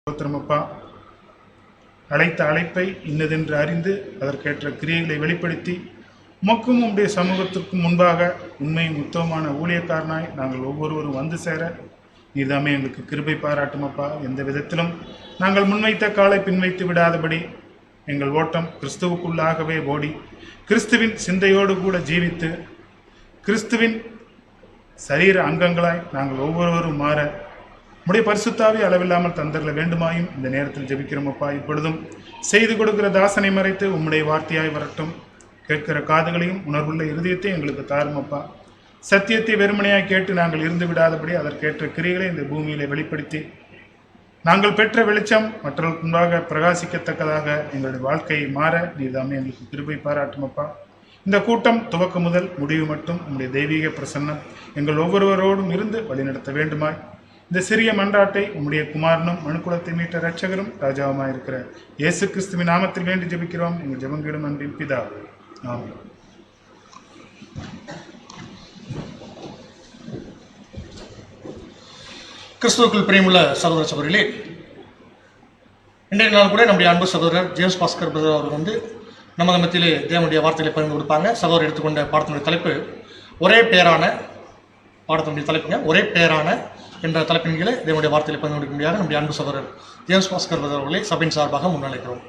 ஸ்தோத்திரமப்பா, அழைத்த அழைப்பை இன்னதென்று அறிந்து அதற்கேற்ற கிரியைகளை வெளிப்படுத்தி உமக்கும் உம்முடைய சமூகத்திற்கும் முன்பாக உண்மையும் உத்தமமான ஊழியக்காரனாய் நாங்கள் ஒவ்வொருவரும் வந்து சேர நீதாமே எங்களுக்கு கிருபை பாராட்டுமப்பா. எந்த விதத்திலும் நாங்கள் முன்வைத்த காலை பின்வைத்து விடாதபடி எங்கள் ஓட்டம் கிறிஸ்துவுக்குள்ளாகவே ஓடி கிறிஸ்துவின் சிந்தையோடு கூட ஜீவித்து கிறிஸ்துவின் சரீர அங்கங்களாய் நாங்கள் ஒவ்வொருவரும் மாற உம்முடைய பரிசுத்தாவி அளவில்லாமல் தந்தரல வேண்டுமாயும் இந்த நேரத்தில் ஜெபிக்கிறோமப்பா. இப்பொழுதும் செய்து கொடுக்கிற தாசனை மறைத்து உம்முடைய வார்த்தையாய் வரட்டும். கேட்கிற காதுகளையும் உணர்வுள்ள இருதயத்தையும் எங்களுக்கு தாருமப்பா. சத்தியத்தை வெறுமனையாய் கேட்டு நாங்கள் இருந்து விடாதபடி அதற்கேற்ற கிரியைகளை இந்த பூமியில வெளிப்படுத்தி நாங்கள் பெற்ற வெளிச்சம் மற்றவர்களுக்கு முன்பாக பிரகாசிக்கத்தக்கதாக எங்களுடைய வாழ்க்கையை மாற நீதாமே எங்களுக்கு கிருபை பாராட்டுமப்பா. இந்த கூட்டம் துவக்கம் முதல் முடிவு மட்டும் உம்முடைய தெய்வீக பிரசன்னம் எங்கள் ஒவ்வொருவரோடும் இருந்து வழிநடத்த வேண்டுமாய் இந்த சிறிய மன்றாட்டை உம்முடைய குமாரனும் மனுக்குலத்தை மீட்ட இரட்சகரும் ராஜாவுமாய் இருக்கிற இயேசு கிறிஸ்துவின் நாமத்தில் வேண்டி ஜெபிக்கிறோம். எங்கள் ஜெபங்களும் அன்பின் பிதாவே, ஆமென். கிறிஸ்துவுக்குள் பிரியமுள்ள சகோதர சகோதரிகளே, இன்றைய நாள் கூட நம்முடைய அன்பு சகோதரர் ஜேம்ஸ் பாஸ்கர் பிரதர் அவர் நம்ம மத்தியிலே தேவனுடைய வார்த்தைகளை பகிர்ந்து கொடுப்பாங்க. சகோதரர் எடுத்துக்கொண்ட பாடத்தினுடைய தலைப்பு ஒரே பேரான பாடத்தினுடைய தலைப்புங்க ஒரே பேரான என்ற தலைப்பின் கீழே தேவனுடைய வார்த்தைகளை பகிர்ந்து கொடுக்க முடியாது நம்முடைய அன்பு சகோதரர் ஜேம்ஸ் பாஸ்கர் பிரதர் அவர்களை சபையின் சார்பாக முன்னழைக்கிறோம்.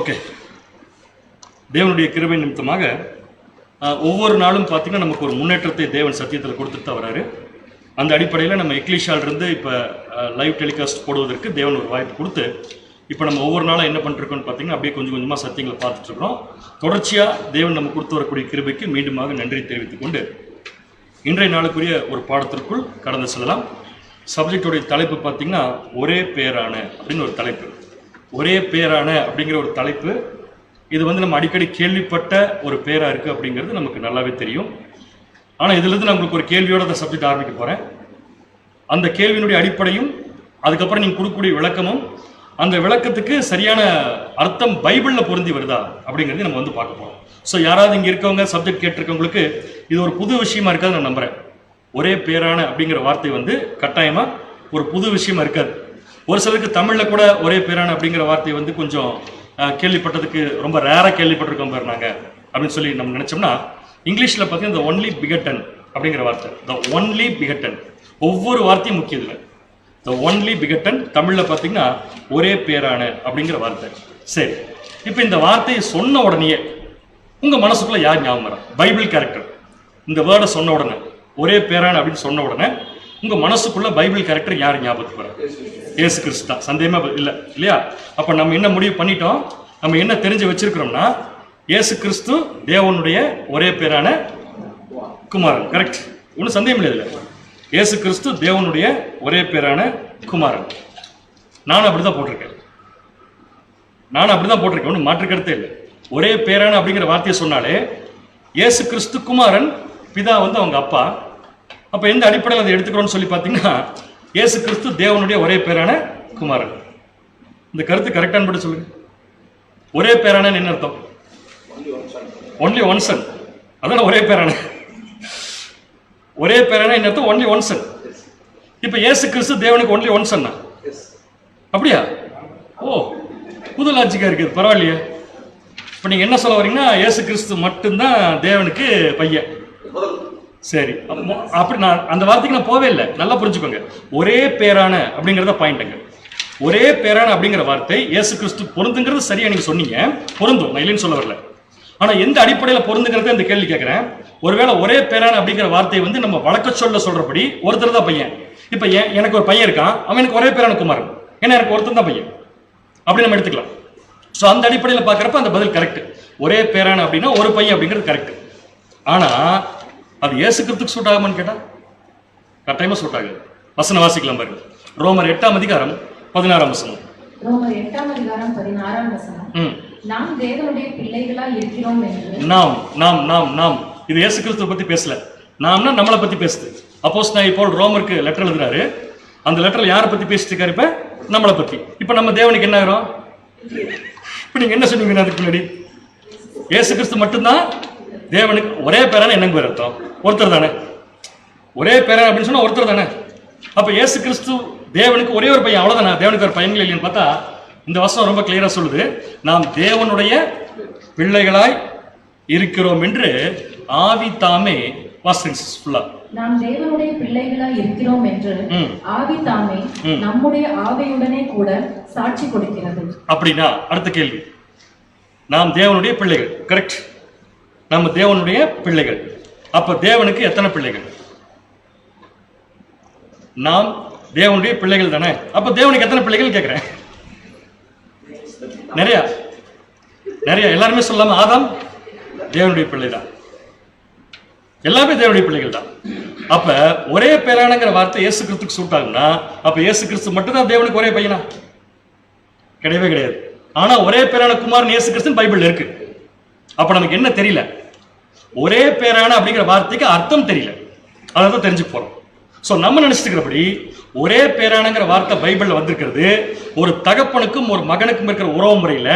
ஓகே, தேவனுடைய கிருபை நிமித்தமாக ஒவ்வொரு நாளும் பார்த்தீங்கன்னா நமக்கு ஒரு முன்னேற்றத்தை தேவன் சத்தியத்தில் கொடுத்துட்டு தான் வராரு. அந்த அடிப்படையில் நம்ம எக்லிஷாலிருந்து இப்போ லைவ் டெலிகாஸ்ட் போடுவதற்கு தேவன் ஒரு வாய்ப்பு கொடுத்து இப்போ நம்ம ஒவ்வொரு நாளும் என்ன பண்ணிருக்கோம்னு பார்த்தீங்கன்னா அப்படியே கொஞ்சம் கொஞ்சமாக சத்தியங்களை பார்த்துட்ருக்குறோம். தொடர்ச்சியாக தேவன் நம்ம கொடுத்து வரக்கூடிய கிருபைக்கு மீண்டுமாக நன்றி தெரிவித்துக் கொண்டு இன்றைய நாளுக்குரிய ஒரு பாடத்திற்குள் கடந்து செல்லலாம். சப்ஜெக்டுடைய தலைப்பு பார்த்தீங்கன்னா ஒரே பேரான அப்படின்னு ஒரு தலைப்பு. ஒரே பேரான அப்படிங்கிற ஒரு தலைப்பு இது நம்ம அடிக்கடி கேள்விப்பட்ட ஒரு பேராக இருக்குது அப்படிங்கிறது நமக்கு நல்லாவே தெரியும். ஆனால் இதிலிருந்து நம்மளுக்கு ஒரு கேள்வியோட அந்த சப்ஜெக்ட் ஆரம்பிக்க போகிறேன். அந்த கேள்வியினுடைய அடிப்படையும் அதுக்கப்புறம் நீங்கள் கொடுக்கக்கூடிய விளக்கமும் அந்த விளக்கத்துக்கு சரியான அர்த்தம் பைபிளில் பொருந்தி வருதா அப்படிங்கிறது நம்ம பார்க்க போகிறோம். ஸோ யாராவது இங்கே இருக்கவங்க சப்ஜெக்ட் கேட்டிருக்கவங்களுக்கு இது ஒரு புது விஷயமா இருக்காது நான் நம்புகிறேன். ஒரே பேரான அப்படிங்கிற வார்த்தை கட்டாயமாக ஒரு புது விஷயமா இருக்காது. ஒரு சிலருக்கு தமிழில் கூட ஒரே பேரான அப்படிங்கிற வார்த்தை கொஞ்சம் கேள்விப்பட்டதுக்கு ரொம்ப ரேராக கேள்விப்பட்டிருக்கோம் பாரு நாங்கள் அப்படின்னு சொல்லி நம்ம நினச்சோம்னா, இங்கிலீஷில் பார்த்தீங்கன்னா த ஒன்லி பிகட்டன் அப்படிங்கிற வார்த்தை, த ஒன்லி பிகட்டன். ஒவ்வொரு வார்த்தையும் முக்கியம் இல்லை. த ஒன்லி பிகட்டன் தமிழில் பார்த்தீங்கன்னா ஒரே பேரான அப்படிங்கிற வார்த்தை. சரி, இப்போ இந்த வார்த்தையை சொன்ன உடனே உங்கள் மனசுக்குள்ளே யார் ஞாபகம் வரா? Bible character. இந்த வேர்டை சொன்ன உடனே ஒரே பேரான அப்படின்னு சொன்ன உடனே உங்கள் மனசுக்குள்ள பைபிள் கேரக்டர் யார் ஞாபகத்துக்கு வர? இயேசு கிறிஸ்து தான், சந்தேகமே இல்லை இல்லையா? அப்போ நம்ம என்ன முடிவு பண்ணிட்டோம்? நம்ம என்ன தெரிஞ்சு வச்சிருக்கிறோம்னா இயேசு கிறிஸ்து தேவனுடைய ஒரே பேரான குமாரன். கரெக்ட், ஒன்றும் சந்தேகம் இல்லை. இல்லை, இயேசு கிறிஸ்து தேவனுடைய ஒரே பேரான குமாரன். நானும் அப்படிதான் போட்டிருக்கேன். ஒன்றும் மாற்றுக்கிறதே இல்லை. ஒரே பேரான அப்படிங்கிற வார்த்தையை சொன்னாலே இயேசு கிறிஸ்து குமாரன், பிதா அவங்க அப்பா. அப்போ எந்த அடிப்படையில் அதை எடுத்துக்கிறோம்னு சொல்லி பார்த்தீங்கன்னா இயேசு கிறிஸ்து தேவனுடைய ஒரே பேரான குமாரன். இந்த கருத்து கரெக்டான படி சொல்லுங்க. ஒரே பேரான என்ன அர்த்தம்? Only one son. அதான் ஒரே பேரான. ஒரே பேரான என்ன அர்த்தம்? Only one son. இப்ப இயேசு கிறிஸ்து தேவனுக்கு ஒன்லி ஒன் சன்னா? அப்படியா? ஓ, புது லாஜிக்கா இருக்குது, பரவாயில்லையே. இப்ப நீங்க என்ன சொல்ல வரீங்கன்னா இயேசு கிறிஸ்து மட்டும்தான் தேவனுக்கு பையன். சரி, அப்படி நான் அந்த வார்த்தைக்கு நான் போவே இல்லை. நல்லா புரிஞ்சுக்கோங்க. ஒரே பேரான அப்படிங்கிறத பாயிண்ட்டுங்க. ஒரே பேரான அப்படிங்கிற வார்த்தை இயேசு கிறிஸ்து பொருந்துங்கிறது சரியா நீங்க சொன்னீங்க, பொருந்தும், நான் இல்லைன்னு சொல்ல வரல. ஆனா எந்த அடிப்படையில் பொருந்துங்கிறத இந்த கேள்வி கேட்கிறேன். ஒருவேளை ஒரே பேரான அப்படிங்கிற வார்த்தை வந்து நம்ம வழக்க சொல்ல சொல்றபடி ஒருத்தர் தான் பையன். இப்ப எனக்கு ஒரு பையன் இருக்கான், அவன் எனக்கு ஒரே பேரான குமாரன், ஏன்னா எனக்கு ஒருத்தர் தான் பையன், அப்படி நம்ம எடுத்துக்கலாம். ஸோ அந்த அடிப்படையில் பார்க்குறப்ப அந்த பதில் கரெக்ட். ஒரே பேரான அப்படின்னா ஒரு பையன் அப்படிங்கிறது கரெக்ட். ஆனா அது இயேசு கிறிஸ்துக்கு சூட் ஆகுமான்னு கேட்டா கட்டாயமா சூட் ஆகுது. வசனம் வாசிக்கலாம் பாருங்க. ரோமர் 8ஆம் அதிகாரம் 16ஆம் வசனம். ரோமர் 8ஆம் அதிகாரம் 16ஆம் வசனம். நாம் தேவனுடைய பிள்ளைகளாய் இருக்கிறோம் என்று. நாம் இது இயேசு கிறிஸ்துவை பத்தி பேசல, நாம்னா நம்மளை பத்தி பேசுது. அப்போஸ்தலனாகிய பவுல் ரோமருக்கு லெட்டர் எழுதுறாரு. அந்த லெட்டர்ல யாரை பத்தி பேசிட்டு இருக்காரு? இப்ப நம்மளை பத்தி. இப்ப நம்ம தேவனுக்கு என்ன ஆகிறோம்? இப்ப நீங்க என்ன சொன்னீங்க அதுக்கு முன்னாடி? இயேசு கிறிஸ்து மட்டும்தான் தேவனுக்கு ஒரே பேரான என்னங்க பேர் அர்த்தம்? ஒருத்தர் தானே. ஒரே பேரான அப்படின்னு சொன்னா ஒருத்தர் தானே. அப்ப இயேசு கிறிஸ்து தேவனுக்கு ஒரே ஒரு பையன், அவ்வளவுதானே. தேவனுக்கு ஒரு பையன்கள் இல்லைன்னு பார்த்தா இந்த வசனம் ரொம்ப கிளியரா சொல்லுது. நாம் தேவனுடைய பிள்ளைகளாய் இருக்கிறோம் என்று ஆவி தாமே வாசிங்களா. நாம் தேவனுடைய பிள்ளைகளாய் இருக்கிறோம் என்று ஆவி தாமே நம்முடைய ஆவியுடனே கூட சாட்சி கொடுக்கிறது. அப்படின்னா அடுத்த கேள்வி, நாம் தேவனுடைய பிள்ளைகள், கரெக்ட்? நம்ம தேவனுடைய பிள்ளைகள். அப்ப தேவனுக்கு எத்தனை பிள்ளைகள்? நாம் தேவனுடைய பிள்ளைகள் தானே. அப்ப தேவனுக்கு எத்தனை பிள்ளைகள் கேட்கிறேன்? நிறைய. எல்லாருமே சொல்லாம ஆதாம் தேவனுடைய பிள்ளை தான், எல்லாமே தேவனுடைய பிள்ளைகள் தான். அப்ப ஒரே பேரானங்கிற வார்த்தை இயேசு கிறிஸ்துக்கு சூட் ஆகும்னா அப்ப இயேசு கிறிஸ்து மட்டும்தான் தேவனுக்கு ஒரே பையனா? கிடையவே கிடையாது. ஆனா ஒரே பேரான குமாரன் இயேசு கிறிஸ்து பைபிள்ல இருக்கு. அப்ப நமக்கு என்ன தெரியல? ஒரே பேரான அப்படிங்கிற வார்த்தைக்கு அர்த்தம் தெரியல, அதான் தெரிஞ்சுக்க போறோம். சோ நம்ம நினைச்சிட்டு இருக்கிறபடி ஒரே பேரானங்கிற வார்த்தை பைபிள்ல வந்திருக்கிறது ஒரு தகப்பனுக்கும் ஒரு மகனுக்கும் இருக்கிற உறவு முறையில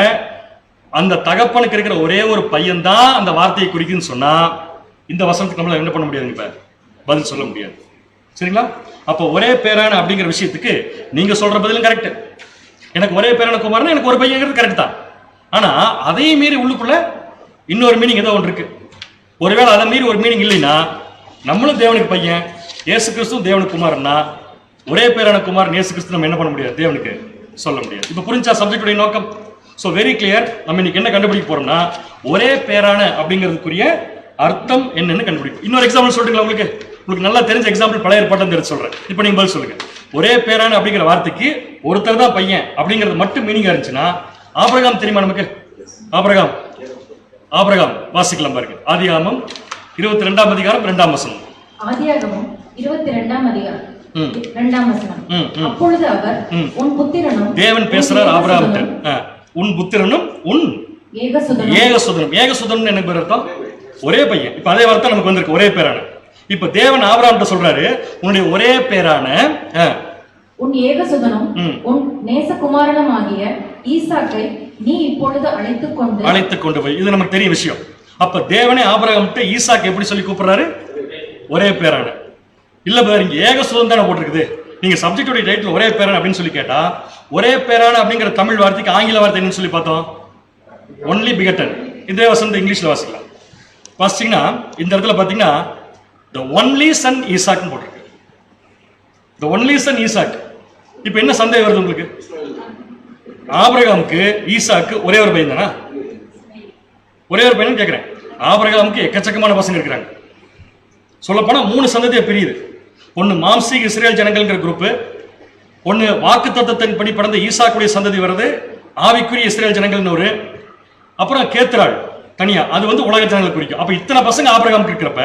அந்த தகப்பனுக்கு இருக்கிற ஒரே ஒரு பையன் தான் அந்த வார்த்தையை குறிக்குன்னு சொன்னா இந்த வசனத்துக்கு நம்மளால என்ன பண்ண முடியாது? இப்ப பதில் சொல்ல முடியாது. சரிங்களா? அப்ப ஒரே பேரான அப்படிங்கிற விஷயத்துக்கு நீங்க சொல்ற பதிலும் கரெக்ட். எனக்கு ஒரே பேரான குமாரன், எனக்கு ஒரு பையங்கிறது கரெக்ட் தான். ஆனா அதையும் மீறி உள்ளுக்குள்ள இன்னொரு மீனிங் ஏதோ ஒன்று இருக்கு. ஒருவேளை அதை மீறி ஒரு மீனிங் இல்லைன்னா நம்மளும் தேவனுக்கு பையன், இயேசு கிறிஸ்துவும் தேவனுக்கு குமாரன்னா ஒரே பேரான குமாரன் இயேசு கிறிஸ்து நம்ம என்ன பண்ண முடியாது? தேவனுக்கு சொல்ல முடியாது. இப்ப புரிஞ்சா சப்ஜெக்டுடைய நோக்கம்? So very clear. நம்ம இன்னைக்கு என்ன கண்டுபிடிக்க போறோம்னா ஒரே பேரான அப்படிங்கிறதுக்குரிய அர்த்தம் என்னன்னு கண்டுபிடிக்கும். இன்னொரு எக்ஸாம்பிள் சொல்றீங்களா? உங்களுக்கு நல்லா தெரிஞ்ச எக்ஸாம்பிள் பழைய ஏற்பாட்டம் தெரிஞ்சு சொல்றேன். இப்போ நீங்க பதில் சொல்லுங்க. ஒரே பேரான அப்படிங்கிற வார்த்தைக்கு ஒருத்தர் தான் பையன் அப்படிங்கிறது மட்டும் மீனிங்கா இருந்துச்சுன்னா ஆபிரகாம் தெரியுமா நமக்கு? ஆபிரகாம் வாசிக்கலாம் பாருங்க. ஆதியாகமம் 22ஆம் அதிகாரம் 2ஆம் வசனம். ஆதியாகமம் 22ஆம் அதிகாரம் 2ஆம் வசனம். அப்பொழுது அவர் உன் புத்திரனும், தேவன் பேசுறார் ஆபிரகாம்கிட்ட, உன் புத்திரனும் உன் ஏகசுதனும் என்ன பேர் அர்த்தம்? ஒரே பையன். இப்ப அதே வார்த்தை நமக்கு வந்திருக்கு, ஒரே பேரான. இப்ப தேவன் ஆபிரகாம்கிட்ட சொல்றாரு உன்னுடைய ஒரே பேரான உன் ஏகசுதனும் உன் நேசகுமாரனும் ஆகிய ஈசாக்கை நீ இப்பொழுது அழைத்துக் கொண்டு போய். இது நமக்கு தெரியும் விஷயம். அப்ப தேவனே ஆபிரகாம்கிட்ட ஈசாக்கு எப்படி சொல்லி கூப்பிடுறாரு? ஒரே பேரான. இல்ல பாரு, இங்க ஏகசுதன் தானே போட்டிருக்குது. நீங்க சப்ஜெக்டுடைய டைட்டில் ஒரே பேரான அப்படின்னு சொல்லி கேட்டா ஒரே பேரான அப்படிங்கிற தமிழ் வார்த்தைக்கு ஆங்கில வார்த்தை என்னன்னு சொல்லி பார்த்தோம்? ஒன்லி பிகட்டன். இதே வசந்த இங்கிலீஷ்ல வாசிக்கலாம். வாசிச்சீங்கன்னா இந்த இடத்துல பாத்தீங்கன்னா the only son ஈசாக்னு போட்டிருக்கு. the only son Isaac. இப்ப என்ன சந்தேகம் வருது உங்களுக்கு? ஆபிரகாமுக்கு ஈசாக்கு ஒரே ஒரு பையன் தானா? ஒரே ஒரு பையன் கேட்கிறேன். ஆபிரகாமுக்கு எக்கச்சக்கமான பசங்க இருக்கிறாங்க. சொல்லப்போனா 3 சந்ததியை பிரியுது. ஒன்னு மாம்சீக இஸ்ரேல் ஜனங்கள்ங்கிற குரூப், ஒன்னு வாக்கு தத்தத்தின் படி பிறந்த ஈசாக்குடைய சந்ததி வருது, ஆவிக்குரிய இஸ்ரேல் ஜனங்கள்னு ஒரு, அப்புறம் கேத்ராள் தனியா, அது வந்து உலக ஜனங்களை குறிக்கும். அப்ப இத்தனை பசங்க ஆபிரகாமுக்கு இருக்கிறப்ப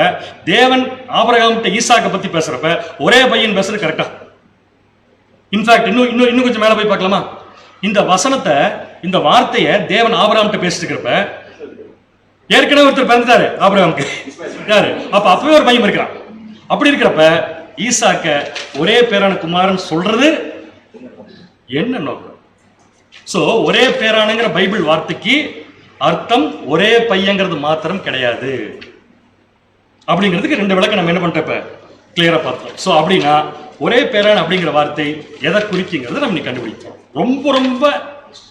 தேவன் ஆபிரகாம்கிட்ட ஈசாக்கை பத்தி பேசுறப்ப ஒரே பையன் பேசுறது கரெக்டா? இன்ஃபேக்ட் இன்னும் கொஞ்சம் மேல போய் பார்க்கலாமா? இந்த வசனத்தை, இந்த வார்த்தையை தேவன் ஆபிரகாம்கிட்ட பேசிட்டு இருக்கிறப்ப ஏற்கனவே ஒருத்தர் பிறந்துட்டாரு ஆபிரகாமுக்கு. யாரு? அப்பவே ஒரு பையன் இருக்கிறான். அப்படி இருக்கிறப்ப ஈசாக்க ஒரே பேரான குமாரன் சொல்றது என்ன நோக்கம்? சோ ஒரே பேரானங்கிற பைபிள் வார்த்தைக்கு அர்த்தம் ஒரே பையங்கிறது மாத்திரம் கிடையாது அப்படிங்கிறதுக்கு 2 விளக்கம் நம்ம என்ன பண்றப்ப கிளியரா பார்த்தோம். சோ அப்படின்னா ஒரே பேரான அப்படிங்கிற வார்த்தை எதை குறிக்குங்கிறத நம்ம கண்டுபிடிக்கிறோம். ரொம்ப ரொம்ப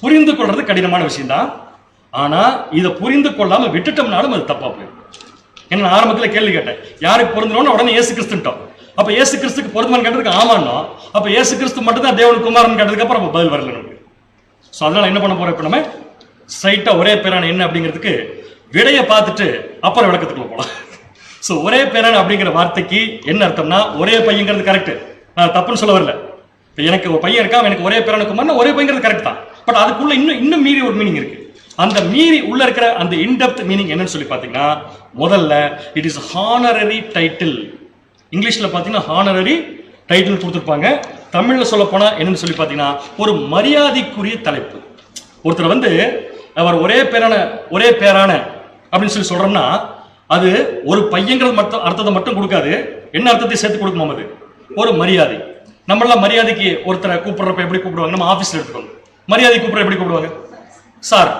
புரிந்து கொள்றது கடினமான விஷயம்தான். ஆனா இதை புரிந்து கொள்ளாம விட்டுட்டோம்னாலும் அது தப்பா போயிடும். என்ன ஆரம்பத்தில் கேள்வி கேட்டேன், யாருக்கு பொருந்தணும்னு உடனே இயேசு கிறிஸ்துட்டோம். அப்ப இயேசு கிறிஸ்துக்கு பொருத்தமானு கேட்டதுக்கு ஆமானோ, அப்ப இயேசு கிறிஸ்து மட்டும் தான் தேவன் குமாரன் கேட்டதுக்கு அப்புறம் அப்ப பதில் வரல நமக்கு. ஸோ அதனால என்ன பண்ண போறோம், இப்ப நம்ம ஸ்ட்ரைட்டா ஒரே பேரான என்ன அப்படிங்கிறதுக்கு விடையை பார்த்துட்டு அப்புறம் விளக்கத்துக்குள்ள போகலாம். ஸோ ஒரே பேரான அப்படிங்கிற வார்த்தைக்கு என்ன அர்த்தம்னா, ஒரே பையங்கிறது கரெக்ட், நான் தப்புன்னு சொல்ல வரல. இப்போ எனக்கு ஒரு பையன் இருக்கா, எனக்கு ஒரே பேரான குமாரன், ஒரே பையங்கிறது கரெக்ட் தான். பட் அதுக்குள்ள இன்னும் மீறி ஒரு மீனிங் இருக்கு. அந்த மீறி உள்ள இருக்கிற அந்த இன்டெப்த் மீனிங் என்னன்னு சொல்லி பார்த்தீங்கன்னா, முதல்ல இட் இஸ் ஹானரரி டைட்டில். இங்கிலீஷ்ல பார்த்தீங்கன்னா ஹானரரி டைட்டில் கொடுத்துருப்பாங்க. தமிழ்ல சொல்ல போனா என்னன்னு சொல்லி பார்த்தீங்கன்னா, ஒரு மரியாதைக்குரிய தலைப்பு. ஒருத்தர் வந்து அவர் ஒரே பேரான அப்படின்னு சொல்லி சொல்றோம்னா, அது ஒரு பையங்கிறது மட்டும் அர்த்தத்தை மட்டும் கொடுக்காது, என்ன அர்த்தத்தை சேர்த்து கொடுக்குமா, அது ஒரு மரியாதை. நம்மளாம் மரியாதைக்கு ஒருத்தரை கூப்பிடுறப்ப எப்படி கூப்பிடுவாங்க, நம்ம ஆஃபீஸில் எடுத்துக்கோங்க, மரியாதை கூப்பிடுற எப்படி கூப்பிடுவாங்க, சார்.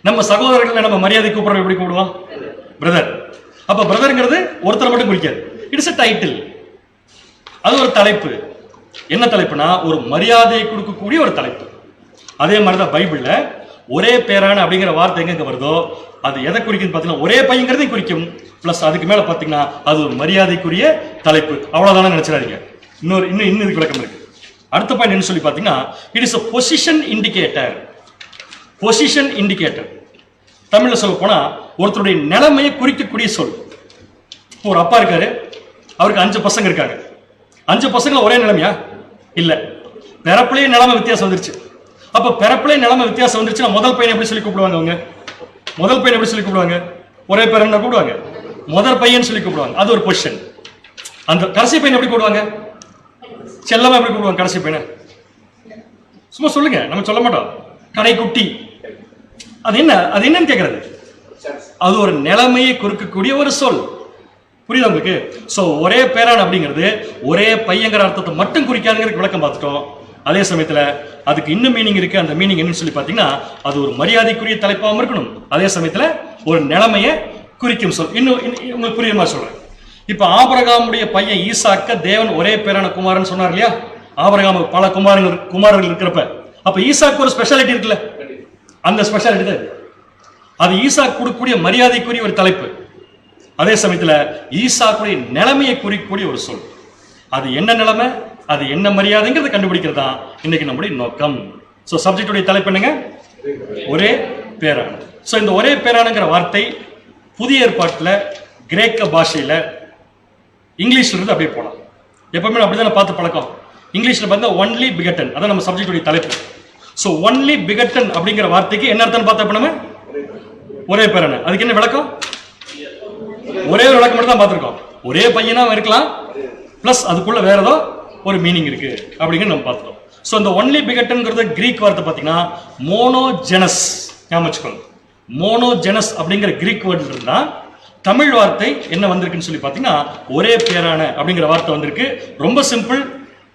நம்ம சகோதரர்கள் நம்ம மரியாதை கூப்பிடுற எப்படி கூப்பிடுவோம், பிரதர். அப்ப பிரதர்ங்கிறது ஒருத்தரை மட்டும் குறிக்காது, இட்ஸ் எ டைட்டில், அது ஒரு தலைப்பு. என்ன தலைப்புனா, ஒரு மரியாதையை கொடுக்கக்கூடிய ஒரு தலைப்பு. அதே மாதிரிதான் பைபிள்ல ஒரே பேரான அப்படிங்கிற வார்த்தை எங்க வருதோ அது எதை குறிக்குன்னு பார்த்தீங்கன்னா, ஒரே பையங்கிறதையும் குறிக்கும், பிளஸ் அதுக்கு மேல பார்த்தீங்கன்னா அது ஒரு மரியாதைக்குரிய தலைப்பு. அவ்வளவுதானே நினைச்சிடாதீங்க, இன்னும் இதுக்கு விளக்கம் இருக்கு. அடுத்த பாயிண்ட் என்ன சொல்லி பார்த்தீங்கன்னா, it is a position indicator. Position indicator தமிழ்ல சொல்ல போனா ஒருத்தருடைய நிலைமையை குறிக்கக்கூடிய சொல். ஒரு அப்பா இருக்காரு, அவருக்கு 5 பசங்க இருக்காங்க. 5 பசங்க ஒரே நிலைமையா இல்ல, பிறப்புலயே நிலைமை வித்தியாசம் வந்துருச்சு. அப்ப பிறப்புலயே நிலைமை வித்தியாசம் வந்துருச்சுன்னா முதல் பையன் எப்படி சொல்லி கூப்பிடுவாங்க, அவங்க முதல் பையன் எப்படி சொல்லி கூப்பிடுவாங்க, ஒரே பேரன் கூப்பிடுவாங்க, முதல் பையன் சொல்லி கூப்பிடுவாங்க, அது ஒரு பொசிஷன். அந்த கடைசி பையன் எப்படி கூப்பிடுவாங்க, செல்லமா எப்படி கூப்பிடுவாங்க கடைசி பையனை, சும்மா சொல்லுங்க, நம்ம சொல்ல மாட்டோம், கடைக்குட்டி. அது என்னன்னு கேட்கறது, அது ஒரு நிலைமையை குறிக்கக்கூடிய ஒரு சொல். புரியுதா உங்களுக்கு? சோ ஒரே பேரான் அப்படிங்கிறது ஒரே பையங்கிற அர்த்தத்தை மட்டும் குறிக்காதுங்கிறதுக்கு விளக்கம் பார்த்துட்டோம். அதே சமயத்துல அதுக்கு இன்னும் மீனிங் இருக்கு. அந்த மீனிங் என்னன்னு சொல்லி பாத்தீங்கன்னா, அது ஒரு மரியாதைக்குரிய தலைப்பாகவும் இருக்கணும், அதே சமயத்துல ஒரு நிலைமையை குறிக்கும் சொல். இன்னும் உங்களுக்கு புரியுற மாதிரி சொல்றேன். இப்ப ஆபிரகாமுடைய பையன் ஈசாக்க தேவன் ஒரே பேரான குமாரன் சொன்னார் இல்லையா? ஆபிரகாம் பல குமாரர்கள் இருக்கிறப்ப அப்ப ஈசாக்கு ஒரு ஸ்பெஷாலிட்டி இருக்குல்ல, அந்த ஸ்பெஷாலிட்டி தான் அது ஈசாக்கு கொடுக்கக்கூடிய மரியாதைக்குரிய ஒரு தலைப்பு. அதே சமயத்துல ஈசாக்குடைய நிலைமையை குறிக்கக்கூடிய ஒரு சொல். அது என்ன நிலைமை, அது என்ன மரியாதைங்கிறத கண்டுபிடிக்கிறது தான் இன்னைக்கு நம்முடைய நோக்கம். ஸோ சப்ஜெக்டுடைய தலைப்பு என்னங்க, ஒரே பேரான. ஸோ இந்த ஒரே பேரானங்கிற வார்த்தை புதிய ஏற்பாட்டில் கிரேக்க பாஷையில இங்கிலீஷ்ல இருந்து அப்படியே போகலாம். எப்பவுமே அப்படிதான் பார்த்து பழக்கம். இங்கிலீஷ்ல பார்த்தா ஒன்லி பிகட்டன், அதான் நம்ம சப்ஜெக்டுடைய தலைப்பு. ஸோ ஒன்லி பிகட்டன் அப்படிங்கிற வார்த்தைக்கு என்ன அர்த்தம் பார்த்தா நம்ம ஒரே பேரான. அதுக்கு என்ன விளக்கம், ஒரே ஒரு விளக்கம் மட்டும் தான் பார்த்துருக்கோம். ஒரே பையனா இருக்கலாம், பிளஸ் அதுக்குள்ள வேற ஏதோ ஒரு மீனிங் இருக்கு அப்படிங்கிற நம்ம பார்த்துட்டோம். ஸோ இந்த ஒன்லி பிகட்டன்ங்கிறது கிரீக் வார்த்தை பார்த்தீங்கன்னா மோனோஜெனஸ். ஞாபகம், மோனோஜெனஸ் அப்படிங்கிற கிரீக் வேர்ட்ல இருந்தா தமிழ் வார்த்தை என்ன வந்திருக்குன்னு சொல்லி பார்த்தீங்கன்னா ஒரே பேரான அப்படிங்கிற வார்த்தை வந்திருக்கு. ரொம்ப சிம்பிள்.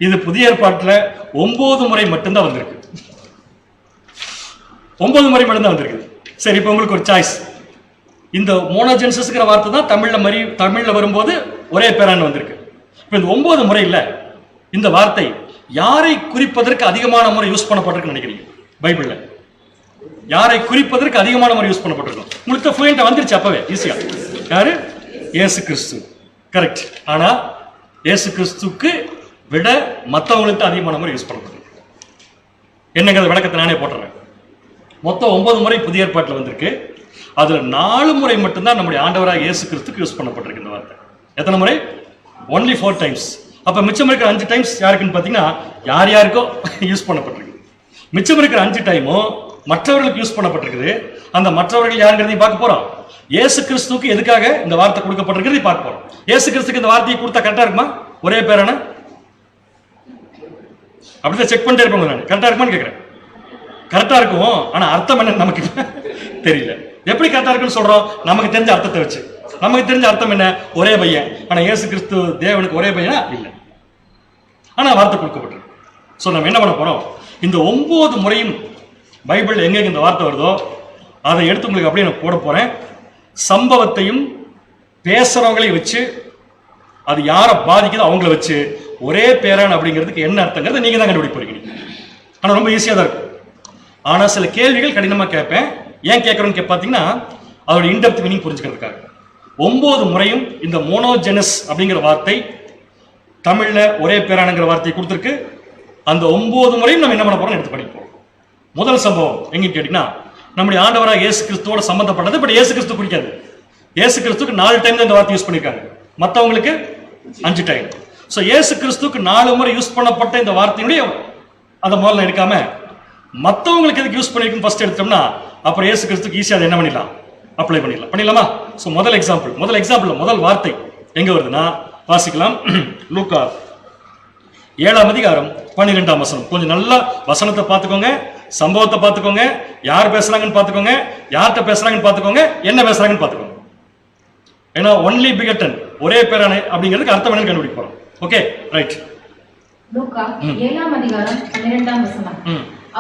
இது புதிய ஏற்பாட்டில் 9 முறை மட்டும்தான் வந்திருக்கு. 9 முறை மட்டும்தான் வந்திருக்கு. சரி, இப்போ உங்களுக்கு ஒரு சாய்ஸ். இந்த மோனோஜெனஸ்ங்கிற வார்த்தை தான் தமிழ்ல வரும்போது ஒரே பேரான வந்திருக்கு. இப்போ இந்த 9 முறை இல்ல, இந்த வார்த்தை யாரை குறிப்பதற்கு அதிகமான முறை யூஸ் பண்ணப்பட்டிருக்குன்னு நினைக்கிறீங்க? பைபிள்ல யாரை குறிப்பதற்கு அதிகமான முறை யூஸ் பண்ணப்பட்டிருக்கும்? உங்களுக்கு ஃப்ளூயண்டா வந்துருச்சு அப்பவே ஈஸியா. யாரு? இயேசு கிறிஸ்து. கரெக்ட். ஆனா இயேசு கிறிஸ்துக்கு விட மற்றவங்களுக்கு அதிகமான முறை யூஸ் பண்ணப்பட்டிருக்கு. என்னங்கிறத விளக்கத்தை நானே போட்டுறேன். மொத்தம் 9 முறை புதிய ஏற்பாட்டில் வந்திருக்கு. அதுல 4 முறை மட்டும்தான் நம்முடைய ஆண்டவராக இயேசு கிறிஸ்துக்கு யூஸ் பண்ணப்பட்டிருக்கு இந்த வார்த்தை. எத்தனை முறை? Only 4 times. அப்ப மிச்சம் இருக்கிற 5 டைம்ஸ் யாருக்குன்னு பாத்தீங்கன்னா யாருக்கோ யூஸ் பண்ணப்பட்டிருக்கு. மிச்சம் இருக்கிற 5 டைமும் மற்றவர்களுக்கு யூஸ் பண்ணப்பட்டிருக்குது. அந்த மற்றவர்கள் யாருங்கிறதையும் பார்க்க போறோம். இயேசு கிறிஸ்துக்கு எதுக்காக இந்த வார்த்தை கொடுக்கப்பட்டிருக்கிறதையும் பார்க்க போறோம். இயேசு கிறிஸ்துக்கு இந்த வார்த்தையை கொடுத்தா கரெக்டா இருக்குமா? ஒரே பேரான அப்படிதான் செக் பண்ணிட்டே இருப்பாங்க. நான் கரெக்டா இருக்குமான்னு கேட்கிறேன். கரெக்டா இருக்கும், ஆனா அர்த்தம் என்னன்னு நமக்கு தெரியல. எப்படி கரெக்டா இருக்குன்னு சொல்றோம்? நமக்கு தெரிஞ்ச அர்த்தத்தை வச்சு. நமக்கு தெரிஞ்ச அர்த்தம் என்ன? ஒரே பையன். ஆனா இயேசு கிறிஸ்து தேவனுக்கு ஒரே பையனா இல்லை, ஆனா வார்த்தை கொடுக்கப்பட்டிருக்கு. ஸோ நம்ம என்ன பண்ண போறோம்? இந்த 9 முறையும் பைபிள் எங்க இந்த வார்த்தை வருதோ அதை எடுத்து உங்களுக்கு அப்படியே நான் போட போறேன். சம்பவத்தையும் பேசுறவங்களையும் வச்சு, அது யாரை பாதிக்குதோ அவங்கள வச்சு ஒரே பேரான் அப்படிங்கிறதுக்கு என்ன அர்த்தங்கிறத நீங்க தான் கண்டுபிடிக்க போறீங்க. ஆனா ரொம்ப ஈஸியா தான் இருக்கும். ஆனா சில கேள்விகள் கடினமா கேட்பேன். ஏன் கேட்கறோன்னு பார்த்தீங்கன்னா அதோட இன்டெப்த் மீனிங் புரிஞ்சுக்கிறதுக்காக. 9 முறையும் இந்த மோனோஜெனஸ் அப்படிங்கிற வார்த்தை தமிழ்ல ஒரே பேரானுங்கிற வார்த்தையை கொடுத்துருக்கு. அந்த 9 முறையும் நம்ம என்ன பண்ண போறோம் எடுத்து படிப்போம். முதல் சம்பவம் எங்கன்னு கேட்டீங்கன்னா நம்முடைய ஆண்டவராக இயேசு கிறிஸ்துவோட சம்பந்தப்பட்டது. பட் இயேசு கிறிஸ்து பிடிக்காது. இயேசு கிறிஸ்துக்கு 4 டைம் தான் இந்த வார்த்தை யூஸ் பண்ணிருக்காங்க, மற்றவங்களுக்கு 5 டைம். ஸோ இயேசு கிறிஸ்துக்கு 4 முறை யூஸ் பண்ணப்பட்ட இந்த வார்த்தையினுடைய அதை முதல்ல எடுக்காம மற்றவங்களுக்கு எதுக்கு யூஸ் பண்ணிருக்குன்னு ஃபர்ஸ்ட் எடுத்தோம்னா அப்புறம் இயேசு கிறிஸ்துக்கு ஈஸியாக அதை என்ன பண்ணிடலாம், அப்ளை பண்ணிடலாமா? ஸோ முதல் எக்ஸாம்பிள் முதல் வார்த்தை எங்க வருதுன்னா வாசிக்கலாம். லூக்கா 7ஆம் அதிகாரம் 12ஆம் வசனம். கொஞ்சம் நல்லா வசனத்தை பார்த்துக்கோங்க, சம்பவத்தை பார்த்துக்கோங்க, யார் பேசுறாங்கன்னு பார்த்துக்கோங்க, யார்கிட்ட பேசுறாங்கன்னு பார்த்துக்கோங்க, என்ன பேசுறாங்கன்னு பார்த்துக்கோங்க. ஏன்னா ஒன்லி பிகட்டன் ஒரே பேரான அப்படிங்கிறதுக்கு அர்த்தம் என்னன்னு கண்டுபிடிக்க போறோம். Okay right. லூக்கா 7ஆம் அதிகாரம் 12ஆம் வசனம்.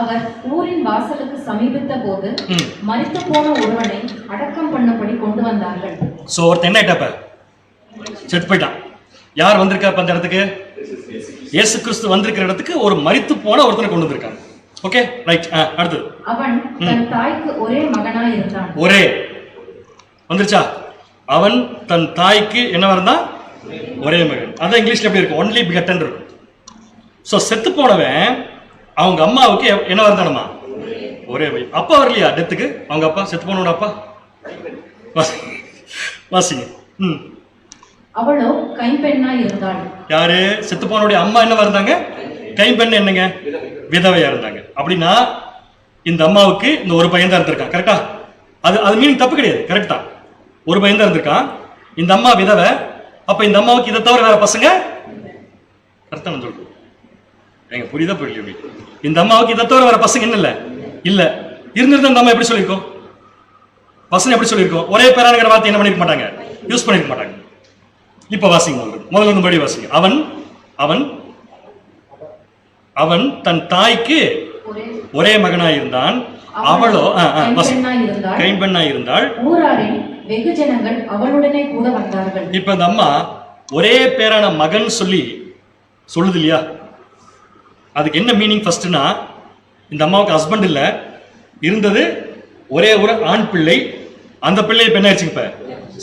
அவர் ஊரின் வாசலுக்கு சமீபித்த போது மரித்து போன ஒருவனை அடக்கம் பண்ணபடி கொண்டு வந்தார்கள். சோ ஒருத்தன் என்ன ஆயிட்டாப்ப, செத்து போயிட்டான். யார் வந்திருக்கா அந்த இடத்துக்கு? இயேசு கிறிஸ்து வந்திருக்கிற இடத்துக்கு ஒரு மரித்து போன ஒருத்தனை கொண்டு வந்திருக்காங்க. Okay right. அடுத்து அவன் தன் தாய்க்கு ஒரே மகனாய் இருந்தான். ஒரே வந்துருச்சா? அவன் தன் தாய்க்கு என்னவா இருந்தான்? ஒரே மகன். அதான் இங்கிலீஷ்ல எப்படி இருக்கும்? ஒன்லி பிகட்டன் இருக்கும். சோ செத்து போனவன் அவங்க அம்மாவுக்கு என்ன இருந்தானமா? ஒரே பையன். அப்பா வரலையா டெத்துக்கு? அவங்க அப்பா செத்து போனோட அப்பா வாசிங்க. அவளோ கைம்பெண்ணாய் இருந்தாள். யாரு? செத்து போனோடைய அம்மா என்னவா இருந்தாங்க? கைம்பெண். என்னங்க? விதவையா இருந்தாங்க. அப்படின்னா இந்த அம்மாவுக்கு இந்த ஒரு பையன் தான் இருந்திருக்கான். கரெக்டா? அது மீனிங் தப்பு கிடையாது. கரெக்டா? ஒரு பையன் தான் இருந்திருக்கான். இந்த அம்மா விதவை. அப்ப இந்த அம்மாவுக்கு இதை தவிர வேற பசங்க? கரெக்டா சொல்றேன். எங்க புரியுதா புரியல? இந்த அம்மாவுக்கு இதை தவிர வேற பசங்க என்ன இல்ல இருந்திருந்த இந்த அம்மா எப்படி சொல்லியிருக்கோம்? பசங்க எப்படி சொல்லியிருக்கோம்? ஒரே பேரானுங்கிற வார்த்தை என்ன பண்ணிருக்க மாட்டாங்க, யூஸ் பண்ணிருக்க மாட்டாங்க. இப்ப வாசிங்க, முதல்ல இருந்து படி வாசிங்க. அவன் அவன் அவன் தன் தாய்க்கு ஒரே மகனாய் இருந்தான். அவளோ கைம்பெண்ணாய் இருந்தாள். ஊராரின் வெகு ஜனங்கள் அவளுடனே கூட வந்தார்கள். இப்ப இந்த அம்மா ஒரே பேரான மகன் சொல்லுது இல்லையா? அதுக்கு என்ன மீனிங்? ஃபர்ஸ்ட்னா இந்த அம்மாவுக்கு ஹஸ்பண்ட் இல்ல, இருந்தது ஒரே ஒரு ஆண் பிள்ளை. அந்த பிள்ளை இப்ப என்ன ஆயிடுச்சு? இப்ப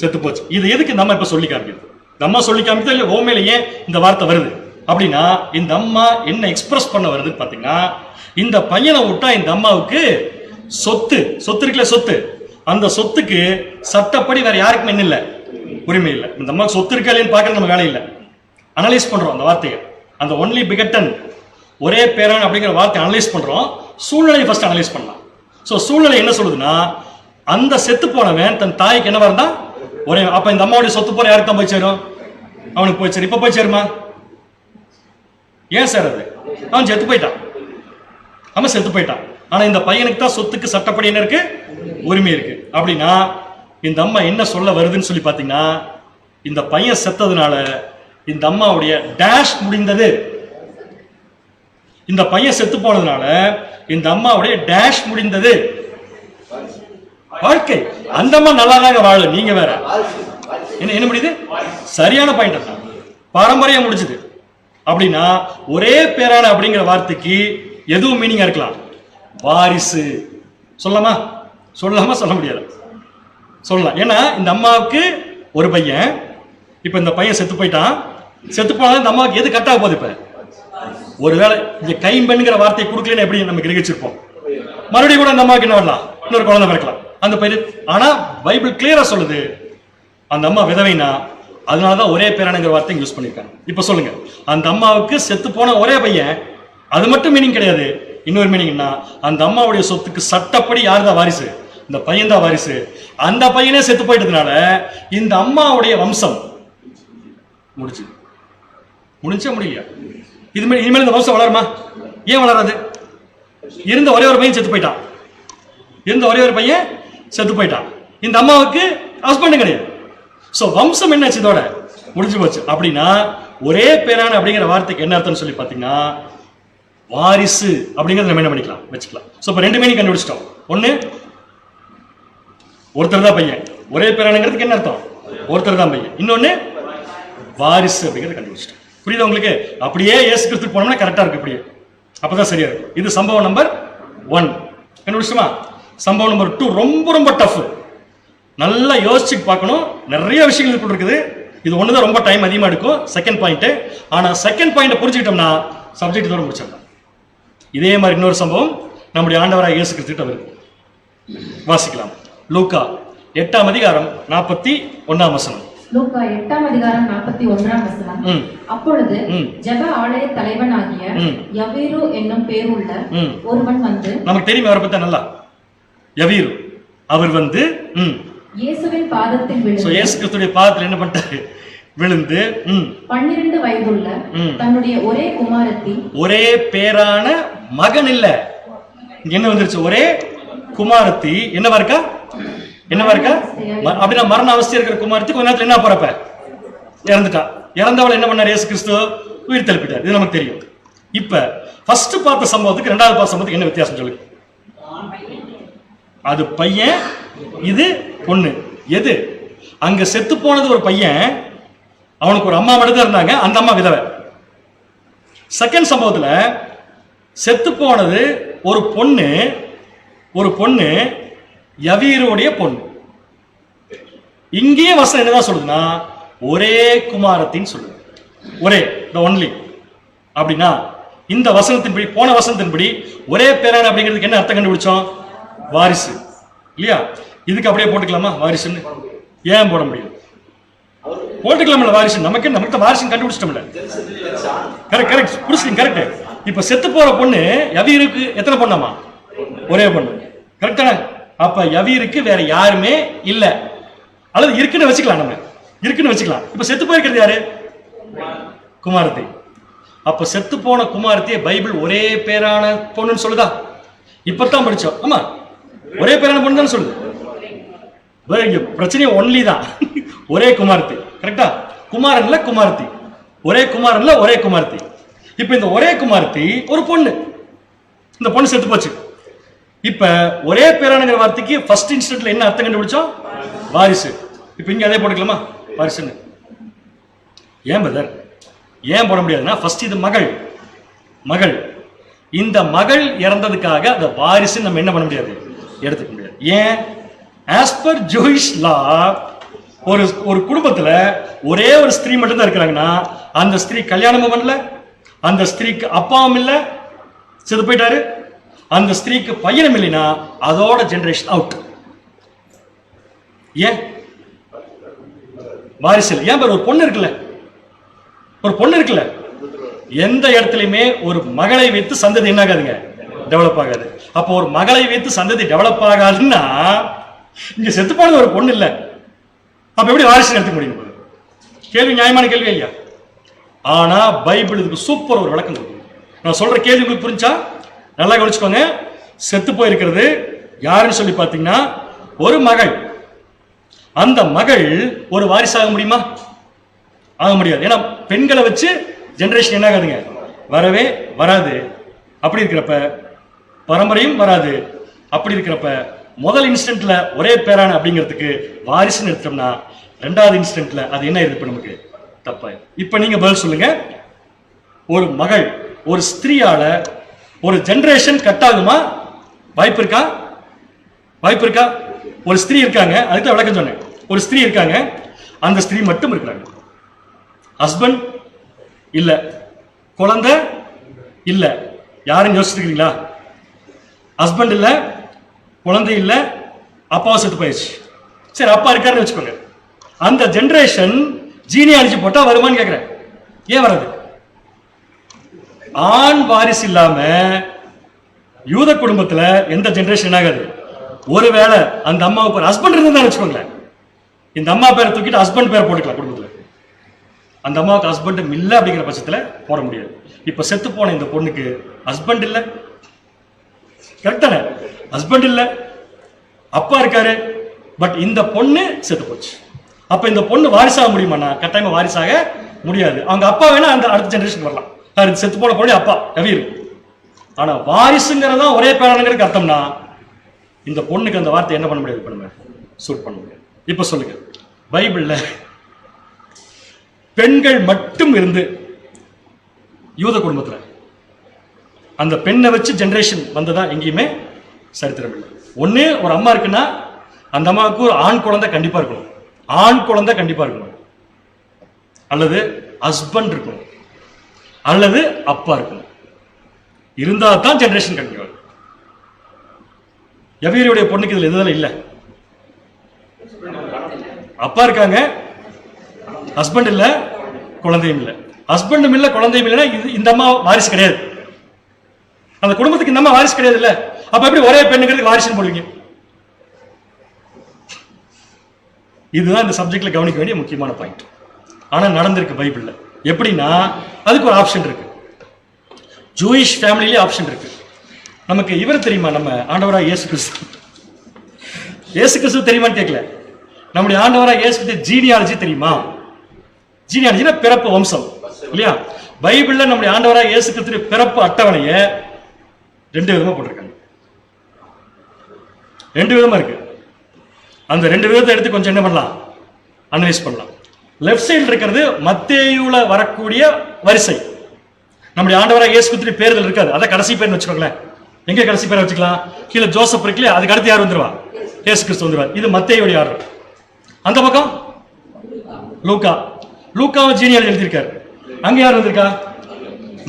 செத்து போச்சு. இது எதுக்கு இந்த அம்மா இப்ப சொல்லி காமிக்குது? இந்த அம்மா சொல்லி காமிக்குது இல்ல ஓமையில ஏன் இந்த வார்த்தை வருது அப்படின்னா இந்த அம்மா என்ன எக்ஸ்பிரஸ் பண்ண வருது பாத்தீங்கன்னா, இந்த பையனை விட்டா இந்த அம்மாவுக்கு சொத்து இருக்குல்ல, சொத்து, அந்த சொத்துக்கு சட்டப்படி வேற யாருக்குமே என்ன இல்ல, உரிமை இல்லை. இந்த அம்மாவுக்கு சொத்து இருக்கா இல்லைன்னு பாக்குறது நம்ம வேலை இல்லை. அனலைஸ் பண்றோம் அந்த வார்த்தையை. அந்த ஒன்லி பிகட்டன் ஒரே பேரான் அப்படிங்கிற வார்த்தை அனலைஸ் பண்றோம். சூழ்நிலையை ஃபர்ஸ்ட் அனலைஸ் பண்ணலாம். ஸோ சூழ்நிலை என்ன சொல்லுதுன்னா, அந்த செத்து போனவன் தன் தாய்க்கு என்ன வரதா ஒரே. அப்ப இந்த அம்மாவுடைய சொத்து போற யாருக்கு தான் போய் சேரும்? அவனுக்கு போய் சேரும். இப்ப போய் சேருமா? ஏன் சார் அது? அவன் செத்து போயிட்டான். அவன் செத்து போயிட்டான். ஆனா இந்த பையனுக்கு தான் சொத்துக்கு சட்டப்படி என்ன இருக்கு, உரிமை இருக்கு. அப்படின்னா இந்த அம்மா என்ன சொல்ல வருதுன்னு சொல்லி பாத்தீங்கன்னா, இந்த பையன் செத்ததுனால இந்த அம்மாவுடைய டேஷ் முடிந்தது. இந்த பையன் செத்து போனதுனால இந்த அம்மாவுடைய டேஷ் முடிந்தது. வாழ்க்கை அந்த அம்மா நல்லா தாங்க வாழ, நீங்க வேற என்ன முடியுது? சரியான பாயிண்ட். பாரம்பரியம் முடிஞ்சது. அப்படின்னா ஒரே பேரான அப்படிங்கிற வார்த்தைக்கு எதுவும் மீனிங்கா இருக்கலாம். வாரிசு சொல்லலாமா? சொல்ல முடியாது. சொல்லலாம். ஏன்னா இந்த அம்மாவுக்கு ஒரு பையன், இப்ப இந்த பையன் செத்து போயிட்டான். செத்து போனா இந்த அம்மாவுக்கு எது கட்டாக போகுது? இப்ப ஒருவேளை இங்க கைம்பெண்ணுங்கிற வார்த்தையை கொடுக்கலன்னு எப்படி நம்ம கிரகிச்சிருப்போம்? மறுபடியும் கூட இந்த அம்மாவுக்கு என்ன வரலாம், இன்னொரு குழந்தை பிறக்கலாம். அந்த பையன். ஆனா பைபிள் கிளியரா சொல்லுது அந்த அம்மா விதவைனா, அதனாலதான் ஒரே பேரானுங்கிற வார்த்தை யூஸ் பண்ணிருக்காங்க. இப்ப சொல்லுங்க, அந்த அம்மாவுக்கு செத்து போன ஒரே பையன், அது மட்டும் மீனிங் கிடையாது. இன்னொரு மீனிங்னா அந்த அம்மாவுடைய சொத்துக்கு சட்டப்படி யார் தான் வாரிசு? இந்த பையன் தான் வாரிசு. அந்த பையனே செத்து போயிட்டதுனால இந்த அம்மாவுடைய வம்சம் முடிஞ்சா முடியலையா? இனிமேல் இந்த வம்சம் வளருமா? ஏன் வளராது? இருந்த ஒரே ஒரு பையன் செத்து போயிட்டான். இந்த அம்மாவுக்கு ஹஸ்பண்ட் கிடையாது. சோ வம்சம் என்ன இதோட முடிஞ்சு போச்சு. அப்படின்னா ஒரே பேரான அப்படிங்கிற வார்த்தைக்கு என்ன அர்த்தம் சொல்லி பாத்தீங்கன்னா, வாரிசு அப்படிங்கறத நம்ம என்ன பண்ணிக்கலாம், வச்சுக்கலாம். சோ இப்ப ரெண்டு மீனிங் கண்டுபிடிச்சிட்டோம். ஒண்ணு, ஒருத்தர் தான் பையன். ஒரே பேரானங்கிறதுக்கு என்ன அர்த்தம்? ஒருத்தர் தான் பையன். இன்னொன்னு வாரிசு அப்படிங்கறத கண்டுபிடிச்சிட்டோம். புரியுதா உங்களுக்கு? அப்படியே இயேசு கிறிஸ்துக்கு போனோம்னா கரெக்டா இருக்கு. இப்படியே அப்பதான் சரியா இருக்கும். இது சம்பவம் நம்பர் 1. கண்டுபிடிச்சுமா? சம்பவம் நம்பர் 2 ரொம்ப ரொம்ப டஃப். நல்லா யோசிச்சு பார்க்கணும். நிறைய விஷயங்கள் இதுக்குள்ள இருக்குது. இது ஒண்ணுதான் ரொம்ப டைம் அதிகமா எடுக்கும். Second point. ஆனா செகண்ட் பாயிண்ட் புரிஞ்சுக்கிட்டோம்னா சப்ஜெக்ட் இதோட முடிச்சிடலாம். இதே மாதிரி இன்னொரு சம்பவம் நம்முடைய ஆண்டவராக இயேசு கிறிஸ்துவிட்ட வருது. வாசிக்கலாம். லூக்கா 8ஆம் அதிகாரம் 41ஆம் வசனம். லூக்கா 8ஆம் அதிகாரம் 41ஆம் வசனம். அப்பொழுது ஜெப ஆலய தலைவனாகிய யவீரு என்னும் பேருள்ள ஒருவன் வந்து, நமக்கு தெரியும் அவரை பத்தி நல்லா, யவீரு. அவர் வந்து இயேசுவின் பாதத்தில் விழுந்து, இயேசு கிறிஸ்துவின் பாதத்தில் என்ன பண்ணிட்டாரு? விழுந்து 12 வயதுள்ள தன்னுடைய ஒரே குமாரத்தி, ஒரே பேரான மகன் இல்ல, என்ன வந்துருச்சு? ஒரே குமாரத்தி என்னவா இருக்கா? என்னவா இருக்கா? அப்படின்னா மரண அவஸ்தை இருக்கிற குமாரத்தி கொஞ்ச நேரத்துல என்ன போறப்ப இறந்துட்டா. இறந்தவளை என்ன பண்ணார் இயேசு கிறிஸ்து? உயிர் தெளிப்பிட்டார். இது நமக்கு தெரியும். இப்ப ஃபர்ஸ்ட் பார்த்த சம்பவத்துக்கு ரெண்டாவது பார்த்த சம்பவத்துக்கு என்ன வித்தியாசம் சொல்லுங்க? அது பையன், இது பொண்ணு. எது? அங்க செத்து போனது ஒரு பையன், அவனுக்கு ஒரு அம்மா மட்டும் தான் இருந்தாங்க, அந்த அம்மா விதவை. செகண்ட் சம்பவத்துல செத்து போனது ஒரு பொண்ணு, ஒரு பொண்ணு யவீருடைய பொண்ணு. இங்கேயே வசனம் என்னதான் சொல்லுதுன்னா ஒரே குமாரத்தின்னு சொல்லுது. ஒரே த ஒன்லி. அப்படின்னா இந்த வசனத்தின்படி, போன வசனத்தின்படி ஒரே பேரான அப்படிங்கிறதுக்கு என்ன அர்த்தம் கண்டுபிடிச்சோம்? வாரிசு இல்லையா? இதுக்கு அப்படியே போட்டுக்கலாமா வாரிசுன்னு? ஏன் போட முடியும்? போட்டுக்கலாம்ல வாரிசு. நமக்கு வாரிசு கண்டுபிடிச்சிட்டோம்ல. கரெக்ட் கரெக்ட் புரிச்சுங்க. கரெக்ட். இப்ப செத்து போற பொண்ணு யவீருக்கு எத்தனை பொண்ணாமா? ஒரே பொண்ணு. கரெக்டான? அப்ப யவீருக்கு வேற யாருமே இல்ல, அல்லது இருக்குன்னு வச்சுக்கலாம். நம்ம இருக்குன்னு வச்சுக்கலாம். இப்ப செத்து போயிருக்கிறது யாரு? குமாரத்தி. அப்ப செத்து போன குமாரத்தியை பைபிள் ஒரே பேரான பொண்ணுன்னு சொல்லுதா? இப்பதான் படிச்சோம். ஆமா, ஒரே பேரான பொண்ணு தான் சொல்லுது. பிரச்சனையே ஒன்லி தான். ஒரே குமாரத்தி. கரெக்டா? குமாரன்ல குமாரத்தி, ஒரே குமாரன்ல ஒரே குமாரத்தி. இப்ப இந்த ஒரே குமாரத்தி ஒரு பொண்ணு, இந்த பொண்ணு செத்து போச்சு. இப்ப ஒரே பேரானுங்கிற வார்த்தைக்கு ஃபர்ஸ்ட் இன்ஸ்டன்ட்ல என்ன அர்த்தம் கண்டுபிடிச்சோம்? வாரிசு. இப்ப இங்க அதே போட்டுக்கலாமா வாரிசுன்னு? ஏன் பிரதர் ஏன் போட முடியாதுன்னா, ஃபர்ஸ்ட் இது மகள். மகள். இந்த மகள் இறந்ததுக்காக அந்த வாரிசு நம்ம என்ன பண்ண முடியாது? எடுத்துக்க முடியாது. ஏன்? ஆஸ் பர் ஜூயிஷ் லா ஒரு குடும்பத்துல ஒரே ஒரு ஸ்திரீ மட்டும் தான் இருக்கிறாங்கன்னா, அந்த ஸ்திரீ கல்யாணமும் பண்ணல, அந்த ஸ்திரீக்கு அப்பாவும் இல்ல, செத்து போயிட்டாரு, அந்த ஸ்திரீக்கு பையனும் இல்லைன்னா அதோட ஜெனரேஷன் அவுட். ஏன் வாரிசு? ஏன் ஒரு பொண்ணு இருக்குல்ல, ஒரு பொண்ணு இருக்குல்ல, எந்த இடத்துலயுமே ஒரு மகளை வைத்து சந்ததி என்ன ஆகாதுங்க? டெவலப் ஆகாது. அப்போ ஒரு மகளை வைத்து சந்ததி டெவலப் ஆகாதுன்னா இங்க செத்து போனது ஒரு பொண்ணு இல்ல, அப்ப எப்படி வாரிசு எடுத்துக்க முடியும்? கேள்வி நியாயமான கேள்வி இல்லையா? ஆனா பைபிள் இதுக்கு சூப்பர் ஒரு விளக்கம் கொடுக்கும். நான் சொல்ற கேள்வி உங்களுக்கு புரிஞ்சா நல்லா கவனிச்சுக்கோங்க. செத்து போயிருக்கிறது யாருன்னு சொல்லி பாத்தீங்கன்னா ஒரு மகள். அந்த மகள் ஒரு வாரிசாக முடியுமா? ஆக முடியாது. ஏன்னா பெண்களை வச்சு ஜெனரேஷன் என்ன ஆகாதுங்க? வரவே வராது. அப்படி இருக்கிறப்ப பரம்பரையும் வராது. அப்படி இருக்கிறப்ப முதல் இன்ஸ்டன்ட்ல ஒரே பேரான அப்படிங்கிறதுக்கு வாரிசுன்னு எடுத்தோம்னா, ரெண்டாவது இன்ஸ்டன்ட்ல அது என்ன இருக்கு நமக்கு? தப்பா. இப்ப நீங்க பதில் சொல்லுங்க. ஒரு மகள், ஒரு ஸ்திரீயால ஒரு ஜெனரேஷன் கட் ஆகுமா? வாய்ப்பு இருக்கா? வாய்ப்பு இருக்கா? ஒரு ஸ்திரீ இருக்காங்க, அதுக்கு விளக்கம் சொன்னேன். ஒரு ஸ்திரீ இருக்காங்க, அந்த ஸ்திரீ மட்டும் இருக்கிறாங்க. ஹஸ்பண்ட் இல்ல, குழந்தை இல்ல. யாரும் யோசிச்சுருக்கீங்களா? ஹஸ்பண்ட் இல்ல, குழந்தை இல்ல, அப்பாவை செத்து போயிடுச்சு. சரி, அப்பா இருக்காருன்னு வச்சுக்கோங்க. அந்த ஜெனரேஷன் ஜீனியாலஜி போட்டா வருமான்னு கேட்கிறேன். ஏன் வராது? ஆண் வாரிசு இல்லாம யூத குடும்பத்துல எந்த ஜெனரேஷன் ஆகாது. ஒருவேளை அந்த அம்மாவுக்கு ஒரு ஹஸ்பண்ட் இருந்தா வச்சுக்கோங்களேன், இந்த அம்மா பேரை தூக்கிட்டு ஹஸ்பண்ட் பேரை போட்டுக்கலாம் குடும்பத்துல. அந்த அம்மாவுக்கு ஹஸ்பண்ட் இல்ல அப்படிங்கிற பட்சத்துல போட முடியாது. இப்ப செத்து போன இந்த பொண்ணுக்கு ஹஸ்பண்ட் இல்ல, கரெக்டான? ஹஸ்பண்ட் இல்ல, அப்பா இருக்காரு, பட் இந்த பொண்ணு செத்து போச்சு. அப்ப இந்த பொண்ணு வாரிசாக முடியுமாண்ணா? கட்டாயமா வாரிசாக முடியாது. அவங்க அப்பா வேணா அந்த அடுத்த ஜெனரேஷன் வரலாம். செத்து போன பொண்ணு அப்பா கவீர். ஆனா வாரிசுங்கிறதா ஒரே பேரானுங்கிறதுக்கு அர்த்தம்னா இந்த பொண்ணுக்கு அந்த வார்த்தை என்ன பண்ண முடியாது? இப்ப நம்ம சூட் பண்ண முடியாது. இப்ப சொல்லுங்க, பைபிள்ல பெண்கள் மட்டும் இருந்து யூத குடும்பத்துல. அந்த பெண்ணை வச்சு ஜெனரேஷன் வந்ததா எங்கேயுமே சரித்திரம் இல்லை. ஒண்ணு ஒரு அம்மா இருக்குன்னா அந்த அம்மாவுக்கு ஒரு ஆண் குழந்தை கண்டிப்பா இருக்கணும், ஆண் குழந்தை கண்டிப்பா இருக்கணும், அல்லது ஹஸ்பண்ட் இருக்கணும், அல்லது அப்பா இருக்கணும். இருந்தா தான் ஜெனரேஷன் கண்டிப்பா. எவீரியுடைய பொண்ணுக்கு இதுல எதுவும் இல்லை. அப்பா இருக்காங்க, ஹஸ்பண்ட் இல்ல, குழந்தையும் இல்லை. ஹஸ்பண்டும் இல்ல, குழந்தையும் இல்லைன்னா இந்த அம்மா வாரிசு கிடையாது. அந்த குடும்பத்துக்கு இந்த அம்மா வாரிசு கிடையாது இல்ல. அப்ப எப்படி ஒரே பெண்ணுங்கிறதுக்கு வாரிசுன்னு போடுவீங்க? இதுதான் இந்த சப்ஜெக்ட்ல கவனிக்க வேண்டிய முக்கியமான பாயிண்ட். ஆனா நடந்திருக்கு பைபிள்ல. எப்படின்னா அதுக்கு ஒரு ஆப்ஷன் இருக்கு. ஜூயிஷ் ஃபேமிலியிலே ஆப்ஷன் இருக்கு. நமக்கு இவர் தெரியுமா? நம்ம ஆண்டவராக இயேசு கிறிஸ்து. இயேசு கிறிஸ்து தெரியுமான்னு கேட்கல. நம்முடைய ஆண்டவராக இயேசு கிறிஸ்து ஜீனியாலஜி தெரியுமா? ஜீனியாலஜினா பிறப்பு வம்சம் இல்லையா? பைபிள்ல நம்முடைய ஆண்டவராக இயேசு கிறிஸ்து பிறப்பு அட்டவணையை 2 விதமா போட்டிருக்காங்க. 2 விதமா இருக்கு. அந்த 2 விதத்தை எடுத்து கொஞ்சம் என்ன பண்ணலாம், அனலைஸ் பண்ணலாம். லெஃப்ட் சைடு இருக்கிறது மத்தேயுல வரக்கூடிய வரிசை. நம்முடைய ஆண்டவராக இயேசு கிறிஸ்து பேர்கள் இருக்காது, அதை கடைசி பேர்னு வச்சுக்கோங்களேன். எங்க கடைசி பேரை வச்சுக்கலாம்? கீழே ஜோசப் இருக்குல்லையா, அதுக்கு அடுத்து யார் வந்துருவா? இயேசு கிறிஸ்து வந்துருவார். இது மத்தேயுடைய ஆர்டர். அந்த பக்கம் லூக்கா, லூக்காவை ஜீனியாலஜி எழுதியிருக்காரு. அங்க யார் வந்திருக்கா?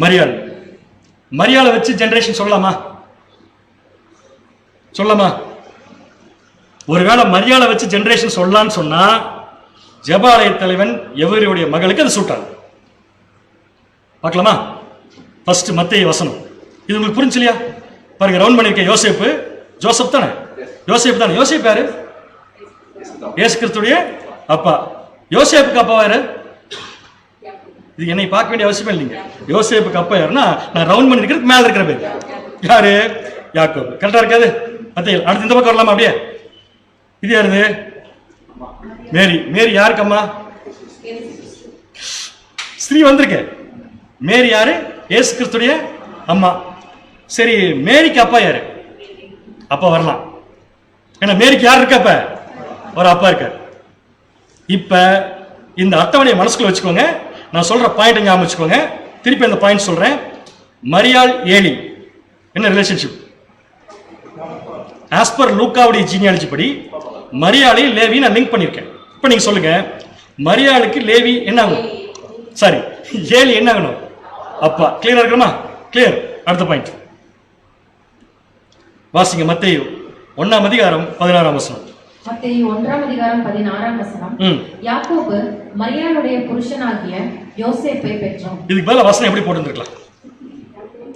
மரியாள். மரியாளை வச்சு ஜெனரேஷன் சொல்லலாமா? சொல்லலாமா? ஒருவேளை மரியாளை வச்சு ஜெனரேஷன் சொல்லலான்னு சொன்னா ஜெபாலய தலைவன் எவருடைய மகளுக்கு அது சூட்டாது. பார்க்கலாமா? ஃபர்ஸ்ட் மத்தேயு வசனம். இது உங்களுக்கு புரிஞ்சலையா? பாருங்க, ரவுண்ட் பண்ணிருக்க. யோசேப்பு, ஜோசப் தானே? யோசேப்பு தானே? யோசேப் யாரு? இயேசு கிறிஸ்துடைய அப்பா. யோசேப்புக்கு அப்பா யாரு? இது என்னை பார்க்க வேண்டிய அவசியமே இல்லைங்க. யோசேப்புக்கு அப்பா யாருன்னா நான் ரவுண்ட் பண்ணிருக்கிறது மேல இருக்கிற பேர் யாரு? யாக்கோபு. கரெக்டா இருக்காது? மத்தேயு. அடுத்து இந்த பக்கம் வரலாமா? அப்படியே இது யாருது? மேரி. மேரி யாருக்கு அம்மா? ஸ்ரீ வந்திருக்க. மேரி யாரு? இயேசு கிறிஸ்துடைய அம்மா. சரி, மேரிக்கு அப்பா யாரு? அப்பா வரலாம். ஏன்னா மேரிக்கு யார் இருக்க? அப்ப ஒரு அப்பா இருக்காரு. இப்ப இந்த அட்டவணையை மனசுக்குள்ள வச்சுக்கோங்க. நான் சொல்ற பாயிண்ட் ஞாபகம் வச்சுக்கோங்க. திருப்பி அந்த பாயிண்ட் சொல்றேன். மரியாள் ஏலி என்ன ரிலேஷன்ஷிப்? ஆஸ் பர் லூக்காவுடைய ஜீனியாலஜி படி மரியாளை லேவி நான் லிங்க் பண்ணிருக்கேன். இப்ப நீங்க சொல்லுங்க, மரியாளுக்கு லேவி என்ன ஆகும்? சாரி, ஏலி என்ன ஆகணும்? அப்பா. கிளியரா இருக்கணுமா? கிளியர். அடுத்த பாயிண்ட் வாசிங்க. மத்தேயு 1ஆம் அதிகாரம் 16ஆம் வசனம். மத்தேயு 1ஆம் அதிகாரம் 16ஆம் வசனம். யாக்கோபு மரியாளுடைய புருஷனாகிய யோசேப்பை பெற்றான். இதுக்கு மேல வசனம் எப்படி போட்டுருக்கலாம்?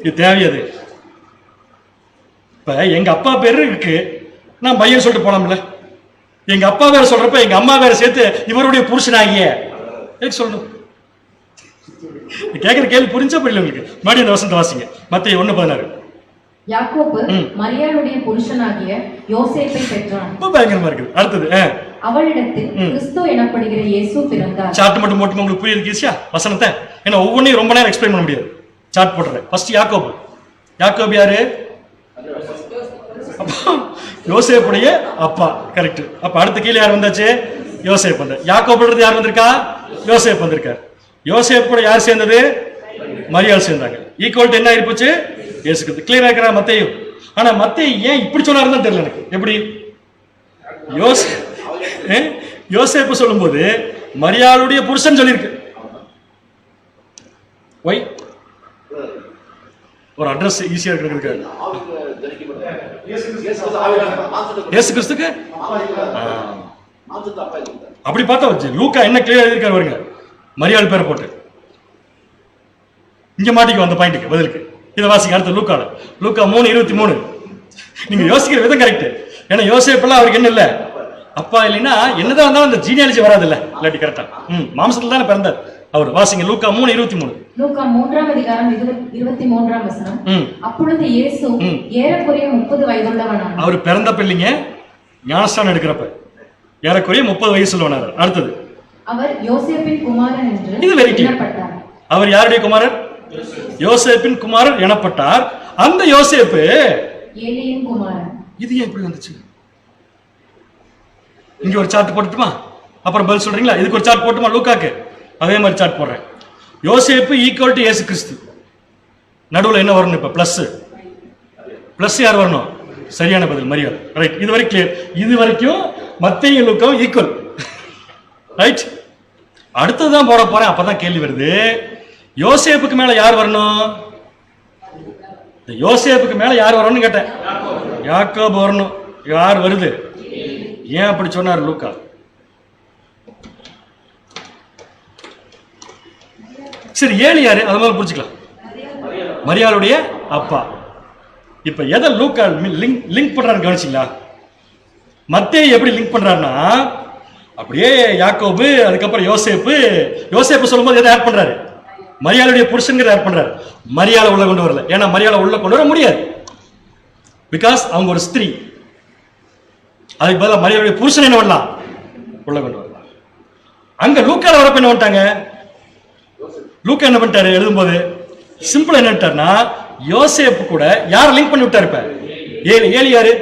இது தேவையாது. இப்ப எங்க அப்பா பேரு இருக்கு, நான் பையன் சொல்லிட்டு போனோம்ல. எங்க அப்பா வேற சொல்றப்ப எங்க அம்மா வேற சேர்த்து இவருடைய புருஷனாகிய எதுக்கு சொல்லணும்? கேட்கிற கேள்வி புரிஞ்சா புரியல உங்களுக்கு? மறுபடியும் அந்த வசனத்தை வாசிங்க. மத்தேயு 1:16. யாக்கோபு மரியாளுடைய புருஷனாகிய யோசேப்பை பெற்றான். ரொம்ப பயங்கரமா இருக்குது. அடுத்தது, அவளிடத்தில் கிறிஸ்து எனப்படுகிற இயேசு பிறந்தார். சார்ட் மட்டும் போட்டு உங்களுக்கு புரியுது ஈஸியா வசனத்தை? ஏன்னா ஒவ்வொன்றையும் ரொம்ப நேரம் எக்ஸ்பிளைன் பண்ண முடியாது. சார்ட் போட்டுறேன். ஃபர்ஸ்ட் யாக்கோபு. யாக்கோபு யாரு? யோசேப்புடைய அப்பா. கரெக்ட். அப்ப அடுத்த கீழே யார் வந்தாச்சு? யோசேப் வந்தார். யாக்கோபுல யார் வந்திருக்கா? யோசேப் வந்திருக்கார். யோசேப் கூட யார் சேர்ந்தது? மரியாள் சேர்ந்தாங்க. ஈக்குவல் டு என்ன ஆயிருப்போச்சு? இயேசு கிறிஸ்து. கிளியரா இருக்கிற மத்தேயு. ஆனா மத்தேயு ஏன் இப்படி சொன்னாருன்னு தெரியல எனக்கு. எப்படி யோசேப்பு சொல்லும்போது மரியாளுடைய புருஷன் சொல்லியிருக்கு. ஒய் ஒரு அட்ரஸ் ஈஸியா இருக்கிறதுக்கு இயேசு கிறிஸ்துக்கு அப்படி பார்த்தா வச்சு லூக்கா என்ன கிளியர் எழுதியிருக்காரு பாருங்க. மரியாள் பேரை போட்டு இங்க மாட்டிக்கும் அந்த பாயிண்ட்டுக்கு பதிலுக்கு. இதை வாசிக்க. அடுத்த லூக்கா 3:23. நீங்க யோசிக்கிற விதம் கரெக்ட். ஏன்னா யோசேப்பெல்லாம் அவருக்கு என்ன இல்ல அப்பா இல்லைன்னா என்னதான் இருந்தாலும் அந்த ஜீனியாலஜி வராது இல்ல. இல்லாட்டி கரெக்டா மாம்சத்துல தானே பிறந்தார் அவர். வாசிங்க. லூக்கா 3:23. லூக்கா 3ஆம் அதிகாரம் 23ஆம் வசனம். அப்பொழுது இயேசு ஏறக்குறைய 30 வயதுள்ளவனானார். அவர் பிறந்தப்ப இல்லைங்க, ஞானஸ்தானம் எடுக்கிறப்ப ஏறக்குறைய 30 வயசுல உள்ளவனார். அடுத்தது, அவர் யோசேப்பின் குமாரன் என்று எண்ணப்பட்டார். அவர் யாருடைய குமாரர்? யோசேப்பின் குமாரர் எனப்பட்டார். அந்த யோசேப்பு ஏலியின் குமாரன். இது ஏன் இப்படி வந்துச்சு? இங்க ஒரு சார்ட் போட்டுட்டுமா? அப்புறம் பதில் சொல்றீங்களா? இதுக்கு ஒரு சார்ட் போட்டுமா? லூக்காக்கு அதே மாதிரி சார்ட் போடுறேன். யோசேப்பு ஈக்குவல் டு இயேசு கிறிஸ்து. நடுவில் என்ன வரணும்? இப்போ ப்ளஸ் யார் வரணும்? சரியான பதில் மரியாள். ரைட், இது வரைக்கும் கிளியர். இது வரைக்கும் மத்தேயு லூக்காவும் ஈக்குவல். ரைட், அடுத்ததுதான் போட போறேன். அப்பதான் கேள்வி வருது, யோசேப்புக்கு மேல யார் வரணும்? யோசேப்புக்கு மேல யார் வரணும்னு கேட்டேன். யாக்கோபு வரணும். யார் வருது? ஏன் அப்படி சொன்னார் லூக்கா? சரி, ஏழு யாரு? அது மாதிரி புரிச்சுக்கலாம். மரியாளுடைய அப்பா. இப்ப எதை லூக்கா லிங்க் பண்றாரு கவனிச்சிங்களா? மத்தேயு எப்படி லிங்க் பண்றாருன்னா, அப்படியே யாக்கோபு, அதுக்கப்புறம் யோசேப்பு சொல்லும்போது எதை ஆட் பண்றாரு? மரியாளுடைய புருஷன்கிற ஆட் பண்றாரு. மரியாதை உள்ள கொண்டு வரல. ஏன்னா மரியாதை உள்ள கொண்டு வர முடியாது, பிகாஸ் அவங்க ஒரு ஸ்திரீ. அதுக்கு பதிலாக மரியாளுடைய புருஷன் என்ன பண்ணலாம்? உள்ள கொண்டு வரலாம். அங்க லூக்கால வரப்ப என்ன பண்ணிட்டாங்க? லூக்கா என்ன பண்ணிட்டாரு எழுதும்போது? சிம்பிள் என்ன பண்ணிட்டாருன்னா, யோசேப்பு கூட யார லிங்க் பண்ணி விட்டாரு? இப்ப ஏழு யாரு?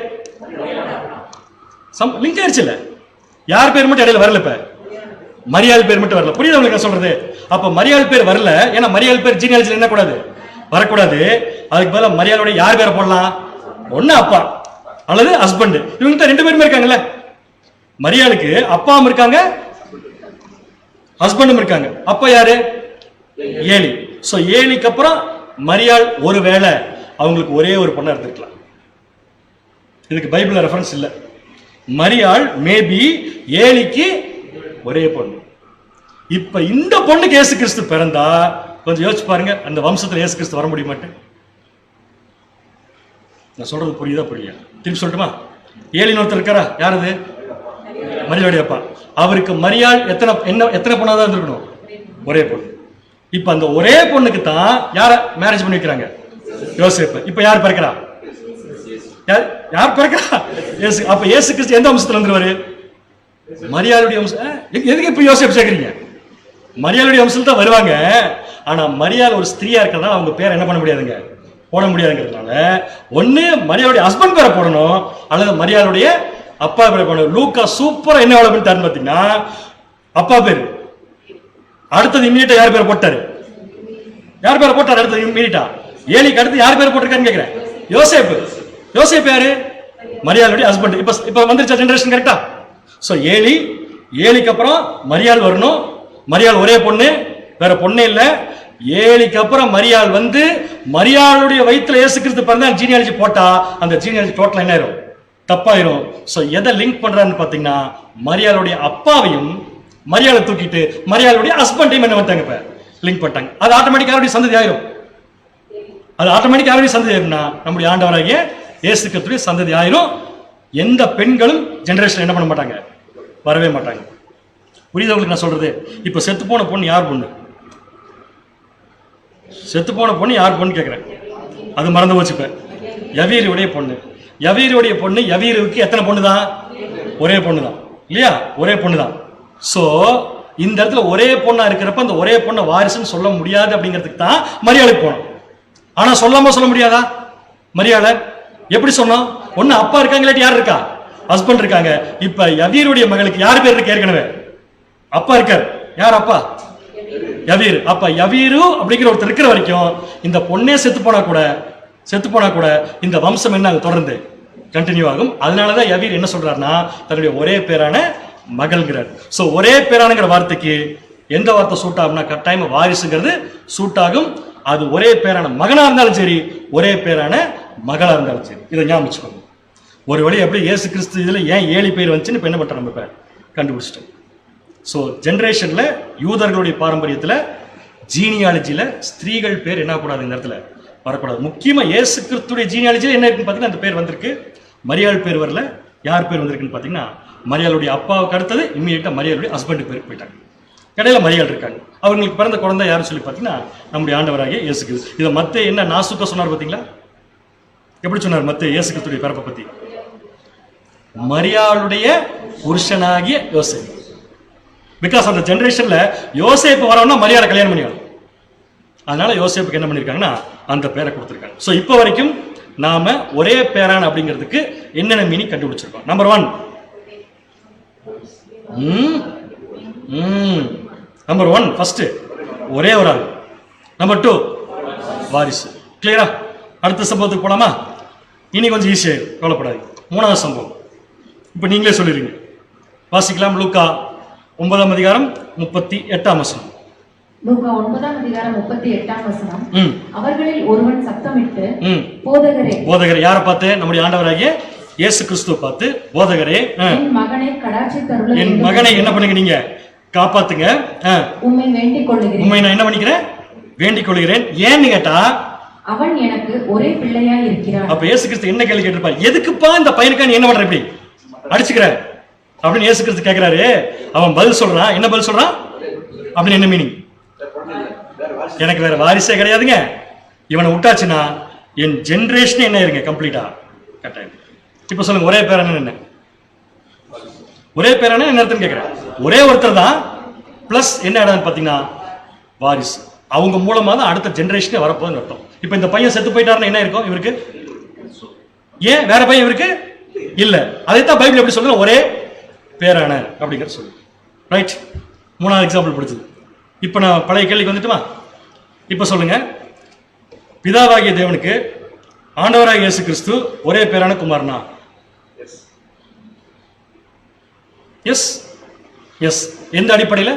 லிங்க் ஆயிடுச்சு இல்ல? யார் பேர் மட்டும் இடையில வரல? இப்ப மரியாள் பேர் மட்டும் வரல. புரியுது உங்களுக்கு சொல்றது? அப்ப மரியாள் பேர் வரல. ஏன்னா மரியாள் பேர் ஜீனியாலஜில என்ன கூடாது? வரக்கூடாது. அதுக்கு பதிலா மரியாளோட யார் பேரை போடலாம்? ஒண்ணு அப்பா அல்லது ஹஸ்பண்ட். இவங்க ரெண்டு பேருமே இருக்காங்கல்ல. மரியாளுக்கு அப்பாவும் இருக்காங்க, ஹஸ்பண்டும் இருக்காங்க. அப்பா யாரு? ஏலி. சோ ஏலிக்கு அப்புறம் மரியாள் ஒருவேளை அவங்களுக்கு ஒரே ஒரு பொண்ணா இருந்திருக்கலாம். இதுக்கு பைபிள்ல ரெஃபரன்ஸ் இல்ல. மரியாள் மேபி ஏலிக்கு ஒரே பொண்ணு. இப்ப இந்த பொண்ணுக்கு இயேசு கிறிஸ்து பிறந்தா கொஞ்சம் யோசிச்சு பாருங்க, அந்த வம்சத்துல இயேசு கிறிஸ்து வர முடிய மாட்டேன். நான் சொல்றது புரியுதா? புரியா? திருப்பி சொல்லட்டுமா? ஏலின்னு ஒருத்தர் இருக்காரா? யாரது? மரியாளுடைய அப்பா. அவருக்கு மரியாள் எத்தனை பொண்ணாதான் இருந்திருக்கணும்? ஒரே பொண்ணு. இப்ப அந்த ஒரே பொண்ணுக்கு தான் யார மேரேஜ் பண்ணி வைக்கிறாங்க? யோசேப்பு. இப்ப யார் பிறக்கிறா? யார் பிறக்கிறா? இயேசு. அப்ப இயேசு கிறிஸ்து எந்த வம்சத்துல வந்துருவாரு? மரியாளுடைய வம்சம். எதுக்கு இப்ப யோசேப்பு சேர்க்கறீங்க? மரியாளுடைய வம்சத்துல தான் வருவாங்க. ஆனா மரியாள் ஒரு ஸ்திரீயா இருக்கிறதால அவங்க பேர் என்ன பண்ண முடியாதுங்க, போட முடியாதுங்கிறதுனால ஒண்ணு மரியாளுடைய ஹஸ்பண்ட் பேரை போடணும், அல்லது மரியாளுடைய அப்பா பேரை போடணும். லூக்கா சூப்பரா என்ன வேலை பண்ணிட்டாருன்னு பாத்தீங்கன்னா, அப்பா பேரு அடுத்தது இம்மீடியட்டா யார் பேரை போட்டாரு? யார் பேரை போட்டாரு? அடுத்தது இம்மீடியட்டா ஏலிக்கு அடுத்து யார் பேரை போட்டிருக்காருன்னு கேக்குறேன். யோசேப்பு. யோசேப்பு யாரு? மரியாளுடைய ஹஸ்பண்ட். இப்ப வந்துருச்சா ஜெனரேஷன் கரெக்டா? சோ ஏலிக்கு அப்புறம் மரியாள் வரணும். மரியாள் ஒரே பொண்ணு, வேற பொண்ணே இல்ல. ஏலிக்கு அப்புறம் மரியாள் வந்து மரியாளுடைய வயிற்றுல இயேசு கிறிஸ்து பிறந்தா ஜீனியாலஜி போட்டா அந்த ஜீனியாலஜி டோட்டல் என்ன ஆயிரும்? தப்பாயிரும். சோ எதை லிங்க் பண்றான்னு பாத்தீங்கன்னா, மரியாளுடைய அப்பாவையும் மரியாதை தூக்கிட்டு மரியாளுடைய ஹஸ்பண்டையும் என்ன பண்ணிட்டாங்க? இப்ப லிங்க் பண்ணிட்டாங்க. அது ஆட்டோமேட்டிக் யாருடைய சந்ததி ஆயிரும்? அது ஆட்டோமேட்டிக் யாருடைய சந்ததி ஆயிரும்னா நம்முடைய ஆண்டவராகிய இயேசு கிறிஸ்துவின் சந்ததி ஆயிரும். எந்த பெண்களும் ஜெனரேஷன் என்ன பண்ண மாட்டாங்க? வரவே மாட்டாங்க. புரியுதவங்களுக்கு நான் சொல்றது? இப்ப செத்து போன பொண்ணு யார் பொண்ணு? செத்து போன பொண்ணு யார் பொண்ணு கேட்கிறேன். அது மறந்து வச்சுப்ப. யவீருடைய பொண்ணு. யவீருடைய பொண்ணு. யவீருக்கு எத்தனை பொண்ணு தான்? ஒரே பொண்ணு தான் இல்லையா? ஒரே பொண்ணு தான். சோ இந்த இடத்துல ஒரே பொண்ணா இருக்கிறப்ப அந்த ஒரே பொண்ணை வாரிசுன்னு சொல்ல முடியாது அப்படிங்கிறதுக்கு தான் மரியாளுக்கு போனோம். ஆனா சொல்லாம சொல்ல முடியாதா? மரியாதை எப்படி சொன்னோம்? ஒண்ணு அப்பா இருக்காங்க, இல்லாட்டி யார் இருக்கா? ஹஸ்பண்ட் இருக்காங்க. இப்ப யவீருடைய மகளுக்கு யார் பேர் இருக்கு? ஏற்கனவே அப்பா இருக்காரு. யார் அப்பா? யவீர். அப்ப யவீரு அப்படிங்கிற ஒருத்தர் இருக்கிற வரைக்கும் இந்த பொண்ணே செத்து போனா கூட இந்த வம்சம் என்ன தொடர்ந்து கண்டினியூ ஆகும். அதனாலதான் யவீர் என்ன சொல்றாருன்னா, தன்னுடைய ஒரே பேரான மகள்ங்கிறார். சோ ஒரே பேரானுங்கிற வார்த்தைக்கு எந்த வார்த்தை சூட் ஆகும்னா கட்டாயமா வாரிசுங்கிறது சூட் ஆகும். அது ஒரே பேரான மகனா இருந்தாலும் சரி, ஒரே பேரான மகளா இருந்தாலும் சரி. இதை ஞாபகம் வச்சுக்கோங்க. ஒரு வழி அப்படி இயேசு கிறிஸ்து இதுல ஏன் 7 பேர் வந்துச்சுன்னு இப்ப என்ன பண்றோம்? நம்ம இப்ப கண்டுபிடிச்சிட்டோம். ஸோ ஜென்ரேஷன்ல யூதர்களுடைய பாரம்பரியத்தில் ஜீனியாலஜியில ஸ்திரீகள் பேர் என்ன கூடாது? இந்த இடத்துல வரக்கூடாது. முக்கியமா இயேசு கிறிஸ்துடைய ஜீனியாலஜியில் என்ன இருக்குன்னு பார்த்தீங்கன்னா, அந்த பேர் வந்திருக்கு. மரியாள் பேர் வரல. யார் பேர் வந்திருக்குன்னு பார்த்தீங்கன்னா, மரியாளுடைய அப்பாவுக்கு அடுத்தது இம்மீடியட்டா மரியாளுடைய ஹஸ்பண்ட் பேருக்கு போயிட்டாங்க. இடையில மரியாள் இருக்காங்க. அவங்களுக்கு பிறந்த குழந்தை யாரும் சொல்லி பார்த்தீங்கன்னா, நம்முடைய ஆண்டவராகிய இயேசு கிறிஸ்து. இதை மத்தேயு என்ன நாசுக்கா சொன்னார் பார்த்தீங்களா? எப்படி சொன்னார் மத்தேயு இயேசு கிறிஸ்துடைய பிறப்பை பத்தி? மரியாளுடைய புருஷனாகிய யோசேப்பு. பிகாஸ் அந்த ஜெனரேஷன்ல யோசேப்பு வரணும்னா மரியாதை கல்யாணம் பண்ணிக்கணும். அதனால யோசேப்புக்கு என்ன பண்ணிருக்காங்கன்னா அந்த பேரை கொடுத்திருக்காங்க. சோ இப்போ வரைக்கும் நாம ஒரே பேரான் அப்படிங்கிறதுக்கு என்னென்ன மீனிங் கண்டுபிடிச்சிருக்கோம். நம்பர் 1 நம்பர் 1 ஃபர்ஸ்ட் ஒரே ஒரு ஆள். நம்பர் 2 வாரிசு. கிளியரா? அடுத்த சம்பவத்துக்கு போலாமா? இனி கொஞ்சம் ஈஸியாயிரும், கவலைப்படாது. 3வது சம்பவம் இப்போ நீங்களே சொல்லிடுங்க. வாசிக்கலாம். லூக்கா 9ஆம் அதிகாரம் 38ஆம் வசனம். லூக்கா 9ஆம் அதிகாரம் 38ஆம் வசனம். ம் அவர்களில் ஒருவன் சத்தமிட்டு, ம் போதகரே, போதகரே யாரை பார்த்து? நம்முடைய ஆண்டவராகிய இயேசு கிறிஸ்துவை பார்த்து, போதகரே என் மகனை கடாட்சி தருள என் வேண்டும். மகனை என்ன பண்ணுங்க, நீங்க காப்பாத்துங்க. உம்மை வேண்டிக் கொள்ளுகிறேன். உண்மை நான் என்ன பண்ணிக்கிறேன்? வேண்டிக் கொள்கிறேன். ஏன்னு கேட்டா, அவன் எனக்கு ஒரே பிள்ளையா இருக்கிறான். அப்ப இயேசு கிறிஸ்து என்ன கேள்வி கேட்டிருப்பாரு? எதுக்குப்பா இந்த பையனுக்கா நீ என்ன பண்ற, இப்படி அடிச்சுக்கிற அப்படின்னு இயேசு கிறிஸ்து கேட்கிறாரு. அவன் பதில் சொல்றான். என்ன பதில் சொல்றான் அப்படின்னு? என்ன மீனிங்? எனக்கு வேற வாரிசே கிடையாதுங்க, இவனை விட்டாச்சுன்னா என் ஜென்ரேஷன் என்ன இருங்க கம்ப்ளீட்டா கட்டாயம். இப்ப சொல்லுங்க, ஒரே பேரான என்ன? ஒரே பேரான என்ன அர்த்தம் கேட்கிறேன்? ஒரே ஒருத்தர் தான், பிளஸ் என்ன இடம் பாத்தீங்கன்னா வாரிசு. அவங்க மூலமா தான் அடுத்த ஜென்ரேஷனே வரப்போகுதுன்னு அர்த்தம். இப்ப இந்த பையன் செத்து போயிட்டாருன்னா என்ன இருக்கும் இவருக்கு? ஏன் வேற பையன் இவருக்கு இல்ல? அதைத்தான் பைபிள் எப்படி சொல்லுங்க, ஒரே பேரான அப்படிங்கிற சொல்லு. ரைட், 3வது எக்ஸாம்பிள் பிடிச்சது. இப்ப நான் பழைய கேள்விக்கு வந்துட்டுமா? இப்ப சொல்லுங்க, பிதாவாகிய தேவனுக்கு ஆண்டவராகிய இயேசு கிறிஸ்து ஒரே பேரான குமாரனா? S S. எந்த அடிப்படையில்?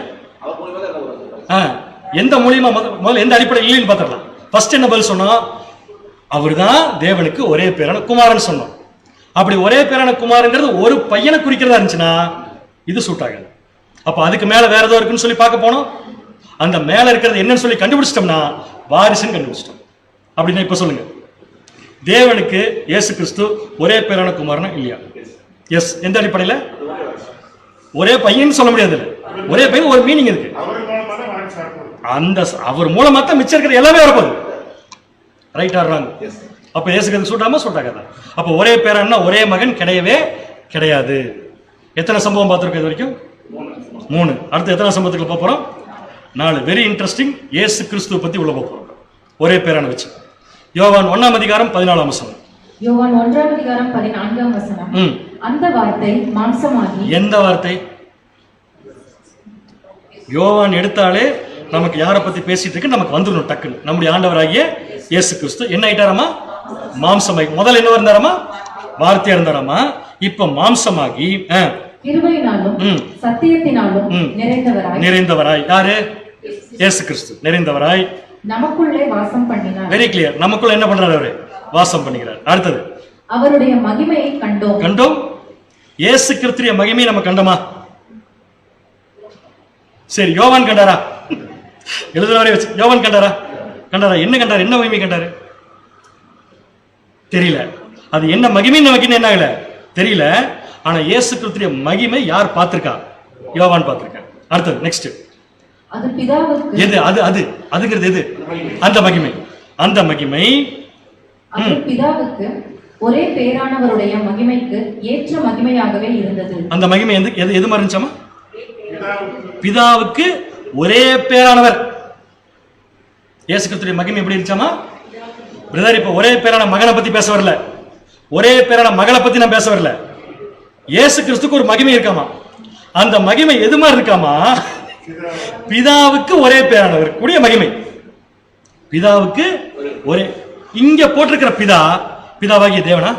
எந்த மூலியமா? முதல்ல எந்த அடிப்படையில் இல்லைன்னு பார்த்துடலாம். ஃபர்ஸ்ட் என்ன பதில் சொன்னோம்? அவர் தான் தேவனுக்கு ஒரே பேரான குமாரன் சொன்னோம். அப்படி ஒரே பேரான குமாரங்கிறது ஒரு பையனை குறிக்கிறதா இருந்துச்சுன்னா இது சூட் ஆகாது. அப்ப அதுக்கு மேல வேற ஏதோ இருக்குன்னு சொல்லி பார்க்க போனோம். அந்த மேல இருக்கிறது என்னன்னு சொல்லி கண்டுபிடிச்சிட்டோம்னா வாரிசுன்னு கண்டுபிடிச்சிட்டோம். அப்படின்னா இப்ப சொல்லுங்க, தேவனுக்கு இயேசு கிறிஸ்து ஒரே பேரான குமாரனா இல்லையா? எஸ். எந்த அடிப்படையில்? ஒரே பையன் சொல்ல முடியாது. ஒரே பையன் ஒரு மீனிங் இருக்கு. அந்த அவர் மூலமா தான் மிச்சம் இருக்கிற எல்லாமே வரப்போகுது. Right or wrong? அப்ப இயேசுக்கு சூட்டாம சூட்டாக்காதா? அப்ப ஒரே பேரானா ஒரே மகன் கிடையவே கிடையாது. எத்தனை சம்பவம் பார்த்திருக்கோம் இது வரைக்கும்? 3. அடுத்து எத்தனை சம்பவத்துக்கு போக போறோம்? 4. Very interesting. இயேசு கிறிஸ்துவை பத்தி உள்ள போறோம் ஒரே பேரான வச்சு. யோவான் 1ஆம் அதிகாரம் 14ஆம் வசனம். யோவான் 1ஆம் அதிகாரம் 14ஆம் வசனம். அந்த வார்த்தை மாம்சமாகி. எந்த வார்த்தை? யோவான் எடுத்தாலே நமக்கு யாரை பத்தி பேசிட்டு இருக்கு நமக்கு வந்துடணும் டக்குன்னு. நம்முடைய ஆண்டவராகிய இயேசு கிறிஸ்து என்ன ஆயிட்டாராமா? மாம்சமாகி. முதல்ல என்ன இருந்தாராமா? வார்த்தையா இருந்தாராமா. இப்ப மாம்சமாகி கிருபையினாலும் சத்தியத்தினாலும் நிறைந்தவராய். யாரு? இயேசு கிறிஸ்து நிறைந்தவராய் நமக்குள்ளே வாசம் பண்ணினார். Very clear. நமக்குள்ள என்ன பண்றாரு? அவரு வாசம் பண்ணுகிறார். அடுத்தது, அவருடைய மகிமையை கண்டோம். இயேசு கிறிஸ்துவின் மகிமையை நம்ம கண்டோமா? சரி, யோவான் கண்டாரா? எழுதுறவரே வச்சு யோவான் கண்டாரா? என்ன கண்டாரு? என்ன மகிமை கண்டாரு? தெரியல. அது என்ன மகிமை நமக்கு என்ன ஆகல தெரியல. ஆனா இயேசு கிறிஸ்துவின் மகிமை யார் பார்த்திருக்கா? யோவான் பார்த்திருக்கா. அடுத்தது நெக்ஸ்ட், அது பிதாவுக்கு. எது அது? அதுங்கிறது எது? அந்த மகிமை. அந்த மகிமை பிதாவுக்கு ஒரே பேரானவருடைய மகிமைக்கு ஏற்ற மகிமையாகவே இருந்தது. அந்த மகிமை எது மாதிரி இருந்துச்சாமா? பிதாவுக்கு ஒரே பேரானவர். இயேசு கிறிஸ்துவின் மகிமை எப்படி இருந்துச்சாமா? பிரதர், இப்ப ஒரே பேரான மகனை பத்தி பேச வரல, ஒரே பேரான மகளை பத்தி நான் பேச வரல. இயேசு கிறிஸ்துக்கு ஒரு மகிமை இருக்காமா. அந்த மகிமை எது மாதிரி இருக்காமா? பிதாவுக்கு ஒரே பேரானவர் கூடிய மகிமை. பிதாவுக்கு ஒரே. இங்க போட்டிருக்கிற பிதாவாகிய தேவனா?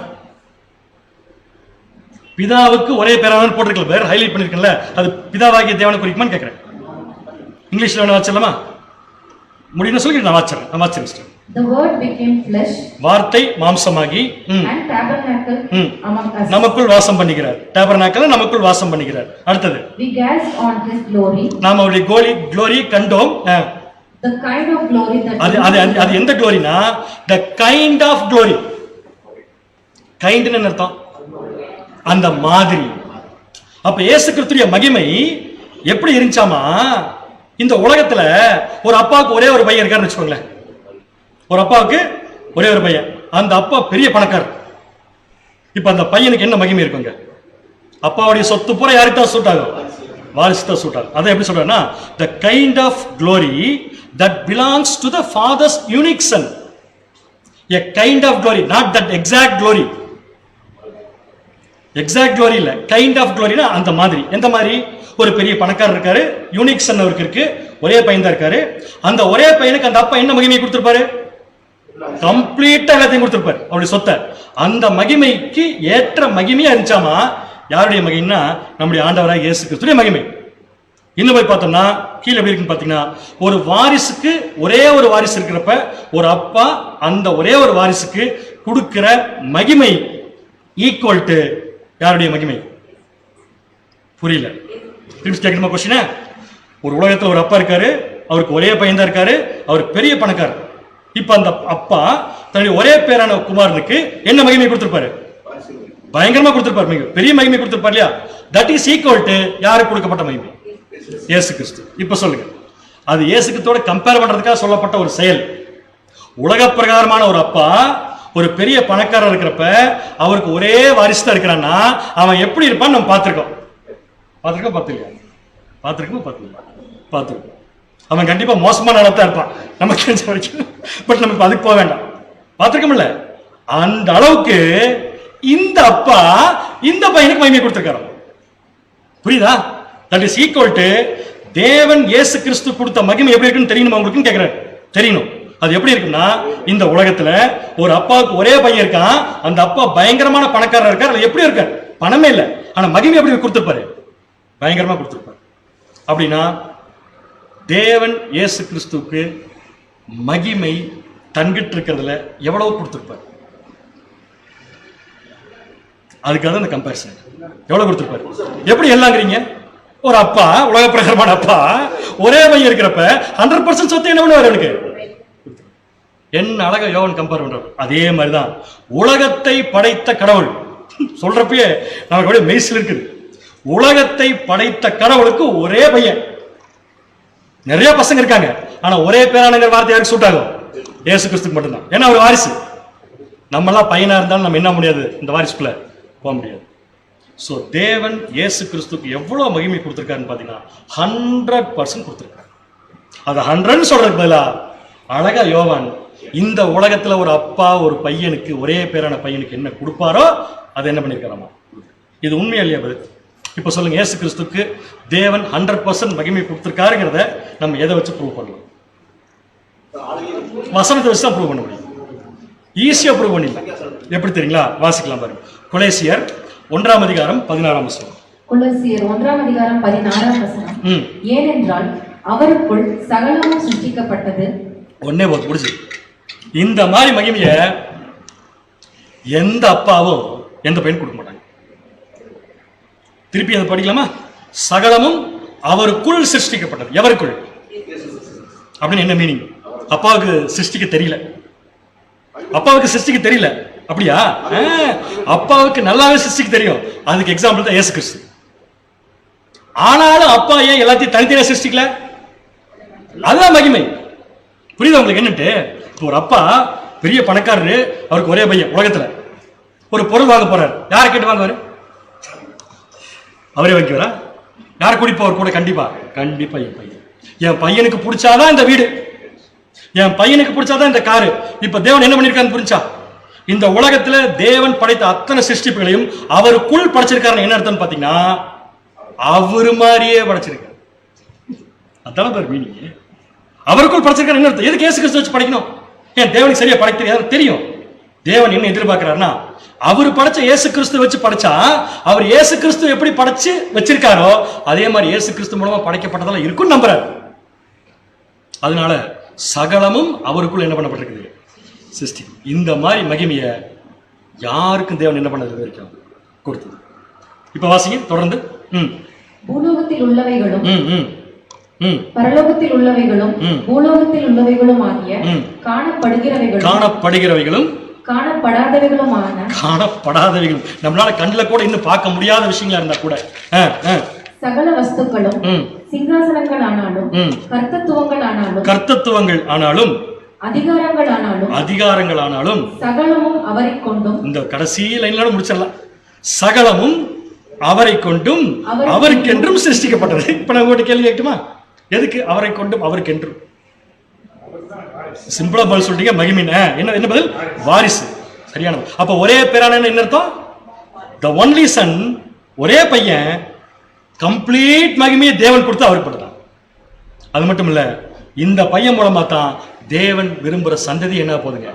பிதாவுக்கு ஒரே பேரானவர் போட்டிருக்கல, பேர் ஹைலைட் பண்ணிருக்கல, அது பிதாவாகிய தேவனை குறிக்குமான்னு கேட்கிறேன். இங்கிலீஷ்ல வேணா வாச்சலாமா? முடியும் சொல்லி நான் வாச்சேன். The word became flesh. வார்த்தை மாம்சமாகி and tabernacle among us. நமக்குள் வாசம் பண்ணுகிறார். டேபர்நாக்கல் நமக்குள் வாசம் பண்ணுகிறார். அடுத்தது, we gazed on his glory. நாம அவருடைய glory கண்டோம். The kind of glory that அது எந்த gloryனா? the kind of glory. kind என்ன அர்த்தம்? அந்த மாதிரி. அப்ப இயேசு கிறிஸ்துவின் மகிமை எப்படி இருந்துச்சாமா? இந்த உலகத்துல ஒரு அப்பாவுக்கு ஒரே ஒரு பையன் இருக்காருன்னு வச்சுக்கோங்களேன். ஒரு அப்பாவுக்கு ஒரே ஒரு பையன். அந்த அப்பா பெரிய பணக்காரர். இப்ப அந்த பையனுக்கு என்ன மகிமை இருக்குங்க? அப்பாவுடைய சொத்து பூரா யாருக்கு தான் சூட் ஆகும்? வாரிசு தான் சூட் ஆகும். அதை எப்படி சொல்றேன்னா, the kind of glory that belongs to the father's unique son. A kind of glory, not that exact glory. Exact glory இல்ல, கைண்ட் ஆஃப் க்ளோரினா அந்த மாதிரி. எந்த மாதிரி? ஒரு பெரிய பணக்காரர் இருக்காரு, யூனிக் சன் அவருக்கு இருக்கு, ஒரே பையன் தான் இருக்காரு. அந்த ஒரே பையனுக்கு அந்த அப்பா என்ன மகிமையை கொடுத்திருப்பாரு? கம்ப்ளீட்டா எல்லாத்தையும் கொடுத்திருப்பாரு அவருடைய சொத்தை. அந்த மகிமைக்கு ஏற்ற மகிமையா இருந்துச்சாமா. யாருடைய மகிமைன்னா நம்முடைய ஆண்டவராக இயேசு கிறிஸ்துடைய மகிமை. இன்னும் போய் பார்த்தோம்னா கீழே எப்படி இருக்குன்னு பார்த்தீங்கன்னா, ஒரு வாரிசுக்கு ஒரே ஒரு வாரிசு இருக்கிறப்ப ஒரு அப்பா அந்த ஒரே ஒரு வாரிசுக்கு கொடுக்கிற மகிமை ஈக்குவல் டு யாருடைய மகிமை? புரியல, திருப்பி கேட்கணுமா கொஸ்டின்? ஒரு உலகத்துல ஒரு அப்பா இருக்காரு, அவருக்கு ஒரே பையன் தான் இருக்காரு, அவர் பெரிய பணக்காரர். இப்ப அந்த அப்பா தன்னுடைய ஒரே பேரான குமாரனுக்கு என்ன மகிமை கொடுத்திருப்பாரு? பயங்கரமா கொடுத்திருப்பாரு, பெரிய மகிமை கொடுத்திருப்பாரு இல்லையா? தட் இஸ் ஈக்குவல் டு யாருக்கு கொடுக்கப்பட்ட மகிமை? இயேசு கிறிஸ்து. இப்ப சொல்லுங்க, அது இயேசு கிறிஸ்துவோட கம்பேர் பண்றதுக்காக சொல்லப்பட்ட ஒரு செயல். உலக பிரகாரமான ஒரு அப்பா ஒரு பெரிய பணக்காரர் இருக்கிறப்ப அவருக்கு ஒரே வாரிசு தான் இருக்கிறான்னா அவன் எப்படி இருப்பான்னு நம்ம பார்த்திருக்கோம். பார்த்திருக்கோம். அவன் கண்டிப்பா மோசமான நடத்தா இருப்பான் நமக்கு தெரிஞ்ச வரைக்கும். பட் நம்ம அதுக்கு போக வேண்டாம், பார்த்திருக்கோம்ல. அந்த அளவுக்கு இந்த அப்பா இந்த பையனுக்கு மகிமை கொடுத்திருக்காரு. புரியுதா? தட் இஸ் ஈக்குவல் டு தேவன் இயேசு கிறிஸ்து கொடுத்த மகிமை எப்படி இருக்குன்னு தெரியணுமா உங்களுக்கு? கேட்கிறேன், தெரியணும். அது எப்படி இருக்குன்னா, இந்த உலகத்துல ஒரு அப்பாவுக்கு ஒரே பையன் இருக்கான், அந்த அப்பா பயங்கரமான பணக்காரர் இருக்கார். அது எப்படி இருக்கார்? பணமே இல்லை, ஆனா மகிமை எப்படி கொடுத்திருப்பாரு? பயங்கரமா கொடுத்திருப்பாரு. அப்படின்னா தேவன் இயேசு கிறிஸ்துவுக்கு மகிமை தன்கிட்டு இருக்கிறதுல எவ்வளவு கொடுத்திருப்பாரு? அதுக்காக அந்த கம்பேரிசன் எவ்வளவு கொடுத்திருப்பாரு? எப்படி எல்லாங்கிறீங்க? ஒரு அப்பா, உலக பிரகாரமான அப்பா, ஒரே பையன் இருக்கிறப்ப 100% சொத்து என்ன பண்ணுவார்? எனக்கு என்ன அழகா யோவான் கம்பேர் பண்றாரு. அதே மாதிரிதான் உலகத்தை படைத்த கடவுள் சொல்றப்பயே நமக்கு அப்படியே மெய்சில் இருக்குது. உலகத்தை படைத்த கடவுளுக்கு ஒரே பையன். நிறைய பசங்க இருக்காங்க, ஆனா ஒரே பேரானங்கிற வார்த்தை யாருக்கு சூட் ஆகும்? இயேசு கிறிஸ்துக்கு மட்டும்தான். ஏன்னா ஒரு வாரிசு. நம்மளாம் பையனா இருந்தாலும் நம்ம என்ன முடியாது, இந்த வாரிசுக்குள்ள போக முடியாது. ஸோ தேவன் இயேசு கிறிஸ்துக்கு எவ்வளவு மகிமை கொடுத்திருக்காருன்னு பாத்தீங்கன்னா 100% கொடுத்திருக்காரு. அது 100 சொல்றதுக்கு பதிலா அழகா யோவான் இந்த உலகத்துல ஒரு அப்பா ஒரு பையனுக்கு, ஒரே பேரான பையனுக்கு என்ன கொடுப்பாரோ அதை என்ன பண்ணிருக்காராமா. இது உண்மையா இல்லையா? இப்ப சொல்லுங்க, இயேசு கிறிஸ்துக்கு தேவன் 100% மகிமை கொடுத்திருக்காருங்கிறத நம்ம எதை வச்சு ப்ரூவ் பண்ணலாம்? வசனத்தை வச்சு தான் ப்ரூவ் பண்ண முடியும். ஈஸியா ப்ரூவ் பண்ணிடலாம். எப்படி தெரியுங்களா? வாசிக்கலாம் பாருங்க. கொலேசியர் 1ஆம் அதிகாரம் 16ஆம் வசனம். கொலேசியர் 1ஆம் அதிகாரம் 16ஆம் வசனம். ஏனென்றால் அவருக்குள் சகலமும் சிருஷ்டிக்கப்பட்டது. ஒன்னே போது முடிச்சு. இந்த மாதிரி மகிமைய எந்த அப்பாவும் எந்த பையன் கொடுக்க மாட்டாங்க. திருப்பி அதை படிக்கலாமா? சகலமும் அவருக்குள் சிருஷ்டிக்கப்பட்டது. எவருக்குள் அப்படின்னு என்ன மீனிங்? அப்பாவுக்கு சிருஷ்டிக்க தெரியல. அப்பாவுக்கு சிருஷ்டிக்க தெரியல அப்படியா? அப்பாவுக்கு நல்லாவே சிருஷ்டிக்க தெரியும். அதுக்கு எக்ஸாம்பிள் தான் இயேசு கிறிஸ்து. ஆனாலும் அப்பா ஏன் எல்லாத்தையும் தனித்தனியா சிருஷ்டிக்கல? அதுதான் மகிமை. புரியுதா உங்களுக்கு என்னட்டு? ஒரு அப்பா பெரிய பணக்காரரு, அவருக்கு ஒரே பையன். உலகத்துல ஒரு பொருள் வாங்க போறாரு, யாரை கேட்டு வாங்குவாரு? அவரே வாங்கிக்குவாரா? யார் குடிப்பவர் கூட? கண்டிப்பா என் பையன். என் பையனுக்கு பிடிச்சாதான் இந்த வீடு, என் பையனுக்கு பிடிச்சாதான் இந்த காரு. இப்ப தேவன் என்ன பண்ணிருக்கான்னு புரிஞ்சா? இந்த உலகத்துல தேவன் படைத்த அத்தனை சிருஷ்டிப்புகளையும் அவருக்குள் படைச்சிருக்காரு. என்ன அர்த்தம் பாத்தீங்கன்னா, அவரு மாதிரியே படைச்சிருக்காரு. அதான பேர் மீனிங். அவருக்குள் படைச்சிருக்காரு. என்ன அர்த்தம்? எதுக்கு இயேசு கிறிஸ்து வச்சு படைக்கணும்? ஏன் தேவனுக்கு சரியா படைக்க தெரியாது? தெரியும். தேவன் என்ன எதிர்பார்க்கிறாருன்னா, அவர் படைச்ச இயேசு கிறிஸ்து வச்சு படைச்சா, அவர் இயேசு கிறிஸ்து எப்படி படைச்சு வச்சிருக்காரோ அதே மாதிரி இயேசு கிறிஸ்து மூலமா படைக்கப்பட்டதெல்லாம் இருக்கும் நம்புறாரு. அதனால சகலமும் அவருக்குள் என்ன பண்ணப்பட்டிருக்குது? சிருஷ்டி. இந்த மாதிரி மகிமைய யாருக்கும் தேவன் என்ன பண்ணது வரைக்கும் கொடுத்தது. இப்ப வாசிங்க தொடர்ந்து. பூலோகத்தில் உள்ளவைகளும் பரலோகத்தில் உள்ளவைகளும் பூலோகத்தில் உள்ளவைகளும் ஆகிய காணப்படுகிறவைகளும் காணப்படாதவைகளும் நம்மளால கண்ணுல கூட இன்னும் பார்க்க முடியாத விஷயங்களா இருந்தா கூட சகல வஸ்துக்களும் சிங்காசனங்கள் ஆனாலும் கர்த்தத்துவங்கள் ஆனாலும் அதிகாரங்கள் ஆனாலும் சகலமும் அவரை கொண்டும். இந்த கடைசி லைன்ல முடிச்சிடலாம். சகலமும் அவரை கொண்டும் அவருக்கென்றும் சிருஷ்டிக்கப்பட்டது. இப்ப நான் உங்கள்கிட்ட கேள்வி கேட்குமா? எதுக்கு அவரை கொண்டும் அவருக்கென்றும்? சிம்பிளா பதில் சொல்றீங்க. மகிமின் என்ன பதில்? வாரிசு. சரியான. அப்ப ஒரே பேரான என்ன அர்த்தம்? த ஒன்லி சன், ஒரே பையன், கம்ப்ளீட் மகிமையை தேவன் கொடுத்து அவருக்கு கொடுத்தான். அது மட்டும் இல்ல, இந்த பையன் மூலமா தான் தேவன் விரும்புற சந்ததி என்ன போதுங்க?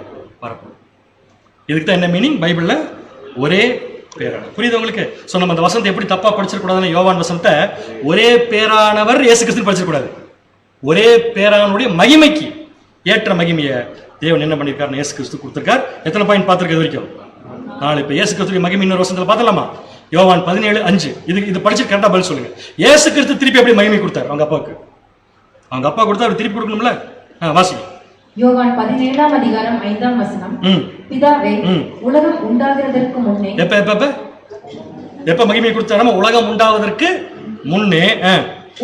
வரப்போகுது. இதுக்கு தான் என்ன மீனிங் பைபிள்ல ஒரே பேரான. புரியுது உங்களுக்கு? ஸோ நம்ம அந்த வசனத்தை எப்படி தப்பா படிச்சிடக்கூடாதுன்னு யோவான் வசனத்தை ஒரே பேரானவர் இயேசு கிறிஸ்து படிச்சிடக்கூடாது. ஒரே பேரானுடைய மகிமைக்கு ஏற்ற மகிமையை தேவன் என்ன பண்ணியிருக்காரு, இயேசு கிறிஸ்து கொடுத்திருக்கார். எத்தனை பாயிண்ட் பார்த்துருக்க இது வரைக்கும்? 4. இப்போ இயேசு கிறிஸ்துடைய மகிமை இன்னொரு வசனத்தில் பார்த்தலாமா? யோவான் 17:5. இது படிச்சு கரெக்டாக பதில் சொல்லுங்க. இயேசு கிறிஸ்து திருப்பி எப்படி மகிமை கொடுத்தார் அவங்க அப்பாவுக்கு? அவங்க அப்பா கொடுத்தா அவர் திருப்பி கொடுக்கணும்ல. வாசிங்க. யோவான் 17:5. பிதாவே, உலகம் உண்டாகிறதற்கு முன்னே. எப்ப மகிமை கொடுத்தாராம? உலகம் உண்டாவதற்கு முன்னே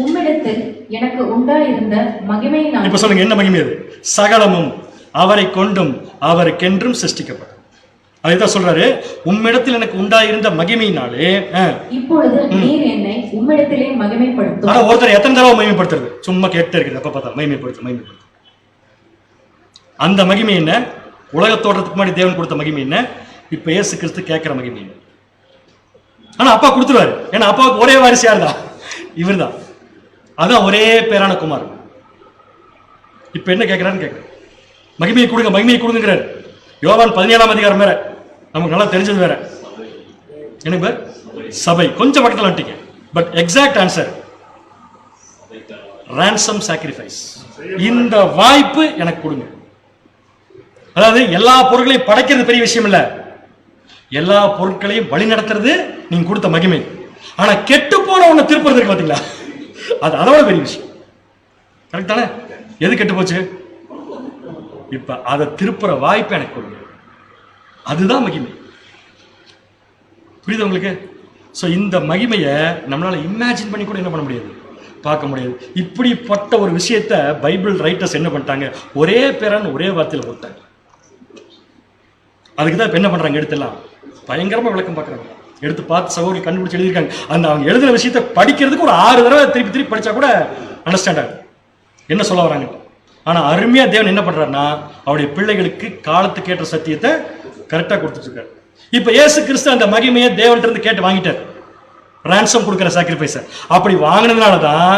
உம்மிடத்தில் எனக்கு உண்டாயிருந்த மகிமையினால். இப்ப சொல்லுங்க, என்ன மகிமை அது? சகலமும் அவரை கொண்டும் அவருக்கென்றும் சிருஷ்டிக்கப்படும். அதைத்தான் சொல்றாரு, உம்மிடத்தில் எனக்கு உண்டாயிருந்த மகிமையினாலே இப்பொழுது நீர் என்னை உம்மிடத்திலே மகிமைப்படுத்தும். ஆனா ஒருத்தர் எத்தனை தடவை மகிமைப்படுத்துறது? சும்மா கேட்டே இருக்குது. அப்ப பார்த்தா மகிமைப்படுத்து. அந்த மகிமை என்ன? உலக தோற்றத்துக்கு முன்னாடி தேவன் கொடுத்த மகிமை என்ன? இப்ப இயேசு கிறிஸ்து கேட்கிற மகிமை என்ன? ஆனா அப்பா கொடுத்துருவாரு. ஏன்னா அப்பாவுக்கு ஒரே வாரிசு யார் தான்? இவர் தான். அதான் ஒரே பேரான குமார். இப்ப என்ன கேட்கிறான்னு கேட்கிறேன், மகிமையை கொடுங்கிறாரு. யோவான் 17 வேற, நமக்கு நல்லா தெரிஞ்சது வேற. எனக்கு பேர் சபை. கொஞ்சம் பக்கத்தில் வந்துட்டீங்க. But exact answer ransom sacrifice. இந்த வாய்ப்பு எனக்கு கொடுங்க. அதாவது எல்லா பொருட்களையும் படைக்கிறது பெரிய விஷயம் இல்ல, எல்லா பொருட்களையும் வழி நடத்துறது நீங்க கொடுத்த மகிமை. ஆனா கெட்டு போன ஒண்ணு திருப்பறது இருக்கு பாத்தீங்களா, அது அதோட பெரிய விஷயம். கரெக்ட் தானே? எது கெட்டு போச்சு? இப்ப அதை திருப்புற வாய்ப்பு எனக்கு கொடுங்க. அதுதான் மகிமை. புரியுது உங்களுக்கு? ஸோ இந்த மகிமையை நம்மளால இமேஜின் பண்ணி கூட என்ன பண்ண முடியாது, பார்க்க முடியாது. இப்படிப்பட்ட ஒரு விஷயத்த பைபிள் ரைட்டர்ஸ் என்ன பண்ணிட்டாங்க, ஒரே பேரான்னு ஒரே வார்த்தையில் போட்டாங்க. அதுக்கு தான் இப்போ என்ன பண்றாங்க, எடுத்துலாம் பயங்கரமா விளக்கம் பார்க்குறாங்க. எடுத்து பார்த்து சகோதரி கண்டுபிடிச்சு எழுதியிருக்காங்க. அந்த அவங்க எழுதுன விஷயத்தை படிக்கிறதுக்கு ஒரு 6 தடவை திருப்பி படிச்சா கூட அண்டர்ஸ்டாண்ட் ஆகும் என்ன சொல்ல வராங்க. ஆனா அருமையா தேவன் என்ன பண்றாருன்னா, அவருடைய பிள்ளைகளுக்கு காலத்துக்கு ஏற்ற சத்தியத்தை கரெக்டா கொடுத்துட்டு இருக்காரு. இப்ப இயேசு கிறிஸ்து அந்த மகிமையை தேவன்கிட்ட இருந்து கேட்டு வாங்கிட்டார், ரான்சம் கொடுக்குற சாக்ரிஃபைஸ். அப்படி வாங்கினதுனாலதான்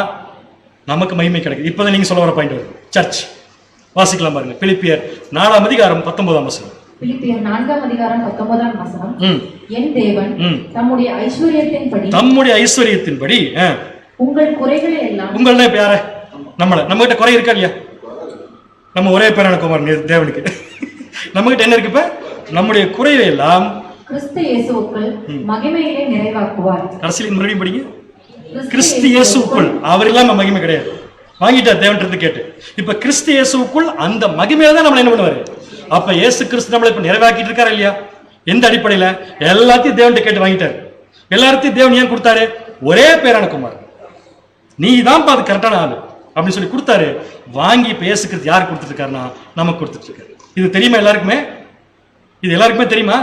நமக்கு மகிமை கிடைக்குது. இப்பதான் நீங்க சொல்ல வர பாயிண்ட் வருது. சர்ச் வாசிக்கலாம் பாருங்க. பிலிப்பியர் 4:19. பிலிப்பியர் 4:19. என் தேவன் தம்முடைய ஐஸ்வரியத்தின்படி உங்கள் குறைகளை எல்லாம். உங்கள இப்ப யார நம்ம கிட்ட குறை இருக்கா இல்லையா? நம்ம ஒரே பேரான குமார் தேவனுக்கு நம்ம கிட்ட என்ன இருக்கு? இப்ப நம்முடைய குறைவை எல்லாம் கிறிஸ்து இயேசுவுக்குள் மகிமையிலே நிறைவாக்குவார். அரசியலின் மறுபடியும் படிங்க. கிறிஸ்து இயேசுவுக்குள் அவர் இல்லாம மகிமை கிடையாது. வாங்கிட்டார் தேவன்றது கேட்டு. இப்ப கிறிஸ்து இயேசுவுக்குள் அந்த மகிமையில தான் நம்மள என்ன பண்ணுவாரு. அப்ப இயேசு கிறிஸ்து நம்மளை இப்ப நிறைவாக்கிட்டு இருக்காரு இல்லையா? எந்த அடிப்படையில? எல்லாத்தையும் தேவன்கிட்ட கேட்டு வாங்கிட்டாரு. எல்லாத்தையும் தேவன் ஏன் கொடுத்தாரு? ஒரே பேரான குமார், நீ தான் அது கரெக்டான ஆளு அப்படின்னு சொல்லி கொடுத்தாரு. வாங்கி இப்ப இயேசு கிறிஸ்து யார் கொடுத்துட்டு இருக்காருன்னா நமக்கு கொடுத்துட்டு இருக்காரு. இது தெரியுமா எல்லாருக்குமே? இது எல்லாருக்குமே தெரியுமா?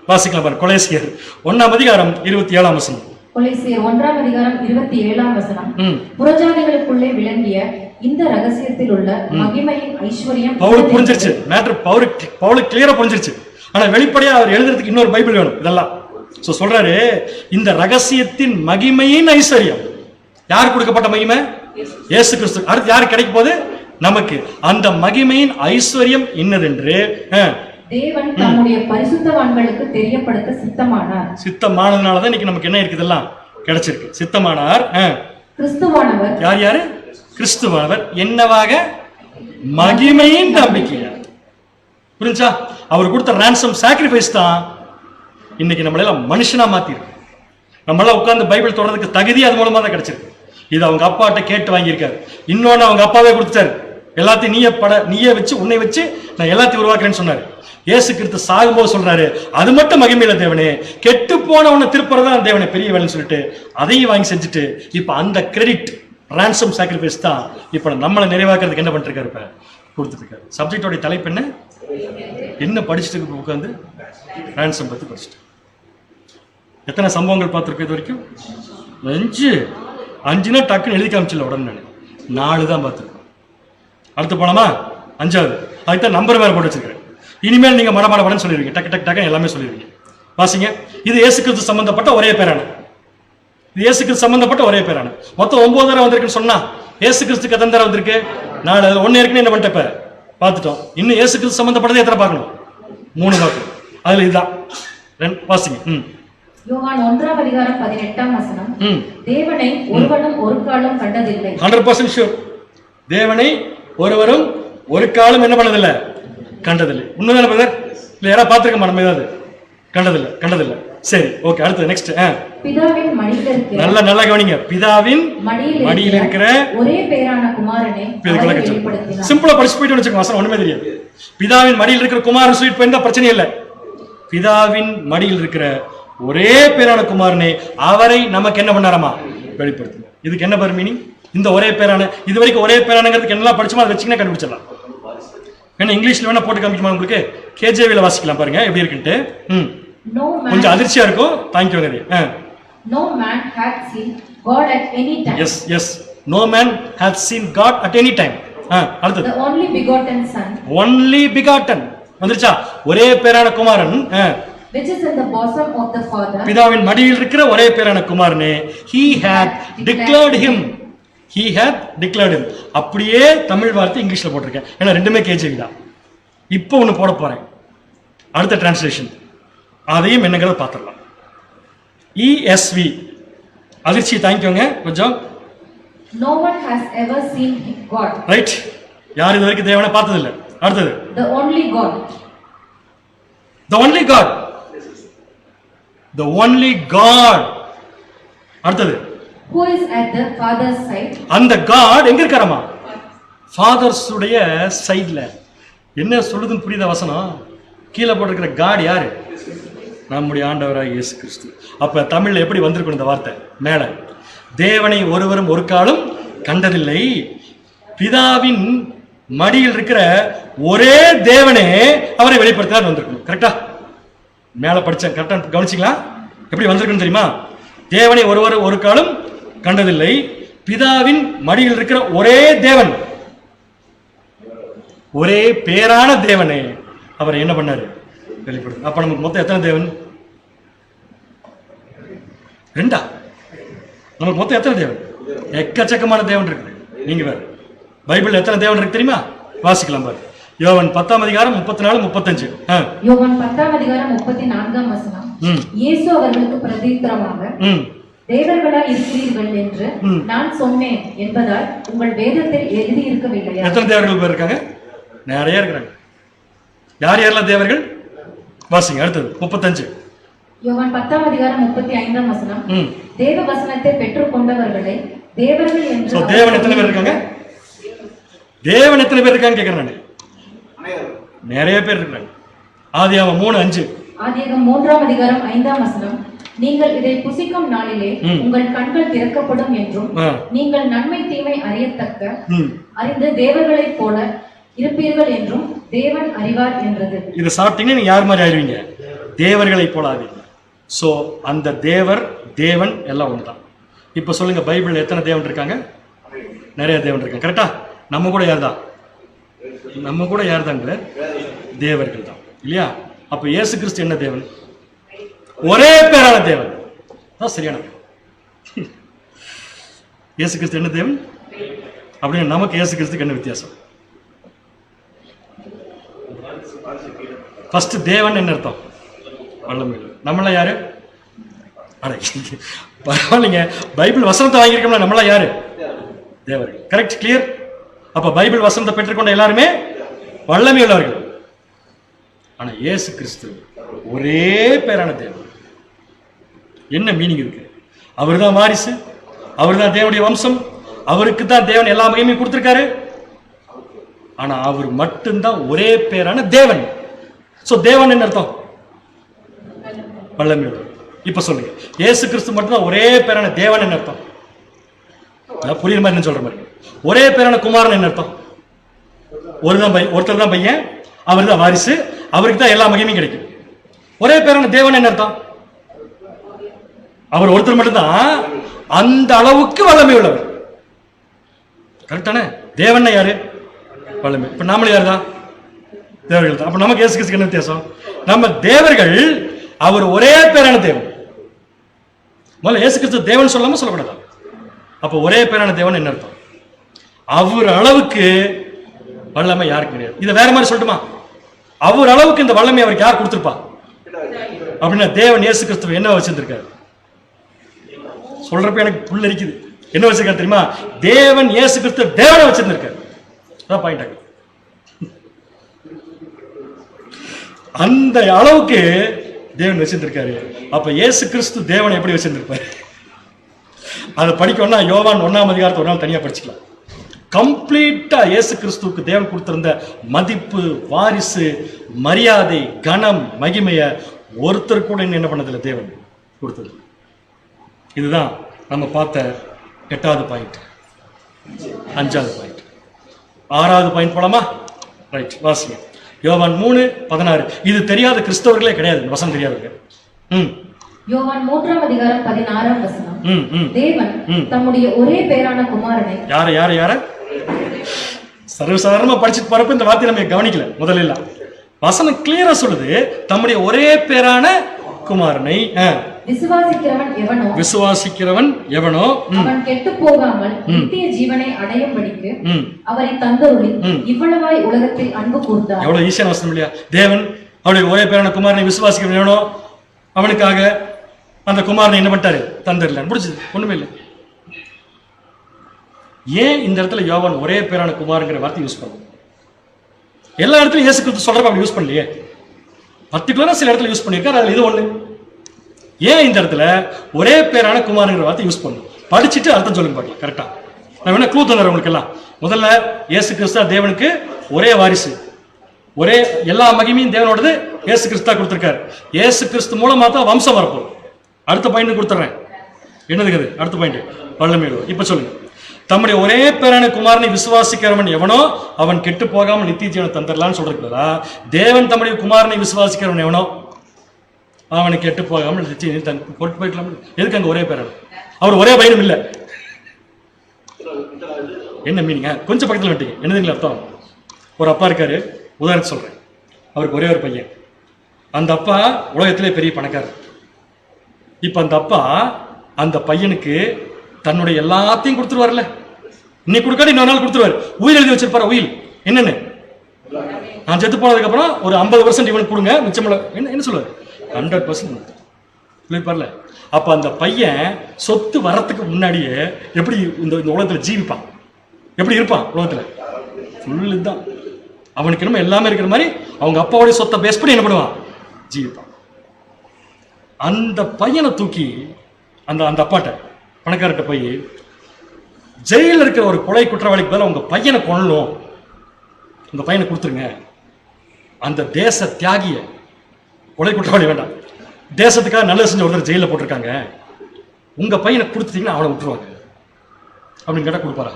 வாசிக்கலாம் பாருங்க. கொலேசியர் 1:27. கொலேசியர் 1:27. புறஜாதிகளுக்குள்ளே விளங்கிய இந்த ரகசியத்தில் உள்ள மகிமையின் ஐஸ்வரியம் பவுலுக்கு புரிஞ்சிருச்சு. மேட்டர் பவுலுக்கு கிளியரா புரிஞ்சிருச்சு. ஆனா வெளிப்படையா அவர் எழுதுறதுக்கு இன்னொரு பைபிள் வேணும். இதெல்லாம் சோ சொல்றாரு, இந்த ரகசியத்தின் மகிமையின் ஐஸ்வர்யம் யார் கொடுக்கப்பட்ட மகிமை? இயேசு கிறிஸ்து. அடுத்து யாருக்கு கிடைக்க போகுது? நமக்கு. அந்த மகிமையின் ஐஸ்வர்யம் இன்னதென்று தேவன் தம்முடைய பரிசுத்தவான்களுக்கு தெரியப்படுத்த சித்தமானார். சித்தமானதுனாலதான் இன்னைக்கு நமக்கு என்ன இருக்குது, எல்லாம் கிடைச்சிருக்கு. சித்தமானார். கிறிஸ்துவானவர். யார்? கிறிஸ்துவானவர் என்னவாக? மகிமையின் நம்பிக்கையார். புரிஞ்சா? அவர் கொடுத்த ransom sacrifice தான் இன்னைக்கு நம்மளெல்லாம் மனுஷனா மாத்திருக்கு. நம்மளாம் உட்கார்ந்து பைபிள் தொடர்றதுக்கு தகுதி அது மூலமா தான் கிடைச்சிருக்கு. இது அவங்க அப்பாட்ட கேட்டு வாங்கியிருக்காரு. இன்னொன்னு அவங்க அப்பாவே கொடுத்தாரு. எல்லாத்தையும் நீயே வச்சு உன்னை வச்சு நான் எல்லாத்தையும் உருவாக்குறேன்னு சொன்னாரு. இயேசு கிறிஸ்து சாகும்போது சொல்றாரு, அது மட்டும் மகிமையில தேவனே, கெட்டு போன உன்னை திருப்புறதா தேவனே பெரிய வேலைன்னு சொல்லிட்டு அதையும் வாங்கி செஞ்சுட்டு இப்ப அந்த கிரெடிட் ransom sacrifice தான் இப்ப நம்மளை நிறைவாக்குறதுக்கு என்ன பண்ணிட்டு இருக்காரு, இப்ப கொடுத்துட்டு இருக்காரு. சப்ஜெக்டோட தலைப்பு என்ன படிச்சுட்டு உட்காந்து ransom பத்தி படிச்சுட்டு எத்தனை சம்பவங்கள் பார்த்துருக்கோம் இது வரைக்கும்? 5 டக்குன்னு எழுதி காமிச்சில்ல உடனே 4 தான் பார்த்துருக்கோம். அடுத்து போனோமா 5வது. அதுதான் நம்பர் வேற போட்டு வச்சிருக்கிறேன். இனிமேல் நீங்க மடமடன்னு சொல்லிடுவீங்க, டக்கு டக்கு டக்கு எல்லாமே சொல்லிடுவீங்க. வாசிங்க. இது இயேசு கிறிஸ்து சம்பந்தப்பட்ட ஒரே பேரான. இது இயேசு கிறிஸ்து சம்பந்தப்பட்ட ஒரே பேரான. மொத்தம் 9 தடவை வந்திருக்குன்னு சொன்னா இயேசு கிறிஸ்துக்கு எத்தனை தடவை வந்திருக்கு? 4. 1 ஏற்கனவே என்ன பண்ணிட்டப்ப பார்த்துட்டோம். இன்னும் இயேசு கிறிஸ்து சம்பந்தப்பட்டது எத்தனை பார்க்கணும்? 3 வாக்கு. அதுல இதுதான் வாசிங்க. யோவான் 1:18 தேவனை ஒருவனும் ஒரு காலம் கண்டதில்லை. 100% ஷூர். தேவனை ஒருவரும் ஒரு காலம் என்ன பண்ணதில்லை? கண்டதில்லை. உண்மைதானே பிரதர்? இல்ல யாராவது பார்த்திருக்கோமா நம்ம ஏதாவது? கண்டதில்லை. சரி, ஓகே. அடுத்து நெக்ஸ்ட். பிதாவின் மடியில் இருக்கிற நல்லா கவனிங்க. பிதாவின் மடியில் இருக்கிற ஒரே பேரான குமாரனை வெளிப்படுத்தினார். சிம்பிளா படிச்சு போயிட்டு வச்சுக்கோங்க, வசனம் ஒண்ணுமே தெரியாது. பிதாவின் மடியில் இருக்கிற குமாரன் சொல்லிட்டு போயிருந்தா பிரச்சனை இல்லை. பிதாவின் மடியில் இருக்கிற ஒரே பேரான குமாரனே அவரை நமக்கு என்ன பண்ணாராமா? வெளிப்படுத்தினார். இதுக்கு என்ன பேர் மீனிங்? இந்த ஒரே பேரான, இது வரைக்கும் ஒரே பேரானங்கிறதுக்கு என்னெல்லாம் படிச்சுமா அதை வச்சுக்கினா கண்டுபிடிச்சிடலாம். ஏன்னா இங்கிலீஷ்ல வேணா போட்டு காமிக்குமா உங்களுக்கு? கேஜேவில வாசிக்கலாம் பாருங்க எப்படி இருக்குன்ட்டு. கொஞ்சம் அதிர்ச்சியா இருக்கும். Thank you. No man had seen God at any time. Yes. No man hath seen God at any time. அடுத்து The only begotten son. Only begotten. வந்துருச்சா? ஒரே பேரான குமாரன். Which is in the bosom of the Father. பிதாவின் மடியில் இருக்கிற ஒரே பேரான குமாரனே. He had declared him. அப்படியே தமிழ் வார்த்தை இங்கிலீஷ்ல போட்டிருக்கேன். ஏன்னா ரெண்டுமே கேஜேவி தான். இப்போ ஒன்று போட போறேன். அடுத்த டிரான்ஸ்லேஷன் அதையும் என்னங்கிறத பார்த்துடலாம். ESV. அதிர்ச்சி தாங்கிக்கோங்க கொஞ்சம். No one has ever seen God. Right. யார் இது வரைக்கும் தேவனை பார்த்ததில்லை. அடுத்தது The only God. The only God. அடுத்தது Who is at the Father's side. அந்த God எங்க இருக்காரமா? ஃபாதர்ஸ் உடைய சைடுல. என்ன சொல்லுதுன்னு புரியுத வசனம்? கீழே போட்டிருக்கிற காட் யாரு? நம்முடைய ஆண்டவராக இயேசு கிறிஸ்து. அப்ப தமிழ்ல எப்படி வந்திருக்கும் இந்த வார்த்தை? மேல தேவனை ஒருவரும் ஒரு காலம் கண்டதில்லை, பிதாவின் மடியில் இருக்கிற ஒரே தேவனே அவரை வெளிப்படுத்தினார் வந்திருக்கணும். கரெக்டா? மேல படிச்சேன், கரெக்டா கவனிச்சிங்களா? எப்படி வந்திருக்குன்னு தெரியுமா? தேவனை ஒருவர் ஒரு காலம் கண்டதில்லை, பிதாவின் மடியில் இருக்கிற ஒரே தேவன், ஒரே பேரான தேவனே அவரை என்ன பண்ணாரு? வெளிப்படுத்த. அப்ப நமக்கு மொத்தம் எத்தனை தேவன்? 2. நமக்கு மொத்தம் எத்தனை தேவன்? எக்கச்சக்கமான தேவன் இருக்கு. நீங்க வேற பைபிள் எத்தனை தேவன் இருக்கு தெரியுமா? வாசிக்கலாம் பாரு. யோவான் 10:34-35. யோவான் 10:34 இயேசு அவர்களுக்கு பிரதியுத்தரமாக தேவர்களாய் இருக்கிறீர்கள் என்று நான் சொன்னேன் என்பதால் உங்கள் வேதத்தில் எழுதி இருக்கவில்லையா? எத்தனை தேவர்கள் பேர் இருக்காங்க? நிறைய இருக்கிறாங்க. யார் யாரெல்லாம் தேவர்கள்? வாசிங்க. அடுத்தது 35. யோவான் 10:35 தேவ வசனத்தை பெற்றுக் கொண்டவர்களை தேவர்கள் என்று. தேவன் எத்தனை பேர் இருக்காங்க? தேவன் எத்தனை பேர் இருக்காங்க கேட்கிறேன் நான். நிறைய பேர் இருக்காங்க. ஆதியாகமம் 3:5. ஆதியாகமம் 3:5 நீங்கள் இதை புசிக்கும் நாளிலே உங்கள் கண்கள் திறக்கப்படும் என்றும் நீங்கள் நன்மை தீமை அறிந்து தேவர்களைப் போல இருப்பீர்கள் என்றும் தேவன் அறிவார் என்றது. இது சாப்பிட்டீங்கன்னா நீங்க யார் மாதிரி ஆயிருவீங்க? தேவர்களைப் போல ஆவீங்க. சோ அந்த தேவன் எல்லாம் ஒண்ணுதான். இப்ப சொல்லுங்க, பைபிள்ல எத்தனை தேவன் இருக்காங்க? நிறைய தேவன் இருக்காங்க. கரெக்டா? நம்ம கூட யார்தாங்க? தேவர்கள் தான் இல்லையா? அப்ப இயேசு கிறிஸ்து என்ன தேவன்? ஒரே பேரான தேவன் தான் சரியான. இயேசு கிறிஸ்து என்ன தேவன் அப்படின்னு நமக்கு இயேசு கிறிஸ்துக்கு என்ன வித்தியாசம்? ஃபர்ஸ்ட் தேவன் என்ன அர்த்தம்? வல்லமை. நம்மளாம் யாரு? பரவாயில்லைங்க, பைபிள் வசனத்தை வாங்கியிருக்கோம்ல, நம்மளாம் யாரு? தேவர்கள். Correct, clear. அப்ப பைபிள் வசனத்தை பெற்றுக்கொண்ட எல்லாருமே வல்லமை உள்ளவர்கள். ஆனா இயேசு கிறிஸ்து ஒரே பேரான தேவன். என்ன மீனிங் இருக்கு? அவர் தான் வாரிசு, அவர் தான் தேவனுடைய வம்சம், அவருக்கு தான் தேவன் எல்லா மகிமையும் கொடுத்திருக்காரு. ஆனா அவர் மட்டும்தான் ஒரே பேரான தேவன். சோ தேவன் என்ன அர்த்தம்? வல்லமை. இப்ப சொல்லுங்க, இயேசு கிறிஸ்து மட்டும்தான் ஒரே பேரான தேவன் என்ன அர்த்தம்? புரியுற மாதிரி சொல்ற மாதிரி. ஒரே பேரான குமாரன் என்ன அர்த்தம்? ஒருத்தர் தான் பையன், அவர் தான் வாரிசு, அவருக்கு தான் எல்லா மகிமையும் கிடைக்கும். ஒரே பேரான தேவன் என்ன அர்த்தம்? அவர் ஒருத்தர் மட்டும்தான் அந்த அளவுக்கு வல்லமை உள்ளவர். கரெக்டானே? தேவன் யாரு? வல்லமை. இப்ப நாமளும் யாரு தான்? தேவர்கள் தான். அப்ப நமக்கு இயேசு கிறிஸ்துக்கு என்ன வித்தியாசம்? நம்ம தேவர்கள், அவர் ஒரே பேரான தேவன். முதல்ல இயேசு கிறிஸ்து தேவன் சொல்லாம சொல்லக்கூடாது. அப்ப ஒரே பேரான தேவன் என்ன அர்த்தம்? அவர் அளவுக்கு வல்லமை யாருக்கு கிடையாது. இதை வேற மாதிரி சொல்லட்டுமா? அவர் அளவுக்கு இந்த வல்லமை அவருக்கு யார் கொடுத்திருப்பா அப்படின்னா தேவன் இயேசு கிறிஸ்துவ என்ன வச்சிருந்திருக்காரு? சொல்றப்ப எனக்கு புல்லரிக்குது. என்ன வச்சிருக்காரு தெரியுமா? தேவன் இயேசு கிறிஸ்து தேவனை வச்சிருந்திருக்காரு. அதான் பாயிண்ட். அந்த அளவுக்கு தேவன் வச்சிருந்திருக்காரு. அப்ப இயேசு கிறிஸ்து தேவனை எப்படி வச்சிருந்திருப்பாரு? அதை படிக்கணும்னா யோவான் 1ஆம் அதிகாரத்தை ஒரு நாள் தனியா படிச்சுக்கலாம். கம்ப்ளீட்டா இயேசு கிறிஸ்துவுக்கு தேவன் கொடுத்திருந்த மதிப்பு, வாரிசு, மரியாதை, கனம், மகிமைய ஒருத்தர் கூட என்ன பண்ணதில்லை தேவன் கொடுத்தது. இதுதான் நம்ம பார்த்த 8வது பாயிண்ட். 5வது பாயிண்ட். 6வது பாயிண்ட் போலாமா? ரைட், வாசிங்க. யோவான் 3:16. இது தெரியாத கிறிஸ்தவர்களே கிடையாது, வசனம் தெரியாதவங்க. யோவான் 3ஆம் அதிகாரம் 16ஆம் வசனம். தேவன் தம்முடைய ஒரே பேரான குமாரனை யார சர்வசாதாரணமா படிச்சுட்டு போறப்ப இந்த வார்த்தையை நம்ம கவனிக்கல. முதல்ல வசனம் கிளியரா சொல்லுது, தம்முடைய ஒரே பேரான குமாரனை விசுவாசிக்கிறவன் எவனோ அவன் கெட்டு போகாமல் நித்திய ஜீவனை அடையும்படிக்கு அவரை தந்தருளி இவ்வளவாய் உலகத்தில் அன்பு கூர்ந்தார். எவ்வளவு ஈஸியான வசனம் இல்லையா? தேவன் அவருடைய ஒரே பேரான குமாரனை விசுவாசிக்கிறவன் எவனோ அவனுக்காக அந்த குமாரனை என்ன பண்ணிட்டாரு? தந்தரல. முடிஞ்சது, ஒண்ணுமே இல்லை. ஏன் இந்த இடத்துல யோவான் ஒரே பேரான குமாரங்கிற வார்த்தை யூஸ் பண்ணும்? எல்லா இடத்துலயும் இயேசு கிறிஸ்து சொல்றப்ப அப்படி யூஸ் பண்ணலையே. பர்டிகுலரா சில இடத்துல யூஸ் பண்ணியிருக்காரு, அதுல இது ஒண்ணு. ஏன் இந்த இடத்துல ஒரே பேரான குமாரங்கிற வார்த்தை யூஸ் பண்ணும்? படிச்சுட்டு அர்த்தம் சொல்லுங்க பார்க்கலாம். கரெக்டா நான் வேணா க்ளூ தந்துறேன் உங்களுக்கு எல்லாம். முதல்ல இயேசு கிறிஸ்து தேவனுக்கு ஒரே வாரிசு, ஒரே எல்லா மகிமையும் தேவனோடது இயேசு கிறிஸ்தா கொடுத்திருக்காரு. இயேசு கிறிஸ்து மூலமா தான் வம்சம் வரப்போம். அடுத்த பாயிண்ட் கொடுத்துறேன். என்னதுக்கு அடுத்த பாயிண்ட்? வல்லமையோடு. இப்ப சொல்லுங்க. தம்முடைய ஒரே பேரான குமாரனை விசுவாசிக்கிறவன் எவனோ அவன் கெட்டு போகாமல் நித்திய ஜீவனை தந்தரலான்னு சொல்றா. தேவன் தம்முடைய குமாரனை விசுவாசிக்கிறவன் எவனோ அவனை கெட்டு போகாமல் நித்திய கொண்டு போயிடலாம். எதுக்கு அங்க ஒரே பேரான? அவர் ஒரே பையனும் இல்லை. என்ன மீனிங்க? கொஞ்சம் பக்கத்தில் விட்டீங்க. என்னதுங்களா அர்த்தம்? ஒரு அப்பா இருக்காரு, உதாரணம் சொல்றேன். அவருக்கு ஒரே ஒரு பையன். அந்த அப்பா உலகத்திலே பெரிய பணக்காரர். இப்ப அந்த அப்பா அந்த பையனுக்கு தன்னுடைய எல்லாத்தையும் கொடுத்துருவார்ல. இன்னைக்கு கொடுக்காது, இன்னொரு நாள் கொடுத்துருவாரு. உயிர் எழுதி வச்சிருப்பாரு. உயிர் என்னன்னு நான் செத்து போனதுக்கு அப்புறம் ஒரு 50% இவனுக்கு கொடுங்க, மிச்சம் என்ன சொல்லுவாரு? 100% சொல்லிருப்பார்ல. அப்ப அந்த பையன் சொத்து வரத்துக்கு முன்னாடியே எப்படி இந்த உலகத்துல ஜீவிப்பான், எப்படி இருப்பான்? உலகத்துல ஃபுல் இதுதான். அவனுக்கு என்னமோ எல்லாமே இருக்கிற மாதிரி அவங்க அப்பாவுடைய சொத்தை பேஸ் பண்ணி என்ன பண்ணுவான்? ஜீவிப்பான். அந்த பையனை தூக்கி அந்த அந்த அப்பாட்ட, பணக்காரட்ட போய் ஜெயிலில் இருக்கிற ஒரு கொலை குற்றவாளிக்கு பதிலாக உங்க பையனை கொள்ளணும், உங்க பையனை கொடுத்துருங்க. அந்த தேச தியாகிய, கொலை குற்றவாளி வேண்டாம், தேசத்துக்காக நல்லது செஞ்ச ஒருத்தர் ஜெயிலில் போட்டிருக்காங்க, உங்க பையனை கொடுத்துட்டீங்கன்னா அவனை விட்டுருவாங்க அப்படின்னு கேட்டால் கொடுப்பாரா?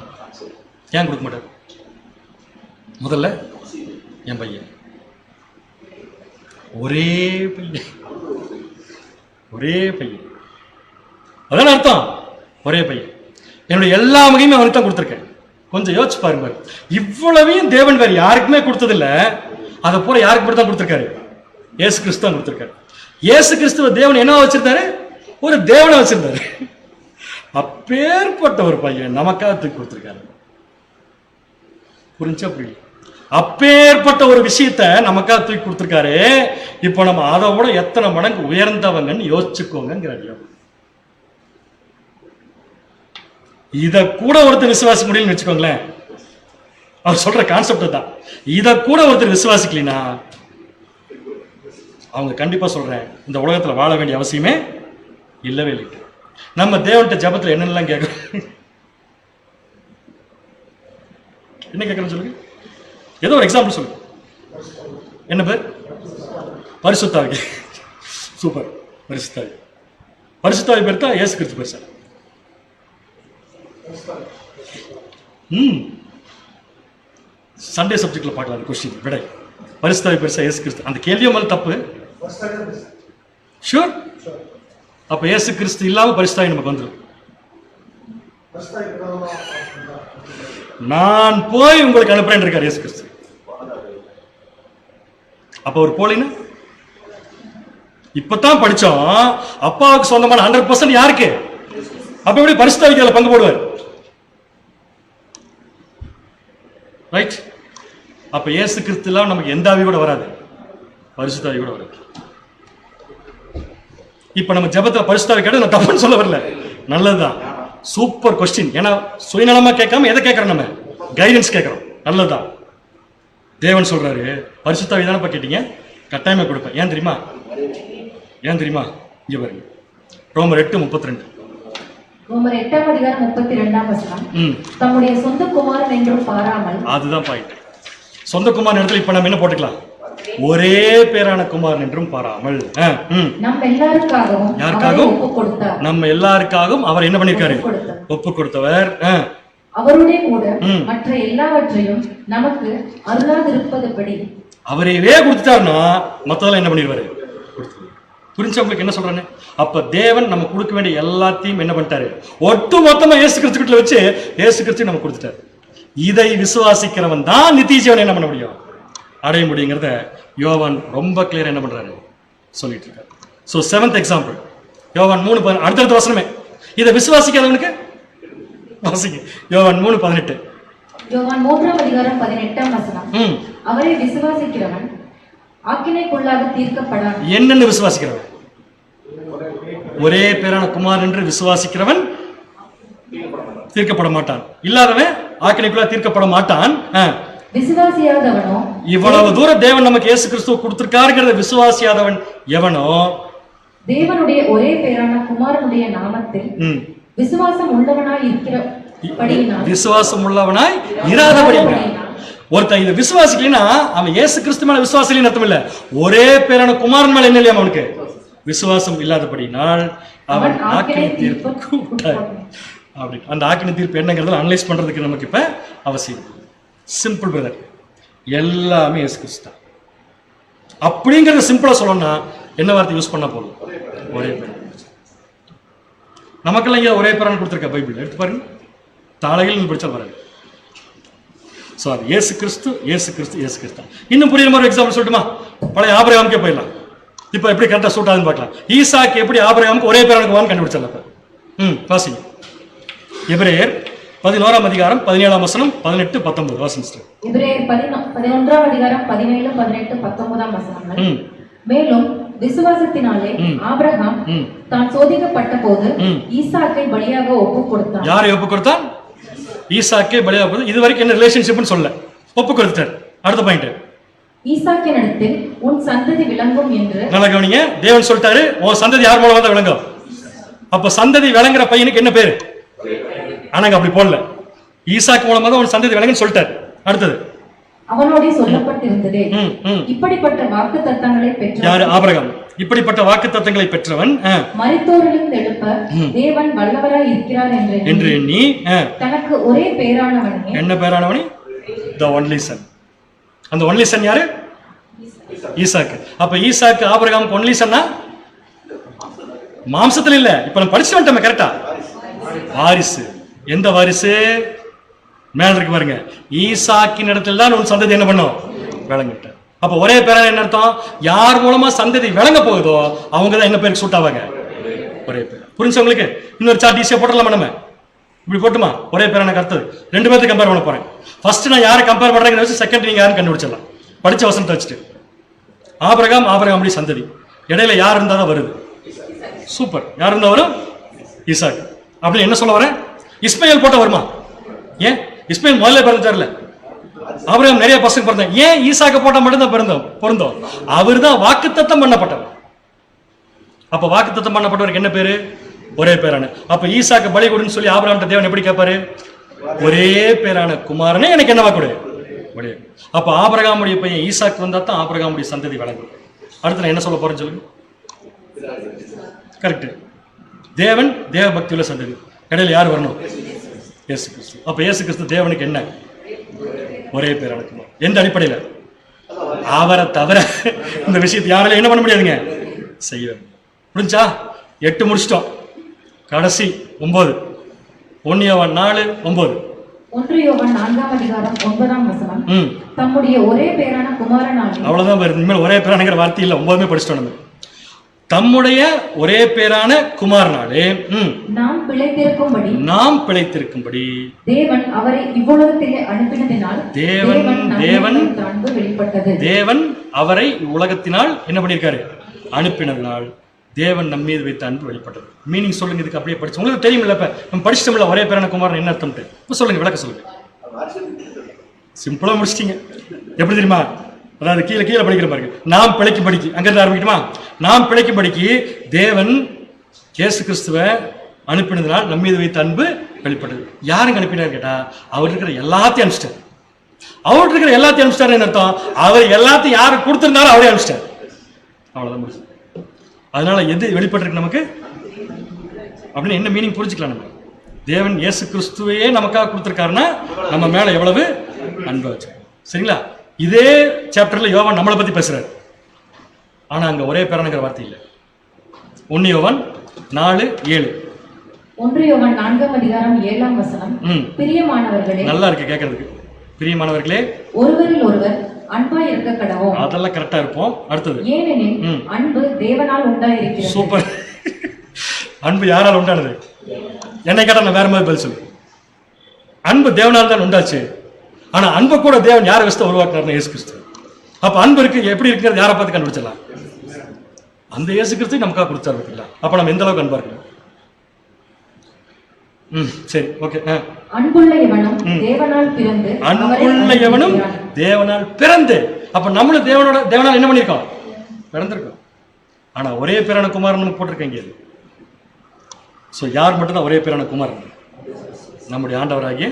ஏன் கொடுக்க மாட்டார்? முதல்ல என் பையன், ஒரே பையன், ஒரே பையன், அதான் அர்த்தம். ஒரே பையன், என்னுடைய எல்லா மகிமையும் அவனுக்கு தான் கொடுத்துருக்கேன். கொஞ்சம் யோசிச்சு பாருங்க. இவ்வளவையும் தேவன் வேறு யாருக்குமே கொடுத்ததில்ல. அதை போல யாருக்கு மட்டும் தான் கொடுத்துருக்காரு? இயேசு கிறிஸ்து தான் கொடுத்துருக்காரு. இயேசு கிறிஸ்துவ தேவன் என்ன வச்சிருந்தாரு? ஒரு தேவனை வச்சிருந்தாரு. அப்பேற்பட்ட ஒரு பையன் நமக்காக தூக்கி கொடுத்துருக்காரு. புரிஞ்சா? புரியல? அப்பேற்பட்ட ஒரு விஷயத்த நமக்காக தூக்கி கொடுத்துருக்காரு. இப்போ நம்ம அதை விட எத்தனை மடங்கு உயர்ந்தவங்கன்னு யோசிச்சுக்கோங்கிறாரு. இத கூட ஒருத்தர் விசுவாசிக்க முடியும்னு வச்சுக்கோங்களேன். அவர் சொல்ற கான்செப்ட் தான். இத கூட ஒருத்தர் விசுவாசிக்கலனா அவங்க கண்டிப்பா சொல்றேன், இந்த உலகத்துல வாழ வேண்டிய அவசியமே இல்லவே இல்லை. நம்ம தேவன்கிட்ட ஜபத்துல என்னென்னலாம் கேட்கறோம்? என்ன கேட்கறோம் சொல்லுங்க? ஏதோ ஒரு எக்ஸாம்பிள் சொல்லுங்க. என்ன பேர்? பரிசுத்தாவி. சூப்பர். பரிசுத்தாவி. பரிசுத்தாவி பேர் தான் இயேசு கிறிஸ்து பேர். சண்டே சப்ஜெக்ட்ல பார்க்கலாம் அந்த கொஸ்டின் விடை. பரிசுத்தாவி பெருசா இயேசு கிறிஸ்து? அந்த கேள்வியும் மேல தப்பு. ஷூர். அப்ப இயேசு கிறிஸ்து இல்லாம பரிசுத்தாவி நமக்கு வந்துடும். நான் போய் உங்களுக்கு அனுப்புறேன் இருக்கார் இயேசு கிறிஸ்து. அப்ப ஒரு போலினா இப்பதான் படிச்சோம். அப்பாவுக்கு சொந்தமான 100% யாருக்கு? அப்ப எப்படி பரிசுத்தாவிக்கு பங்கு போடுவார்? ரைட். அப்ப இயேசு கிறிஸ்து இல்லாம நமக்கு எந்த ஆவி கூட வராது. பரிசுத்த ஆவி கூட வராது. இப்ப நம்ம ஜெபத்துல பரிசுத்த ஆவி கேட்டு நான் தப்புன்னு சொல்ல வரல, நல்லதுதான், சூப்பர் கொஸ்டின். ஏன்னா சுயநலமா கேட்காம எதை கேட்கறோம், நம்ம கைடன்ஸ் கேட்கறோம், நல்லதுதான். தேவன் சொல்றாரு பரிசுத்த ஆவி தானே கேட்டீங்க, கட்டாயமா கொடுப்பேன். ஏன் தெரியுமா, ஏன் தெரியுமா, இங்க பாருங்க ரோமர் 8:32. ரோமர் 8:32 தம்முடைய சொந்த குமாரன் என்றும் பாராமல். அதுதான் பாயிண்ட். சொந்த குமாரன் இடத்துல இப்ப நம்ம என்ன போட்டுக்கலாம், ஒரே பேரான குமாரன் என்றும் பாராமல். நம்ம எல்லாருக்காகவும், யாருக்காகவும், நம்ம எல்லாருக்காகவும் அவர் என்ன பண்ணிருக்காரு, ஒப்பு கொடுத்தவர். அவருடைய கூட மற்ற எல்லாவற்றையும் நமக்கு அருளாதிருப்பதுபடி அவரையே கொடுத்துட்டாருன்னா மத்ததெல்லாம் என்ன பண்ணிடுவாரு. புரிஞ்சு உங்களுக்கு என்ன சொல்றேன்னு? அப்ப தேவன் நம்ம கொடுக்க வேண்டிய எல்லாத்தையும் என்ன பண்ணிட்டாரு, ஒட்டு மொத்தமா இயேசு கிறிஸ்துக்குள்ள வச்சு இயேசு கிறிஸ்து நம்ம கொடுத்துட்டாரு. இதை விசுவாசிக்கிறவன் தான் நித்திய ஜீவனை என்ன பண்ண முடியும், அடைய முடியுங்கிறத யோவான் ரொம்ப கிளியரா என்ன பண்றாரு சொல்லிட்டு இருக்காரு. சோ 7th எக்ஸாம்பிள் யோவான் 3:18. அடுத்தடுத்த வசனமே இதை விசுவாசிக்காதவனுக்கு வாசிங்க. யோவான் 3:18. யோவான் 3:18 அவரை விசுவாசிக்கிறவன் ஆக்கினைக்குள்ளாக தீர்க்கப்படான். என்னன்னு விசுவாசிக்கிறவன், ஒரே பேரான குமார் என்று விசுவாசிக்கிறவன் தீர்க்கப்பட மாட்டான். இல்லாதவன் ஆக்கினைக்குள்ளாக தீர்க்கப்பட மாட்டான். விசுவாசியாதவனோ, இவ்வளவு தூரம் தேவன் நமக்கு இயேசு கிறிஸ்துவை கொடுத்திருக்காருங்கிறத விசுவாசியாதவன் எவனோ, தேவனுடைய ஒரே பேரான குமாரனுடைய நாமத்தில் விசுவாசம் உள்ளவனாய் இருக்கிறபடியினால், விசுவாசம் உள்ளவனாய் இராதபடியினால். ஒருத்தன் இதை விசுவாசிக்கலைன்னா அவன் இயேசு கிறிஸ்து மேல விசுவாசம் அர்த்தம் இல்ல, ஒரே பேரான குமாரன் மேல என்ன இல்லையா அவனுக்கு விசுவாசம் இல்லாதபடினால் அவன் ஆக்கினை தீர்ப்பு. அப்படி அந்த ஆக்கினை தீர்ப்பு என்னங்கிறத அனலைஸ் பண்றதுக்கு நமக்கு இப்ப அவசியம். சிம்பிள் பிரதர், எல்லாமே இயேசு கிறிஸ்து அப்படிங்கறத சிம்பிளா சொல்லணும்னா என்ன வார்த்தை யூஸ் பண்ணா போதும், ஒரே பேர். நமக்கெல்லாம் இங்க ஒரே பேரான கொடுத்துருக்க பைபிள் எடுத்து பாருங்க, தலையில் படிச்சா பாருங்க. ஸோ அது இயேசு கிறிஸ்து, இயேசு கிறிஸ்து, இயேசு கிறிஸ்து. இன்னும் புரியுற மாதிரி எக்ஸாம்பிள் சொல்லட்டுமா, பழைய ஆபிரகாமுக்கே போயிடலாம். இப்போ எப்படி கரெக்டாக சூட் ஆகுதுன்னு பார்க்கலாம். ஈசாக்கு எப்படி ஆபிரகாமுக்கு ஒரே பேரானுக்குவான்னு கண்டுபிடிச்சிடலாம். வாசிங்க எபிரேயர் 11:17, 17, 18, 19 வாசிங்க. எபிரேயர் 11:17, 17, 19 மேலும் விசுவாசத்தினாலே ஆபிரகாம் தான் சோதிக்கப்பட்ட போது ஈசாக்கை பலியாக ஒப்பு கொடுத்தான். யாரை ஒப்பு கொடுத்தான்? ஈசாக்கே பலியாக போது. இது வரைக்கும் என்ன ரிலேஷன்ஷிப்னு சொல்ல, ஒப்பு கொடுத்தார். அடுத்த பாயிண்ட், ஈசாக்கினிடத்தில் உன் சந்ததி விளங்கும் என்று. நல்லா கவனிங்க, தேவன் சொல்லிட்டாரு உன் சந்ததி யார் மூலமா தான் விளங்கும். அப்ப சந்ததி விளங்குற பையனுக்கு என்ன பேரு? ஆனாங்க அப்படி போடல, ஈசாக்கு மூலமா தான் உன் சந்ததி விளங்குன்னு சொல்லிட்டாரு. அடுத்தது அவனோட சொல்லப்பட்டிருந்ததே இப்படிப்பட்ட வாக்குத்தத்தங்களை பெற்றவன். யாரு? ஆபிரகாம். இப்படிப்பட்ட வாக்குத்தத்தங்களை பெற்றவன் மரித்தோரிலிருந்து எழுப்ப தேவன் வல்லவராய் இருக்கிறார் என்று எண்ணி தனக்கு ஒரே பேரானவனே. என்ன பேரானவனே? the only son. அந்த ஒன்லி சன் யாரு? ஈசாக்கு. அப்ப ஈசாக்கு ஆபிரகாமுக்கு ஒன்லி சன்னா? மாம்சத்துல இல்ல, இப்ப நம்ம படிச்சு வந்துட்டோம் கரெக்டா. வாரிசு. எந்த வாரிசு? மேல இருக்கு பாருங்க, ஈசாக்கின் இடத்துல தான் உன் சந்ததி என்ன பண்ணும், விளங்கிட்ட. அப்ப ஒரே பேரான என்ன அர்த்தம்? யார் மூலமா சந்ததி விளங்க போகுதோ அவங்க தான் என்ன பேருக்கு சூட் ஆவாங்க, ஒரே பேர். புரிஞ்சவங்களுக்கு இன்னொரு சார்ட் ஈஸியா போட்டுடலாமா? நம்ம இப்படி போட்டுமா? ஒரே பேரான கருத்து ரெண்டு பேர்த்து கம்பேர் பண்ண போறேன். ஃபர்ஸ்ட் நான் யாரை கம்பேர் பண்றேன்னு வச்சு செகண்ட் நீங்க யாரும் கண்டுபிடிச்சிடலாம். படிச்ச வசனத்தை வச்சுட்டு ஆபிரகாம், ஆபிரகாமுடைய சந்ததி, இடையில யார் இருந்தா தான் வருது? சூப்பர். யார் இருந்தா வரும்? ஈசாக். அப்படின்னு என்ன சொல்ல வரேன்? இஸ்மாயில் போட்ட வருமா? ஏன் இஸ்மாயில் முதல்ல பிறந்துட்டார்ல, ஆபிரகாம் நிறைய பசங்க பிறந்தாங்க, ஏன் ஈசாக்க போட்டா மட்டும்தான் பொருந்தோம்? அவர் தான் வாக்குத்தத்தம் பண்ணப்பட்டவர். அப்ப வாக்குத்தத்தம் பண்ணப்பட்டவருக்கு என்ன பேரு? ஒரே பேரான. அப்ப ஈசாக்கு பலி கொடுன்னு சொல்லி ஆபிரகாம்ட்ட தேவன் எப்படி கேட்பாரு? ஒரே பேரான குமாரனே எனக்கு என்னவா கொடு. அப்ப ஆபிரகாமுடைய பையன் ஈசாக்கு வந்தா தான் ஆபிரகாமுடைய சந்ததி வழங்கும். அடுத்து நான் என்ன சொல்ல போறேன்னு சொல்லுங்க. கரெக்ட். தேவன் தேவ பக்தி உள்ள சந்ததி, இடையில யார் வரணும்? இயேசு கிறிஸ்து. அப்ப இயேசு கிறிஸ்து தேவனுக்கு என்ன? ஒரே பேரான குமாரன். எந்த அடிப்படையில்? அவரை தவிர இந்த விஷயத்தை யாரால என்ன பண்ண முடியாதுங்க, செய்ய முடிஞ்சா. 8 முடிச்சிட்டோம், கடைசி 9. 1 யோவான் 4:9. 1 யோவான் 4:9 தம்முடைய ஒரே பேரான குமாரனாலே. அவ்வளவுதான் வருது. இனிமேல் ஒரே பேரானங்கிற வார்த்தை இல்லை, 9மே படிச்சிட்டோம் நம்ம. தம்முடைய ஒரே பேரான குமாரனாலே நாம் பிழைத்திருக்கும்படி தேவன் அவரை இவ்வுலகத்திலே அனுப்பினதினால் தேவன் அன்பு வெளிப்பட்டது. தேவன் அவரை உலகத்தினால் என்ன பண்ணியிருக்காரு? அனுப்பினதினால் தேவன் நம் மீது வைத்த அன்பு வெளிப்பட்டது. மீனிங் சொல்லுங்க, இதுக்கு அப்படியே படிச்சு உங்களுக்கு தெரியும் இல்ல? இப்ப நம்ம படிச்சிட்டோம்ல ஒரே பேரான குமாரன் என்ன அர்த்தம்? இப்ப சொல்லுங்க, விளக்க சொல்லுங்க. சிம்பிளா முடிச்சிட்டீங்க. எப்படி தெரியுமா? அதாவது கீழே படிக்கிற பாருங்க. நாம் பிழைக்கும் படிக்கு அங்கிருந்து ஆரம்பிக்கணுமா? நாம் பிழைக்கும் படிக்கு தேவன் இயேசு கிறிஸ்துவை அனுப்பினதுனால் நம்ம மீது வைத்த அன்பு வெளிப்பட்டது. யாருங்க அனுப்பினார் கேட்டா, அவர் இருக்கிற எல்லாத்தையும் அனுப்பிச்சிட்டார். அவர் இருக்கிற எல்லாத்தையும் அனுப்பிச்சிட்டார் என்ன அர்த்தம்? அவர் எல்லாத்தையும் யாரு கொடுத்திருந்தாலும் அவரே அனுப்பிச்சிட்டார். அவ்வளவுதான் முடிச்சு. அதனால எது வெளிப்பட்டிருக்கு நமக்கு அப்படின்னு என்ன மீனிங் புரிஞ்சுக்கலாம். நம்ம தேவன் இயேசு கிறிஸ்துவையே நமக்காக கொடுத்திருக்காருன்னா நம்ம மேல எவ்வளவு அன்பு வச்சு. சரிங்களா? இதே சாப்டர்ல யோவான் நம்மளை பத்தி பேசுறாரு. ஆனா அங்க ஒரே பேரானங்கிற வார்த்தை இல்லை. 1 யோவான் 4:7. 1 யோவான் 4:7 பிரியமானவர்களே, நல்லா இருக்கு கேட்கறதுக்கு. பிரியமானவர்களே, ஒருவரில் ஒருவர் அன்பாய் இருக்க கடவோம். அதெல்லாம் கரெக்டா இருப்போம். அடுத்தது, ஏனெனில் அன்பு தேவனால் உண்டாயிருக்கிறது. சூப்பர். அன்பு யாரால் உண்டானது? என்னை கேட்டா நான் வேற மாதிரி பதில் சொல்லு. அன்பு தேவனால் தான் உண்டாச்சு. ஆனா அன்பை கூட தேவன் யாரை வச்சு உருவாக்குறாருன்னு இயேசு கிறிஸ்து. அப்ப அன்பு இருக்கு, எப்படி இருக்கிறது யாரை பார்த்து கண்டுபிடிச்சிடலாம்? அந்த இயேசு கிறிஸ்து நமக்காக கொடுத்தாரு. அப்ப நம்ம எந்த அளவுக்கு அன்பா இருக்கணும்? சரி, ஓகே. அன்புள்ள எவனும் தேவனால் பிறந்து. அப்ப நம்மளும் தேவனால் என்ன பண்ணிருக்கோம்? பிறந்திருக்கோம். ஆனா ஒரே பேரான குமாரன் நமக்கு போட்டிருக்கீங்க. சோ யார் மட்டும் தான் ஒரே பேரான குமாரன்? நம்முடைய ஆண்டவராகிய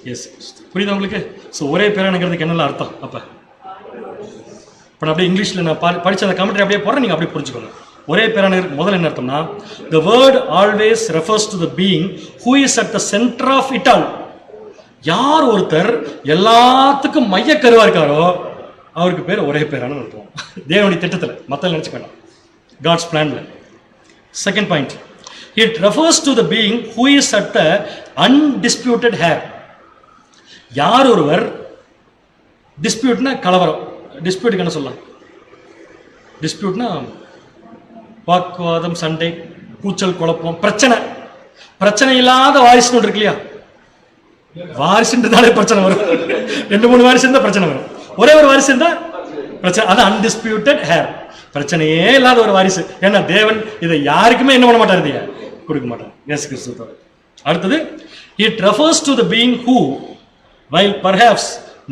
இயேசு கிறிஸ்து. புரியுதா உங்களுக்கு? ஸோ ஒரே பேரானங்கிறதுக்கு என்னெல்லாம் அர்த்தம்? அப்போ அப்படியே இங்கிலீஷில் நான் படித்த அந்த கமெண்ட்ரி அப்படியே போடுறேன், நீங்கள் அப்படியே புரிஞ்சுக்கோங்க. ஒரே பேரானங்கிறதுக்கு முதல்ல என்ன அர்த்தம்னா, the word always refers to the being who is at the center of it all. யார் ஒருத்தர் எல்லாத்துக்கும் மையக்கருவா இருக்காரோ அவருக்கு பேர் ஒரே பேரான அர்த்தம். தேவனுடைய திட்டத்தில், மற்ற நினைச்சுக்க வேண்டாம், காட்ஸ் பிளான்ல. Second point, it refers to the being who is at the undisputed heir. யார் ஒருவர், டிஸ்பியூட்னா கலவரம், டிஸ்பியூட்டுக்கு என்ன சொல்லலாம்? டிஸ்பியூட்னா வாக்குவாதம், சண்டை, கூச்சல், குழப்பம், பிரச்சனை இல்லாத வாரிசு ஒன்று இருக்கு இல்லையா? வாரிசுன்றதாலே பிரச்சனை வரும். 2-3 வாரிசு இருந்தா பிரச்சனை வரும். ஒரே ஒரு வாரிசு இருந்தா பிரச்சனை. அது அன்டிஸ்பியூட்டட் ஹேர், பிரச்சனையே இல்லாத ஒரு வாரிசு. ஏன்னா தேவன் இதை யாருக்குமே என்ன பண்ண மாட்டாரு, கொடுக்க மாட்டார், இயேசு கிறிஸ்து. அடுத்தது, it refers to the being who, while perhaps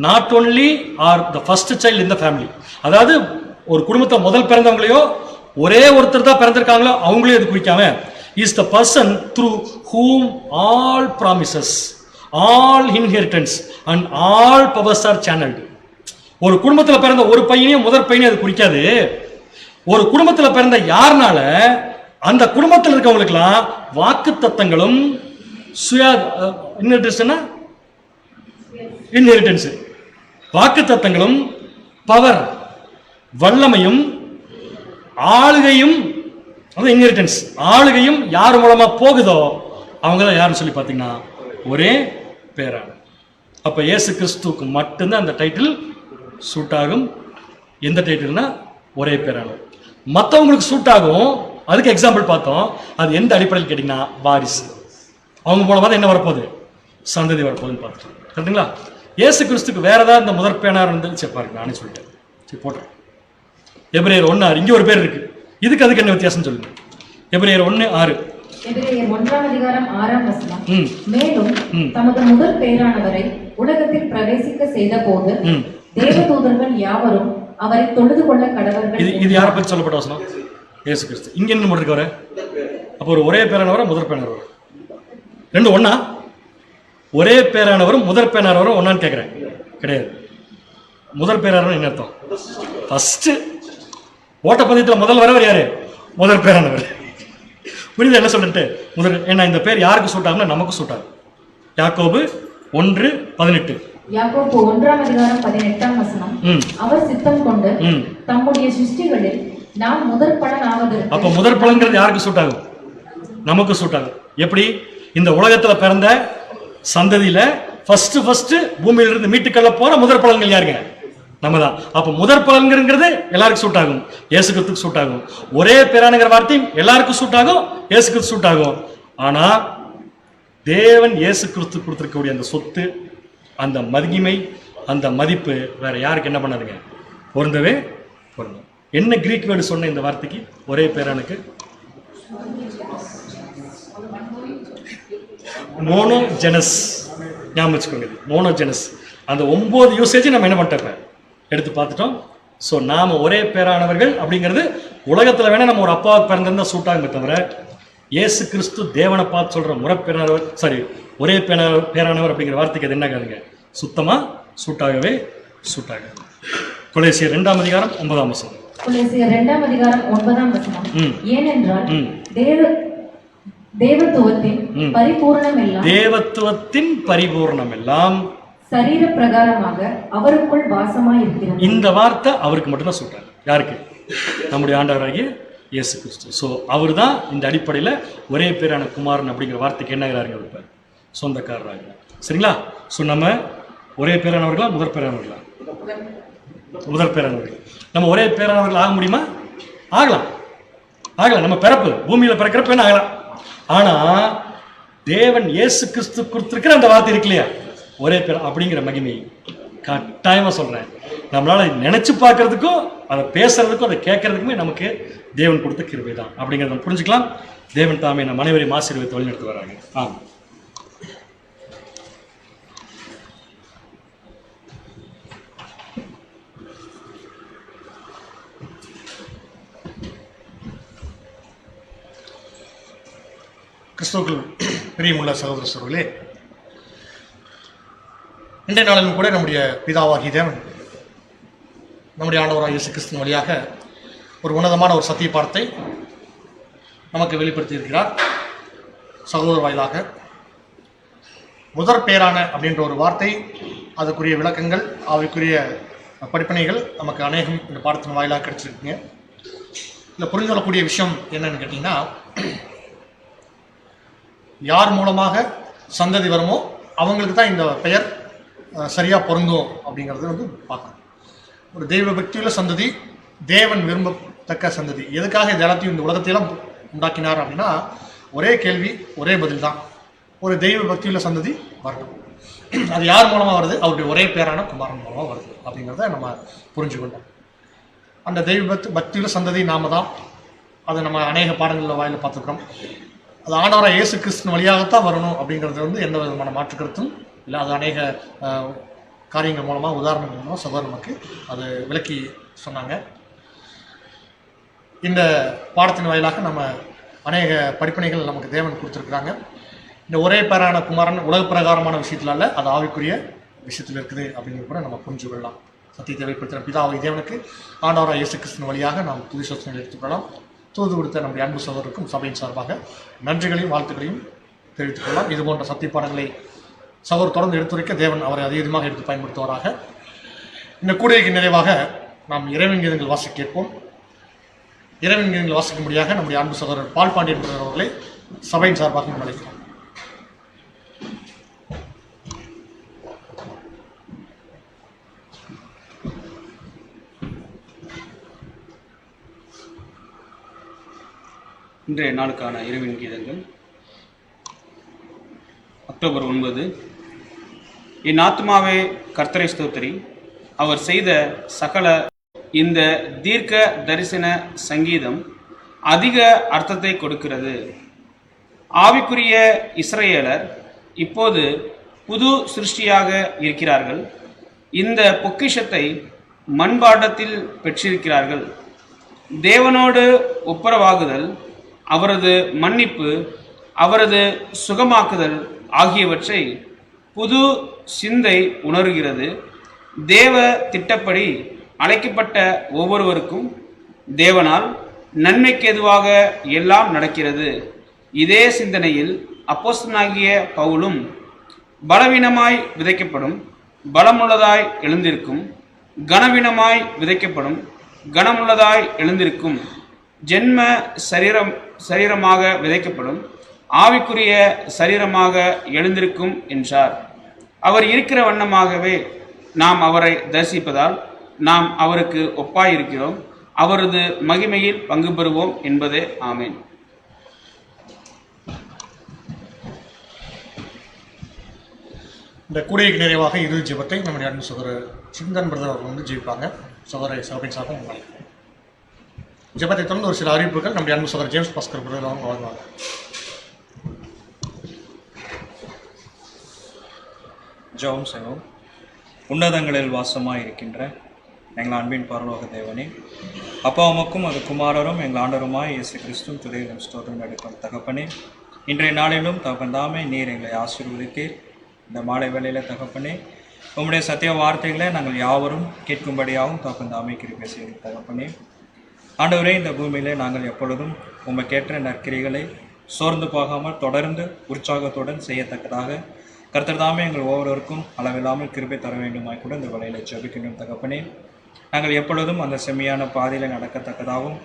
not only are the first child in the family, அதாவது ஒரு குடும்பத்தில் முதல் பிறந்தவங்களையோ ஒரே ஒருத்தர் தான் பிறந்திருக்காங்களோ அவங்களே இது குறிக்காம, is the person through whom all promises, all inheritance and all powers are channeled. ஒரு குடும்பத்தில் பிறந்த ஒரு பையனையும் முதல் பையனையும் அது குறிக்காது. ஒரு குடும்பத்தில் பிறந்த யாருனால அந்த குடும்பத்தில் இருக்கவங்களுக்கெல்லாம் வாக்கு தத்தங்களும் இன்ஹெரிட்டன்ஸ், வாக்கு தத்தங்களும் பவர், வல்லமையும் ஆளுகையும், அது இன்ஹெரிட்டன்ஸ், ஆளுகையும் யார் மூலமா போகுதோ அவங்க தான் யாருன்னு சொல்லி பார்த்தீங்கன்னா ஒரே பேரான. அப்ப இயேசு கிறிஸ்துவுக்கு மட்டும்தான் அந்த டைட்டில் சூட் ஆகும். எந்த டைட்டில்னா ஒரே பேரான. மற்றவங்களுக்கு சூட் ஆகும். அதுக்கு எக்ஸாம்பிள் பார்த்தோம். அது எந்த அடிப்படையில் கேட்டீங்கன்னா வாரிசு. அவங்க மூலமா தான் என்ன வரப்போகுது, சந்ததி வரப்போகுதுன்னு பார்த்துட்டோம். கரெக்டுங்களா? இயேசு கிறிஸ்துக்கு வேற ஏதாவது இந்த முதற் பேனார் இருந்து சரி பாருங்க, நானே சொல்லிட்டேன், சரி போட்டேன். எபிரேயர் 1:6, இங்கே ஒரு பேர் இருக்கு. இதுக்கு அதுக்கு என்ன வித்தியாசம் சொல்லுங்க. எபிரேயர் 1:6. எபிரேயர் 1:6 மேலும் தமது முதல் பேரானவரை உலகத்தில் பிரவேசிக்க செய்த போது தேவதூதர்கள் யாவரும் அவரை தொழுது கொள்ள கடவர்கள். இது யாரை பற்றி சொல்லப்பட்ட வசனம்? இயேசு கிறிஸ்து. இங்க என்ன போட்டிருக்கவர? அப்போ ஒரு ஒரே பேரானவரை முதற் பேரானவர் ரெண்டு ஒண்ணா? ஒரே பேரானவரும் முதற் பேரானவரும் ஒன்னான்னு கேட்கிறேன். கிடையாது. முதல் பேரானவர் என்ன அர்த்தம்? ஃபர்ஸ்ட் ஓட்டப்பந்தயத்தில் முதல் வரவர் யாரு? முதல் பேரானவர். புரியுது என்ன சொல்லிட்டு? முதல். ஏன்னா இந்த பேர் யாருக்கு சூட் ஆகும்னா நமக்கு சூட் ஆகும். யாக்கோபு 1:18. யாக்கோபு 1:18 அவர் சித்தம் கொண்டு தம்முடைய சிருஷ்டிகளில் நாம் முதற் பலன் ஆவதற்கு. அப்ப முதற் பலன்கிறது யாருக்கு சூட் ஆகும்? நமக்கு சூட் ஆகும். எப்படி? இந்த உலகத்துல பிறந்த சந்ததியில ஃபர்ஸ்ட் பூமியிலிருந்து மீட்டுக்கொள்ள போற முதற் பலன்கள் யாருங்க? நம்ம தான். அப்போ முதற் பலன்கிறது எல்லாருக்கும் சூட் ஆகும், இயேசு கிறிஸ்துக்கு சூட் ஆகும். ஒரே பேரானுங்கிற வார்த்தையும் எல்லாருக்கும் சூட் ஆகும், இயேசு கிறிஸ்து சூட் ஆகும். ஆனா தேவன் இயேசு கிறிஸ்து கொடுத்திருக்கக்கூடிய அந்த சொத்து, அந்த மகிமை, அந்த மதிப்பு வேற யாருக்கு என்ன பண்ணாதுங்க, பொருந்தவே பொருந்தும். என்ன கிரீக் வேர்டு சொன்ன இந்த வார்த்தைக்கு, ஒரே பேரானுக்கு? மோனோஜெனஸ். ஞாபகம் வச்சுக்கோங்க, மோனோஜெனஸ். அந்த 9 யூசேஜ் நம்ம என்ன பண்ணிட்டோம், எடுத்து பார்த்துட்டோம். ஸோ நாம் ஒரே பேரானவர்கள் அப்படிங்கிறது உலகத்தில் வேணால் நம்ம ஒரு அப்பாவுக்கு பிறந்திருந்தா சூட்டாகுமே தவிர, இயேசு கிறிஸ்து தேவனை பார்த்து சொல்கிற முறைப்பேரானவர், ஒரே பேரானவர் அப்படிங்கிற வார்த்தைக்கு அது என்ன ஆகாதுங்க, சுத்தமாக சூட்டாகவே சூட்டாகாது. கொலேசியர் 2ஆம் அதிகாரம் 9ஆம் வசனம். கொலேசியர் 2ஆம் அதிகாரம் 9ஆம் வசனம். ஏனென்றால் தேவத்துவத்தின் பரிபூரணம் எல்லாம் சரீர பிரகாரமாக அவருக்குள் வாசமாய் இருக்கிறது. இந்த வார்த்தை அவருக்கு மட்டும்தான் சொல்றாரு. யாருக்கு? நம்முடைய ஆண்டவராகிய இயேசு கிறிஸ்து. ஸோ அவர் தான் இந்த அடிப்படையில் ஒரே பேரான குமாரன் அப்படிங்கிற வார்த்தைக்கு என்ன ஆகிறாருங்க, இருப்பார் சொந்தக்காரராக. சரிங்களா? ஸோ நம்ம ஒரே பேரானவர்களா, முதற் பேரானவர்களா? முதற் பேரானவர்கள். நம்ம ஒரே பேரானவர்கள் ஆக முடியுமா? ஆகலாம். நம்ம பிறப்பு பூமியில் பிறக்கிறப்ப என்ன ஆகலாம். ஆனா தேவன் இயேசு கிறிஸ்து கொடுத்திருக்கிற அந்த வார்த்தை இருக்கு இல்லையா, ஒரே பேர் அப்படிங்கிற மகிமை கட்டாயமா சொல்றேன், நம்மளால நினைச்சு பார்க்கறதுக்கும் அதை பேசுறதுக்கும் அதை கேட்கறதுக்குமே நமக்கு தேவன் கொடுத்த கிருபை தான் அப்படிங்கிறத நம்ம புரிஞ்சுக்கலாம். தேவன் தாமே நம் அனைவரையும் ஆசீர்வதித்து வழிநடத்தி வராங்க. கிறிஸ்துவுக்குள் பிரியமுள்ள சகோதர சகோதரர்களே, இன்றைய நாளிலும் கூட நம்முடைய பிதாவாகிய தேவன் நம்முடைய ஆண்டவராகிய இயேசு கிறிஸ்துவின் வழியாக ஒரு உன்னதமான ஒரு சத்திய பாடத்தை நமக்கு வெளிப்படுத்தி இருக்கிறார். சகோதர வாயிலாக முதற் பேரான அப்படின்ற ஒரு வார்த்தை, அதுக்குரிய விளக்கங்கள், அவைக்குரிய படிப்பினைகள் நமக்கு அநேகம் இந்த பாடத்தின் வாயிலாக கிடைச்சிருக்குங்க. இதில் புரிந்து கொள்ளக்கூடிய விஷயம் என்னன்னு கேட்டிங்கன்னா, யார் மூலமாக சந்ததி வருமோ அவங்களுக்கு தான் இந்த பெயர் சரியாக பொருந்தும் அப்படிங்கிறது வந்து பார்க்கணும். ஒரு தெய்வ பக்தியுள்ள சந்ததி, தேவன் விரும்பத்தக்க சந்ததி. எதுக்காக இது எல்லாத்தையும் இந்த உலகத்தையெல்லாம் உண்டாக்கினார் அப்படின்னா, ஒரே கேள்வி ஒரே பதில் தான். ஒரு தெய்வ பக்தியுள்ள சந்ததி வரணும். அது யார் மூலமாக வருது? அவருடைய ஒரே பேரான குமாரன் மூலமாக வருது அப்படிங்கிறத நம்ம புரிஞ்சுக்கொண்டோம். அந்த தெய்வ பக்தியுள்ள சந்ததி நாம தான். அதை நம்ம அநேக பாடங்களில் வாயில பார்த்துக்கிறோம். அது ஆண்டவராகிய இயேசு கிறிஸ்துவின் வழியாகத்தான் வரணும் அப்படிங்கிறது வந்து எந்த விதமான மாற்றுக்கருத்தும் இல்லை. அது அநேக காரியங்கள் மூலமாக, உதாரணங்கள் மூலமாக சகோதரர் நமக்கு அது விளக்கி சொன்னாங்க. இந்த பாடத்தின் வாயிலாக நம்ம அநேக படிப்பினைகள் நமக்கு தேவன் கொடுத்துருக்குறாங்க. இந்த ஒரே பேரான குமாரன் உலக பிரகாரமான விஷயத்துல அல்ல, அது ஆவிக்குரிய விஷயத்தில் இருக்குது அப்படிங்கிறது கூட நம்ம புரிஞ்சு கொள்ளலாம். சத்தியத்தை வெளிப்படுத்தின பிதாவாகிய தேவனுக்கு ஆண்டவராகிய இயேசு கிறிஸ்துவின் வழியாக நாம் துதி சோதனை எடுத்துக்கொள்ளலாம். தூது கொடுத்த நம்முடைய அன்பு சகோதரருக்கும் சபையின் சார்பாக நன்றிகளையும் வாழ்த்துக்களையும் தெரிவித்துக் கொள்ளலாம். இது போன்ற சத்திய பாடங்களை சகோதரர் தொடர்ந்து எடுத்துரைக்க தேவன் அவரை அதிகமாக எடுத்து பயன்படுத்துவாராக. இந்த கூடுகைக்கு நிறைவாக நாம் இறைவன் கீதங்கள் வாசிக்க கேட்போம். இறைவன் கீதங்கள் வாசிக்கும்படியாக நம்முடைய அன்பு சகோதரர் பால் பாண்டியன் அவர்களை சபையின் சார்பாக அழைக்கிறோம். இன்றைய நாளுக்கான இறைவன் கீதங்கள் அக்டோபர் 9. என் ஆத்மாவே கர்த்தரை ஸ்தோத்திரி, அவர் செய்த சகல. இந்த தீர்க்க தரிசன சங்கீதம் அதிக அர்த்தத்தை கொடுக்கிறது. ஆவிக்குரிய இஸ்ரவேலர் இப்போது புது சிருஷ்டியாக இருக்கிறார்கள். இந்த பொக்கிஷத்தை மண்பாண்டத்தில் பெற்றிருக்கிறார்கள். தேவனோடு ஒப்புரவாகுதல், அவரது மன்னிப்பு, அவரது சுகமாக்குதல் ஆகியவற்றை புது சிந்தை உணர்கிறது. தேவ திட்டப்படி அழைக்கப்பட்ட ஒவ்வொருவருக்கும் தேவனால் நன்மைக்கு எதுவாக எல்லாம் நடக்கிறது. இதே சிந்தனையில் அப்போஸ்தலனாகிய பவுலும், பலவீனமாய் விதைக்கப்படும் பலமுள்ளதாய் எழுந்திருக்கும், கனவீனமாய் விதைக்கப்படும் கனமுள்ளதாய் எழுந்திருக்கும், ஜென்ம சரீரமாக விதைக்கப்படும் ஆவிக்குரிய சரீரமாக எழுந்திருக்கும் என்றார். அவர் இருக்கிற வண்ணமாகவே நாம் அவரை தரிசிப்பதால் நாம் அவருக்கு ஒப்பாயிருக்கிறோம். அவரது மகிமையில் பங்கு பெறுவோம் என்பதே. ஆமென். இந்த கூடைக்கு நிறைவாக இறுதி ஜெபத்தை நம்முடைய அன்பு சகோதரர் சிந்தன் பிரதர் அவர்கள் வந்து ஜெயிப்பாங்க. சகோதர சபையின் சார்பாக உங்களை ஜெபத்தை தொடர்ந்து ஒரு சில அறிவிப்புகள் நம்முடைய அன்பு சகோதரர் ஜேம்ஸ் பாஸ்கர் பிரதர் அவங்க வழங்குவாங்க. ஜெபம் செய்வோம். உன்னதங்களில் வாசமாய் இருக்கின்ற எங்கள் அன்பின் பரலோக தேவனே, அப்பா உமக்கும் அது குமாரரும் எங்கள் ஆண்டருமாய் இயேசு கிறிஸ்துவும் துறையிலும் ஸ்தோத்திரம் எடுக்கும் தகப்பனே, இன்றைய நாளிலும் தகப்பன் தாமே நீர் எங்களை ஆசீர்வதித்தீர். இந்த மாலை வேளையில் தகப்பனே, உம்முடைய சத்திய வார்த்தைகளை நாங்கள் யாவரும் கேட்கும்படியாகவும் தகப்பன் தாமே கிருபை செய்து தகப்பனே, ஆண்டவரே, இந்த பூமியிலே நாங்கள் எப்பொழுதும் உமக்கேற்ற நற்கிரிகளை சோர்ந்து போகாமல் தொடர்ந்து உற்சாகத்துடன் செய்யத்தக்கதாக கர்த்தர் தாமே எங்கள் ஒவ்வொருவருக்கும் அளவில்லாமல் கிருபை தர வேண்டுமாய் கூட இந்த வேளையில் ஜெபிக்கின்றோம் தகப்பனே. நாங்கள் எப்பொழுதும் அந்த செம்மையான பாதையில் நடக்கத்தக்கதாகவும்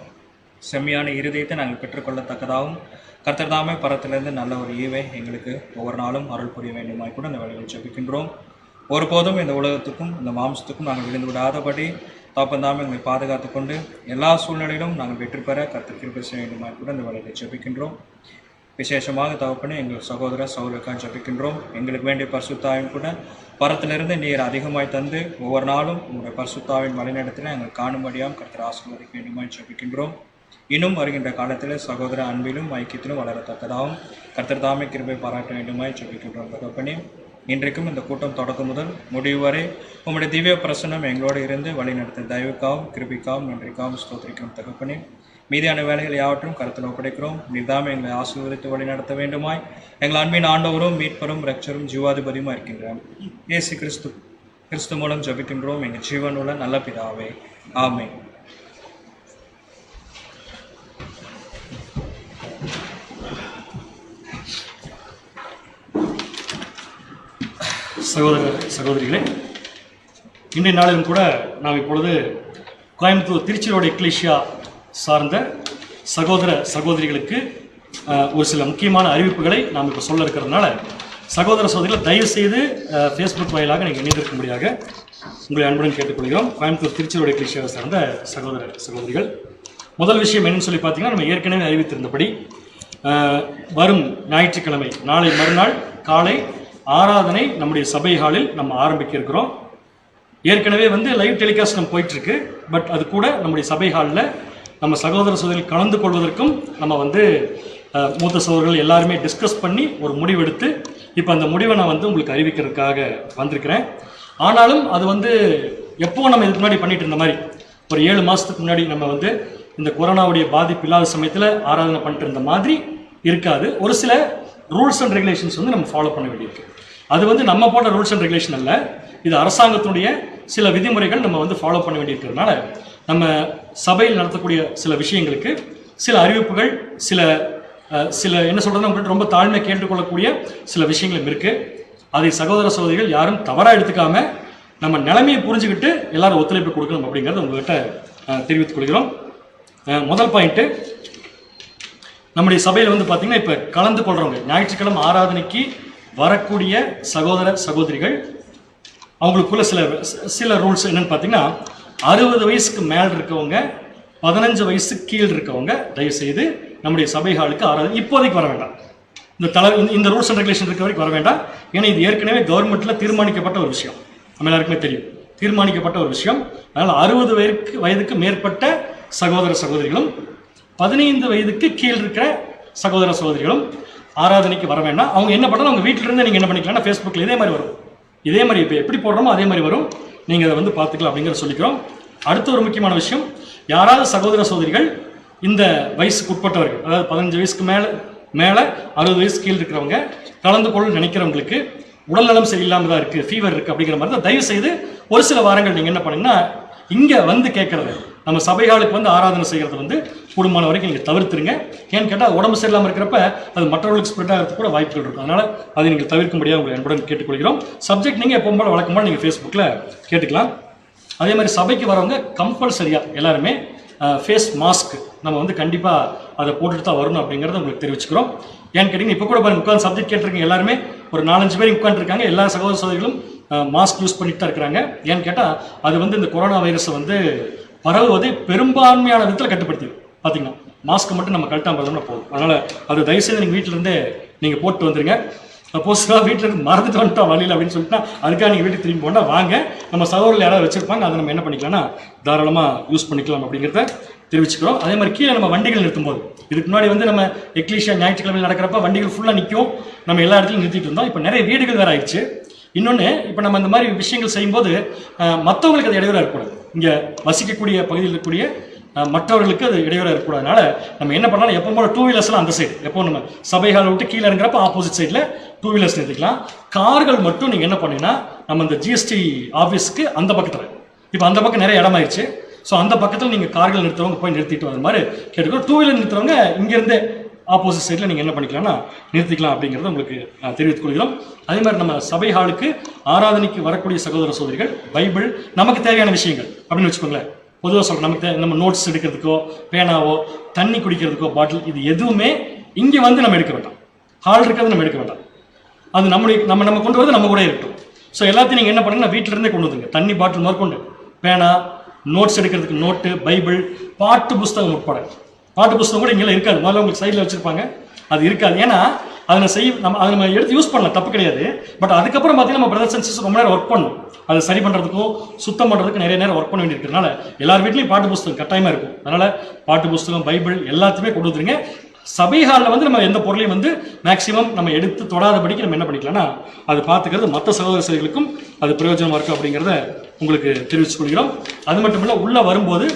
செம்மையான இருதயத்தை நாங்கள் பெற்றுக்கொள்ளத்தக்கதாகவும் கர்த்தர் தாமே பரத்திலிருந்து நல்ல ஒரு ஈவை எங்களுக்கு ஒவ்வொரு நாளும் அருள் புரிய வேண்டுமாய் கூட இந்த வேளையில் ஜெபிக்கின்றோம். ஒருபோதும் இந்த உலகத்துக்கும் இந்த மாம்சத்துக்கும் நாங்கள் விழுந்து விடாதபடி தாப்பந்தாமே எங்களை பாதுகாத்து கொண்டு எல்லா சூழ்நிலையிலும் நாங்கள் வெற்றி பெற கர்த்தர் கிருபை செய்ய வேண்டுமாய் கூட இந்த வேளையில் ஜெபிக்கின்றோம். விசேஷமாக தகப்பனே, எங்கள் சகோதர சகோதரருக்காக ஜெபிக்கின்றோம். எங்களுக்கு வேண்டிய பரிசுத்தாவின் கூட பரத்திலிருந்து நீர் அதிகமாய் தந்து ஒவ்வொரு நாளும் உங்களுடைய பரிசுத்தாவின் வழிநடத்தில் எங்கள் காணும்படியாகவும் கர்த்தர் ஆசீர்வதிக்க வேண்டுமாய் ஜெபிக்கின்றோம். இன்னும் வருகின்ற காலத்தில் சகோதர அன்பிலும் ஐக்கியத்திலும் வளரத்தக்கதாகவும் கர்த்தர் தாமே கிருபை பாராட்ட வேண்டுமாய் ஜெபிக்கின்றோம் தகப்பனே. இன்றைக்கும் இந்த கூட்டம் தொடக்கம் முதல் முடிவு வரை உங்களுடைய திவ்ய பிரசன்னம் எங்களோடு இருந்து வழிநடத்த தயவுக்காகவும் கிருபிக்காகவும் நன்றிக்காகவும் ஸ்தோத்திரிக்கிறோம் தகப்பனே. மீதியான வேலைகள் யாவற்றும் கருத்தில் ஒப்படைக்கிறோம். நீர்தாமே எங்களை ஆசீர்வதித்து வழி நடத்த வேண்டுமாய் எங்கள் அன்பின் ஆண்டவரும் மீட்பரும் இரட்சரும் ஜீவாதிபதியுமா இருக்கின்றோம் இயேசு கிறிஸ்து மூலம் ஜெபிக்கின்றோம் எங்கள் ஜீவனுள்ள நல்ல பிதாவே. ஆமென். சகோதர சகோதரிகளே, இன்றைய நாளிலும் கூட நாம் இப்பொழுது கோயம்புத்தூர் திருச்சியோட எக்லீஷியா சார்ந்த சகோதர சகோதரிகளுக்கு ஒரு சில முக்கியமான அறிவிப்புகளை நாம் இப்போ சொல்ல இருக்கிறதுனால சகோதர சகோதரிகள் தயவு செய்து ஃபேஸ்புக் வாயிலாக நீங்கள் இணைந்திருக்கும்படியாக உங்களை அன்புடன் கேட்டுக்கொள்கிறோம். கோயம்புத்தூர் திருச்சியோட எக்லீஷியாவை சார்ந்த சகோதர சகோதரிகள், முதல் விஷயம் என்னன்னு சொல்லி பார்த்தீங்கன்னா, நம்ம ஏற்கனவே அறிவித்திருந்தபடி வரும் ஞாயிற்றுக்கிழமை நாளை மறுநாள் காலை ஆராதனை நம்முடைய சபை ஹாலில் நம்ம ஆரம்பிக்க இருக்கிறோம். ஏற்கனவே லைவ் டெலிகாஸ்ட் நம்ம போயிட்டுருக்கு. பட் அது கூட நம்முடைய சபை ஹாலில் நம்ம சகோதர சகோதரிகள் கலந்து கொள்வதற்கும் நம்ம மூத்த சகோதரர்கள் எல்லாருமே டிஸ்கஸ் பண்ணி ஒரு முடிவெடுத்து இப்போ அந்த முடிவை நான் உங்களுக்கு அறிவிக்கிறதுக்காக வந்திருக்கிறேன். ஆனாலும் அது எப்போ நம்ம இதுக்கு முன்னாடி பண்ணிட்டு இருந்த மாதிரி ஒரு 7 மாதத்துக்கு முன்னாடி நம்ம இந்த கொரோனாவுடைய பாதிப்பு இல்லாத சமயத்தில் ஆராதனை பண்ணிட்டு இருந்த மாதிரி இருக்காது. ஒரு சில ரூல்ஸ் அண்ட் ரெகுலேஷன்ஸ் நம்ம ஃபாலோ பண்ண வேண்டியிருக்கு. அது நம்ம போட்ட ரூல்ஸ் அண்ட் ரெகுலேஷன் அல்ல, இது அரசாங்கத்தினுடைய சில விதிமுறைகள் நம்ம ஃபாலோ பண்ண வேண்டியிருக்கிறதுனால நம்ம சபையில் நடத்தக்கூடிய சில விஷயங்களுக்கு சில அறிவிப்புகள் சில என்ன சொல்கிறது நம்மகிட்ட ரொம்ப தாழ்மை கேட்டுக்கொள்ளக்கூடிய சில விஷயங்களும் இருக்குது. அதை சகோதர சகோதரிகள் யாரும் தவறாக எடுத்துக்காம நம்ம நிலைமையை புரிஞ்சுக்கிட்டு எல்லாரும் ஒத்துழைப்பு கொடுக்கணும் அப்படிங்கிறத உங்கள்கிட்ட தெரிவித்துக் கொள்கிறோம். முதல் பாயிண்ட்டு, நம்முடைய சபையில் பார்த்தீங்கன்னா இப்போ கலந்து கொள்கிறவங்க ஞாயிற்றுக்கிழமை ஆராதனைக்கு வரக்கூடிய சகோதர சகோதரிகள் அவங்களுக்குள்ள சில ரூல்ஸ் என்னன்னு பார்த்தீங்கன்னா, 60 வயசுக்கு மேல் இருக்கவங்க 15 வயசு கீழ் இருக்கவங்க தயவுசெய்து நம்முடைய சபை ஹாலுக்கு ஆராதனை இப்போதைக்கு வர வேண்டாம். இந்த ரூல்ஸ் அண்ட் ரெகுலேஷன் இருக்க வரைக்கும் வர வேண்டாம். ஏன்னா இது ஏற்கனவே கவர்மெண்ட்டில் தீர்மானிக்கப்பட்ட ஒரு விஷயம், நம்ம எல்லாருக்குமே தெரியும், தீர்மானிக்கப்பட்ட ஒரு விஷயம். அதனால் 60 வயதுக்கு மேற்பட்ட சகோதர சகோதரிகளும் 15 வயதுக்கு கீழ் இருக்கிற சகோதர சகோதரிகளும் ஆராதனைக்கு வர வேண்டாம். அவங்க என்ன பண்ணாலும் அவங்க வீட்டிலிருந்து நீங்கள் என்ன பண்ணிக்கலாம்னா ஃபேஸ்புக்கில் இதே மாதிரி வரும், இதே மாதிரி இப்போ எப்படி போடுறோமோ அதே மாதிரி வரும், நீங்கள் அதை பார்த்துக்கலாம் அப்படிங்கிற சொல்லிக்கிறோம். அடுத்த ஒரு முக்கியமான விஷயம், யாராவது சகோதர சகோதரிகள் இந்த வயசுக்கு உட்பட்டவர்கள், அதாவது 15 வயசுக்கு மேலே 60 வயசு கீழ் இருக்கிறவங்க கலந்து கொள்ள நினைக்கிறவங்களுக்கு உடல்நலம் சரியில்லாமல் தான் இருக்குது, ஃபீவர் இருக்குது அப்படிங்கிற மாதிரி தான் தயவு செய்து ஒரு சில வாரங்கள் நீங்கள் என்ன பண்ணுங்கன்னா இங்கே கேட்குறது நம்ம சபைகளுக்கு ஆராதனை செய்கிறது கூடுமான வரைக்கும் நீங்கள் தவிர்த்துருங்க. ஏன்னு கேட்டால் உடம்பு சரியில்லாமல் இருக்கிறப்ப அது மற்றவர்களுக்கு ஸ்ப்ரெட் ஆகிறதுக்கு கூட வாய்ப்புகள் இருக்கும். அதனால் அதை நீங்கள் தவிர்க்கும்படியாக உங்களை அன்புடன் கேட்டுக்கொள்கிறோம். சப்ஜெக்ட் நீங்கள் எப்போ போல வழக்கம் போல நீங்கள் ஃபேஸ்புக்கில் கேட்டுக்கலாம். அதே மாதிரி சபைக்கு வரவங்க கம்பல்சரியாக எல்லாருமே ஃபேஸ் மாஸ்க் நம்ம கண்டிப்பாக அதை போட்டுட்டு தான் வரணும் அப்படிங்கிறத உங்களுக்கு தெரிவிச்சுக்கிறோம். ஏன்னு கேட்டிங்கன்னா இப்போ கூட பாருங்கள் உட்காந்து சப்ஜெக்ட் கேட்டிருக்கீங்க எல்லாருமே, ஒரு 4-5 பேர் உட்காந்துருக்காங்க. எல்லா சகோதர சகோதரிகளும் மாஸ்க் யூஸ் பண்ணிட்டு தான் இருக்கிறாங்க. ஏன்னு கேட்டால் அது வந்து இந்த கொரோனா வைரஸை வந்து பரவுவதை பெரும்பான்மையான விதத்தில் கட்டுப்படுத்தி பார்த்தீங்கன்னா மாஸ்க்கை மட்டும் நம்ம கழட்டாமல் இருந்தோம்னா போதும். அதனால் அது தயவுசெய்து நீங்கள் வீட்டிலேருந்தே நீங்கள் போட்டு வந்துடுங்க. சப்போஸ்க்காக வீட்டில் இருந்து மறந்துட்டு வந்துட்டா வழியில் அப்படின்னு சொல்லிட்டு அதுக்காக நீங்கள் வீட்டுக்கு திரும்பி போனால் வாங்க, நம்ம சகோதரில் யாராவது வச்சுருப்பாங்க, அதை நம்ம என்ன பண்ணிக்கலாம்னா தாராளமாக யூஸ் பண்ணிக்கலாம் அப்படிங்கிறத தெரிவிச்சுக்கிறோம். அதே மாதிரி கீழே நம்ம வண்டிகள் நிறுத்தும்போது, இதுக்கு முன்னாடி வந்து நம்ம எக்லீஷியா ஞாயிற்றுக்கிழமையில் நடக்கிறப்ப வண்டிகள் ஃபுல்லாக நிற்கும், நம்ம எல்லா இடத்துலையும் நிறுத்திட்டு இருந்தோம். இப்போ நிறைய வீடுகள் வேறு ஆயிடுச்சு. இன்னொன்று, இப்போ நம்ம இந்த மாதிரி விஷயங்கள் செய்யும்போது மற்றவங்களுக்கு அது இடையூறாக இருக்கக்கூடாது. இங்கே வசிக்கக்கூடிய பகுதியில் இருக்கக்கூடிய மற்றவர்களுக்கு அது இடையூறாக இருக்கக்கூடாதுனால நம்ம என்ன பண்ணலாம், எப்போ போல 2 வீலர்ஸ்லாம் அந்த சைடு, எப்போ நம்ம சபைகளை விட்டு கீழே இறங்குறப்ப ஆப்போசிட் சைடில் 2 வீலர்ஸ் நிறுத்திக்கலாம். கார்கள் மட்டும் நீங்கள் என்ன பண்ணீங்கன்னா நம்ம இந்த ஜிஎஸ்டி ஆஃபீஸ்க்கு அந்த பக்கத்தில், இப்போ அந்த பக்கம் நிறைய இடமாயிருச்சு, ஸோ அந்த பக்கத்தில் நீங்கள் கார்கள் நிறுத்துறவங்க போய் நிறுத்திட்டு வர மாதிரி கேட்டுக்கிறோம். 2 வீலர் நிறுத்துறவங்க இங்கேருந்தே ஆப்போசிட் சைடில் நீங்கள் என்ன பண்ணிக்கலாம்னா நிறுத்திக்கலாம் அப்படிங்கிறத உங்களுக்கு தெரிவித்துக் கொள்கிறோம். அதே மாதிரி நம்ம சபை ஹாலுக்கு ஆராதனைக்கு வரக்கூடிய சகோதர சகோதரிகள் பைபிள், நமக்கு தேவையான விஷயங்கள் அப்படின்னு வச்சுக்கோங்களேன். பொதுவாக சொல்கிறோம், நமக்கு நம்ம நோட்ஸ் எடுக்கிறதுக்கோ பேனாவோ தண்ணி குடிக்கிறதுக்கோ பாட்டில், இது எதுவுமே இங்கே வந்து நம்ம எடுக்க வேண்டாம். ஹால் இருக்கிறது நம்ம எடுக்க வேண்டாம். அது நம்ம கொண்டு வரது நம்ம கூட இருக்கட்டும். ஸோ எல்லாத்தையும் நீங்கள் என்ன பண்ணுங்கன்னா வீட்டிலேருந்தே கொண்டு வந்துங்க. தண்ணி பாட்டில் முதற்கொண்டு, பேனா, நோட்ஸ் எடுக்கிறதுக்கு நோட்டு, பைபிள், பாட்டு புஸ்தகம் உட்பட. பாட்டு புஸ்தகம் கூட இங்கெல்லாம் இருக்காது, முதல்ல உங்களுக்கு சைடில் வச்சுருப்பாங்க, அது இருக்காது. ஏன்னா அதை நம்ம எடுத்து யூஸ் பண்ணலாம், தப்பு கிடையாது. பட் அதுக்கப்புறம் பார்த்தீங்கன்னா நம்ம பிரதர்ஸ் அண்ட் சிஸ்டர்ஸ் ரொம்ப நேரம் ஒர்க் பண்ணணும். அதை சரி பண்ணுறதுக்கும் சுத்தம் பண்ணுறதுக்கு நிறைய நேரம் ஒர்க் பண்ண வேண்டியிருக்கிறதுனால எல்லார் வீட்லையும் பாட்டு புஸ்தகம் கட்டாயமாக இருக்கும். அதனால் பாட்டு புஸ்தகம், பைபிள் எல்லாத்தையுமே கொண்டு வந்துருங்க. சபை ஹாலில் வந்து நம்ம எந்த பொருளையும் வந்து மேக்ஸிமம் நம்ம எடுத்து தொடாதபடிக்கு நம்ம என்ன பண்ணிக்கலாம்னா அது பார்த்துக்கிறது மற்ற சகோதர சகோதரிகளுக்கும் அது பிரயோஜனமாக இருக்கும் அப்படிங்கிறத உங்களுக்கு தெரிவித்துக் கொள்கிறோம். அது மட்டும் இல்லை, உள்ளே வரும்போது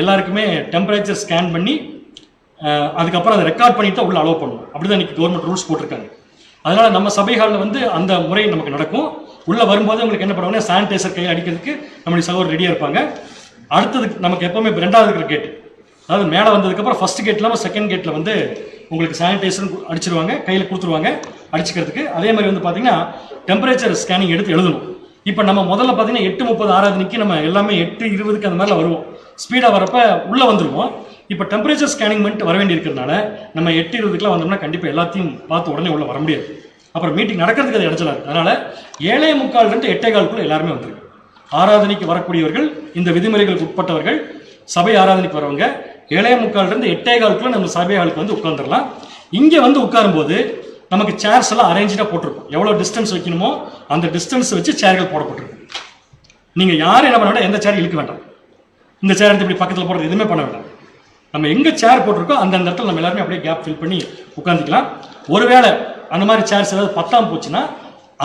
எல்லாருக்குமே டெம்பரேச்சர் ஸ்கேன் பண்ணி அதுக்கப்புறம் அதை ரெக்கார்ட் பண்ணிட்டு தான் உள்ள அலோவ் பண்ணணும். அப்படி தான் இன்றைக்கி கவர்மெண்ட் ரூல்ஸ் போட்டிருக்காங்க. அதனால் நம்ம சபை ஹாலில் வந்து அந்த முறை நமக்கு நடக்கும். உள்ளே வரும்போது உங்களுக்கு என்ன பண்ணுவாங்கன்னா சானிடைசர் கையில் அடிக்கிறதுக்கு நம்முடைய சகோதரர் ரெடியாக இருப்பாங்க. அடுத்ததுக்கு நமக்கு எப்போவுமே 2வது இருக்கிற கேட்டு, அதாவது மேலே வந்ததுக்கப்புறம் ஃபஸ்ட் கேட் இல்லாமல் செகண்ட் கேட்டில் வந்து உங்களுக்கு சானிடைசர் அடிச்சிருவாங்க, கையில் கொடுத்துருவாங்க அடிச்சுக்கிறதுக்கு. அதே மாதிரி வந்து பார்த்தீங்கன்னா டெம்பரேச்சர் ஸ்கேனிங் எடுத்து எழுதணும். இப்போ நம்ம முதல்ல பார்த்தீங்கன்னா 8:30 ஆராதனைக்கு நம்ம எல்லாமே 8:20 அந்த மாதிரிலாம் வருவோம். ஸ்பீடாக வரப்போ உள்ளே வந்துடுவோம். இப்போ டெம்பரேச்சர் ஸ்கேனிங் பண்ணிட்டு வர வேண்டி இருக்கிறதுனால நம்ம 8:20 வந்தோம்னா கண்டிப்பாக எல்லாத்தையும் பார்த்து உடனே உள்ளே வர முடியாது. அப்புறம் மீட்டிங் நடக்கிறதுக்கு அது இடைஞ்சலாக இருக்குது. அதனால் 7:45 8:15 எல்லாருமே வந்துருக்கு. ஆராதனைக்கு வரக்கூடியவர்கள், இந்த விதிமுறைகளுக்கு உட்பட்டவர்கள், சபை ஆராதனைக்கு வரவங்க 7:45 8:15 நம்ம சபை ஆளுக்கு வந்து உட்காந்துடலாம். இங்கே வந்து உட்காரும்போது நமக்கு சேர்ஸ் எல்லாம் அரேஞ்சாக போட்டிருக்கும். எவ்வளோ டிஸ்டன்ஸ் வைக்கணுமோ அந்த டிஸ்டன்ஸ் வச்சு சேர்கள் போடப்பட்டிருக்கும். நீங்கள் யாரும் என்ன பண்ண வேண்டாம், எந்த சேர் இழுக்க வேண்டாம். இந்த சேர் எடுத்து இப்படி பக்கத்தில் போடுறது எதுவுமே பண்ண வேண்டாம். நம்ம எங்கே சேர் போட்டிருக்கோ அந்த இடத்துல நம்ம எல்லாருமே அப்படியே கேப் ஃபில் பண்ணி உட்காந்துக்கலாம். ஒருவேளை அந்த மாதிரி சேர்ஸ் ஏதாவது பத்தாமல் போச்சுன்னா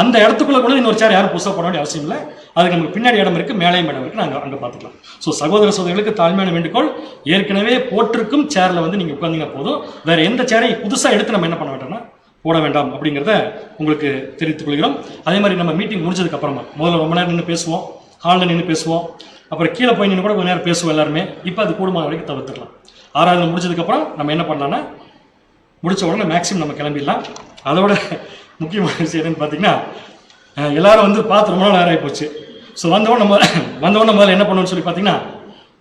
அந்த இடத்துக்குள்ள கூட இன்னொரு சேர் யாரும் புதுசாக போட வேண்டிய அவசியம் இல்லை. அதுக்கு நமக்கு பின்னாடி இடம் இருக்குது, மேலேயும் இடம் இருக்குது, நாங்கள் அங்கே பார்த்துக்கலாம். ஸோ சகோதர சகோதரிகளுக்கு தாழ்மையான வேண்டுகோள், ஏற்கனவே போட்டிருக்கும் சேரில் வந்து நீங்கள் உட்காந்தீங்க போதும். வேறு எந்த சேரை புதுசாக எடுத்து நம்ம என்ன பண்ண வேண்டாம்னா போட வேண்டாம் அப்படிங்கிறத உங்களுக்கு தெரிவித்துக் கொள்கிறோம். அதே மாதிரி நம்ம மீட்டிங் முடிஞ்சதுக்கு அப்புறமா முதல்ல ரொம்ப நேரம் நின்று பேசுவோம், ஹாலில் நின்று பேசுவோம், அப்புறம் கீழே போய் நின்று கூட கொஞ்சம் நேரம் பேசுவோம் எல்லாருமே. இப்போ அது கூடுமான வரைக்கும் தவிர்த்துக்கலாம். ஆராதனை முடிஞ்சதுக்கப்புறம் நம்ம என்ன பண்ணலாம்னா முடிச்ச உடனே மேக்ஸிமம் நம்ம கிளம்பிடலாம். அதோட முக்கியமான விஷயம் என்னன்னு பார்த்தீங்கன்னா, எல்லாரும் வந்து பார்த்து ரொம்ப நாள் ஆராய் போச்சு. ஸோ வந்தவொடனே முதல்ல என்ன பண்ணணும்னு சொல்லி பார்த்தீங்கன்னா,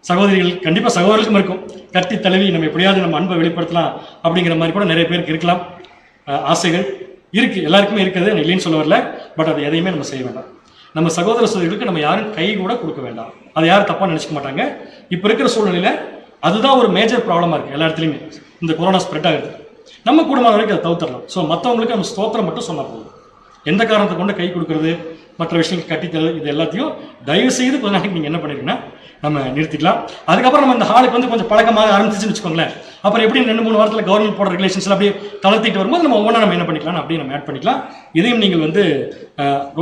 சகோதரிகள் கண்டிப்பாக சகோதரர்களுக்கும் இருக்கும், கட்டி தழுவி நம்ம எப்படியாவது நம்ம அன்பை வெளிப்படுத்தலாம் அப்படிங்கிற மாதிரி கூட நிறைய பேருக்கு இருக்கலாம், ஆசைகள் இருக்குது, எல்லாருக்குமே இருக்குது, இல்லைன்னு சொல்ல வரல. பட் அதை எதையுமே நம்ம செய்ய வேண்டாம். நம்ம சகோதர சகோதரிகளுக்கு நம்ம யாரும் கை கூட கொடுக்க வேண்டாம். அதை யாரும் தப்பாக நினச்சிக்க மாட்டாங்க. இப்போ இருக்கிற சூழ்நிலையில் அதுதான் ஒரு மேஜர் ப்ராப்ளமாக இருக்குது. எல்லா இடத்துலையுமே இந்த கொரோனா ஸ்ப்ரெட் ஆகுது. நம்ம குடும்பம் வரைக்கும் அதை தவிர்த்தரலாம். ஸோ மற்றவங்களுக்கு நம்ம ஸ்தோத்திரம் மட்டும் சொன்னால் போதும். எந்த காரணத்தை கொண்டு கை கொடுக்குறது, மற்ற விஷயங்கள் கட்டித்தல், இது எல்லாத்தையும் தயவு செய்து கொஞ்ச நாளைக்கு நீங்கள் என்ன பண்ணிருக்கீங்கன்னா நம்ம நிறுத்திக்கலாம். அதுக்கப்புறம் நம்ம இந்த ஹாலுக்கு வந்து கொஞ்சம் பழக்கமாக ஆரம்பிச்சுன்னு வச்சுக்கோங்களேன். அப்புறம் எப்படி 2-3 வாரத்தில் கவர்மெண்ட் போடுற ரெகுலேஷன்ஸ் அப்படியே தளர்த்திட்டு வரும்போது நம்ம ஒவ்வொன்றா நம்ம என்ன பண்ணிக்கலாம் அப்படியே நம்ம ஆட் பண்ணிக்கலாம். இதையும் நீங்கள் வந்து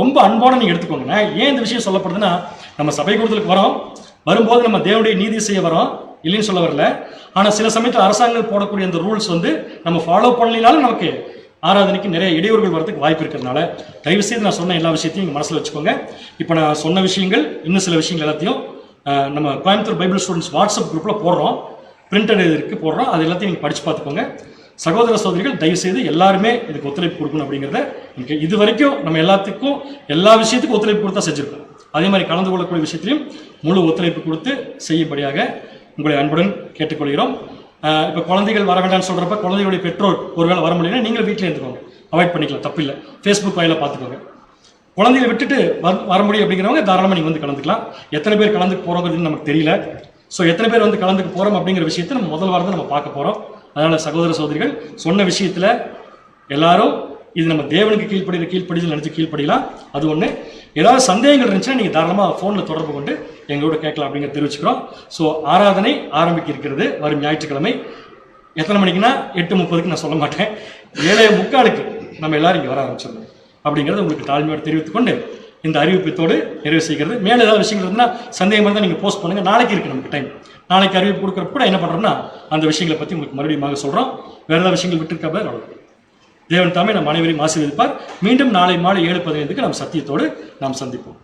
ரொம்ப அன்போடு நீங்கள் எடுத்துக்கோங்க. ஏன் இந்த விஷயம் சொல்லப்படுதுன்னா, நம்ம சபை கூடுதலுக்கு வரும்போது நம்ம தேவனுடைய நீதி செய்ய வரோம், இல்லைன்னு சொல்ல வரல. ஆனால் சில சமயத்தில் அரசாங்கம் போடக்கூடிய அந்த ரூல்ஸ் வந்து நம்ம ஃபாலோ பண்ணலினாலும் நமக்கு ஆராதனைக்கு நிறைய இடையூறுகள் வரதுக்கு வாய்ப்பு இருக்கிறதுனால தயவுசெய்து நான் சொன்ன எல்லா விஷயத்தையும் நீங்கள் மனசில் வச்சுக்கோங்க. இப்போ நான் சொன்ன விஷயங்கள், இன்னும் சில விஷயங்கள் எல்லாத்தையும் நம்ம கோயம்புத்தூர் பைபிள் ஸ்டூடெண்ட்ஸ் வாட்ஸ்அப் குரூப்பில் போடுறோம், பிரிண்டட் இதுக்கு போடுறோம். அது எல்லாத்தையும் நீங்கள் படித்து பார்த்துக்கோங்க. சகோதர சகோதரிகள் தயவுசெய்து எல்லாருமே இதுக்கு ஒத்துழைப்பு கொடுக்கணும் அப்படிங்கிறத இது வரைக்கும் நம்ம எல்லாத்துக்கும் எல்லா விஷயத்துக்கும் ஒத்துழைப்பு கொடுத்தா செஞ்சுருக்கோம். அதே மாதிரி கலந்து கொள்ளக்கூடிய விஷயத்திலையும் முழு ஒத்துழைப்பு கொடுத்து செய்யும்படியாக உங்களை அன்புடன் கேட்டுக்கொள்கிறோம். இப்போ குழந்தைகள் வர வேண்டாம்னு சொல்கிறப்ப குழந்தைகளுடைய பெற்றோர் ஒருவேளை வர முடியலன்னா நீங்கள் வீட்டில் இருந்துக்கோங்க, அவாய்ட் பண்ணிக்கலாம், தப்பில்லை. ஃபேஸ்புக் வாயில பார்த்துக்கோங்க. குழந்தைகளை விட்டுட்டு வர முடியும் அப்படிங்கிறவங்க தாராளமாக நீங்கள் வந்து கலந்துக்கலாம். எத்தனை பேர் கலந்துக்க போகிறோங்கிறது நமக்கு தெரியல. ஸோ எத்தனை பேர் வந்து கலந்துக்க போகிறோம் அப்படிங்கிற விஷயத்தை நம்ம முதல் வாரம் தான் நம்ம பார்க்க போகிறோம். அதனால் சகோதர சகோதரிகள் சொன்ன விஷயத்தில் எல்லாரும் இது நம்ம தேவனுக்கு கீழ்ப்படிதல் நினச்சி கீழ்ப்படிலாம். அது ஒன்று. ஏதாவது சந்தேகங்கள் இருந்துச்சுன்னா நீங்கள் தாராளமாக ஃபோனில் தொடர்பு கொண்டு எங்களோட கேட்கலாம் அப்படிங்கிறத தெரிவிச்சுக்கிறோம். ஸோ ஆராதனை ஆரம்பிக்க இருக்கிறது வரும் ஞாயிற்றுக்கிழமை. எத்தனை மணிக்குன்னா 8:30 நான் சொல்ல மாட்டேன், 7:45 நம்ம எல்லாரும் இங்கே வர ஆரம்பிச்சிடணும் அப்படிங்கிறத உங்களுக்கு தாழ்மையோடு தெரிவித்துக்கொண்டு இந்த அறிவிப்பத்தோடு நிறைவு செய்கிறது. மேலே ஏதாவது விஷயங்கள் இருந்தால் சந்தேகம் இருந்தால் நீங்கள் போஸ்ட் பண்ணுங்கள். நாளைக்கு இருக்குது நமக்கு டைம். நாளைக்கு அறிவிப்பு கொடுக்குறப்ப கூட என்ன பண்ணுறோம்னா அந்த விஷயங்களை பற்றி உங்களுக்கு மறுபடியும் சொல்கிறோம். வேறு ஏதாவது விஷயங்கள் விட்டுருக்கப்ப அவ்வளோ. தேவன் தாமே நம் அனைவரையும் ஆசீர்வதிப்பார். மீண்டும் நாளை மாலை 7:15 நாம் சத்தியத்தோடு நாம் சந்திப்போம்.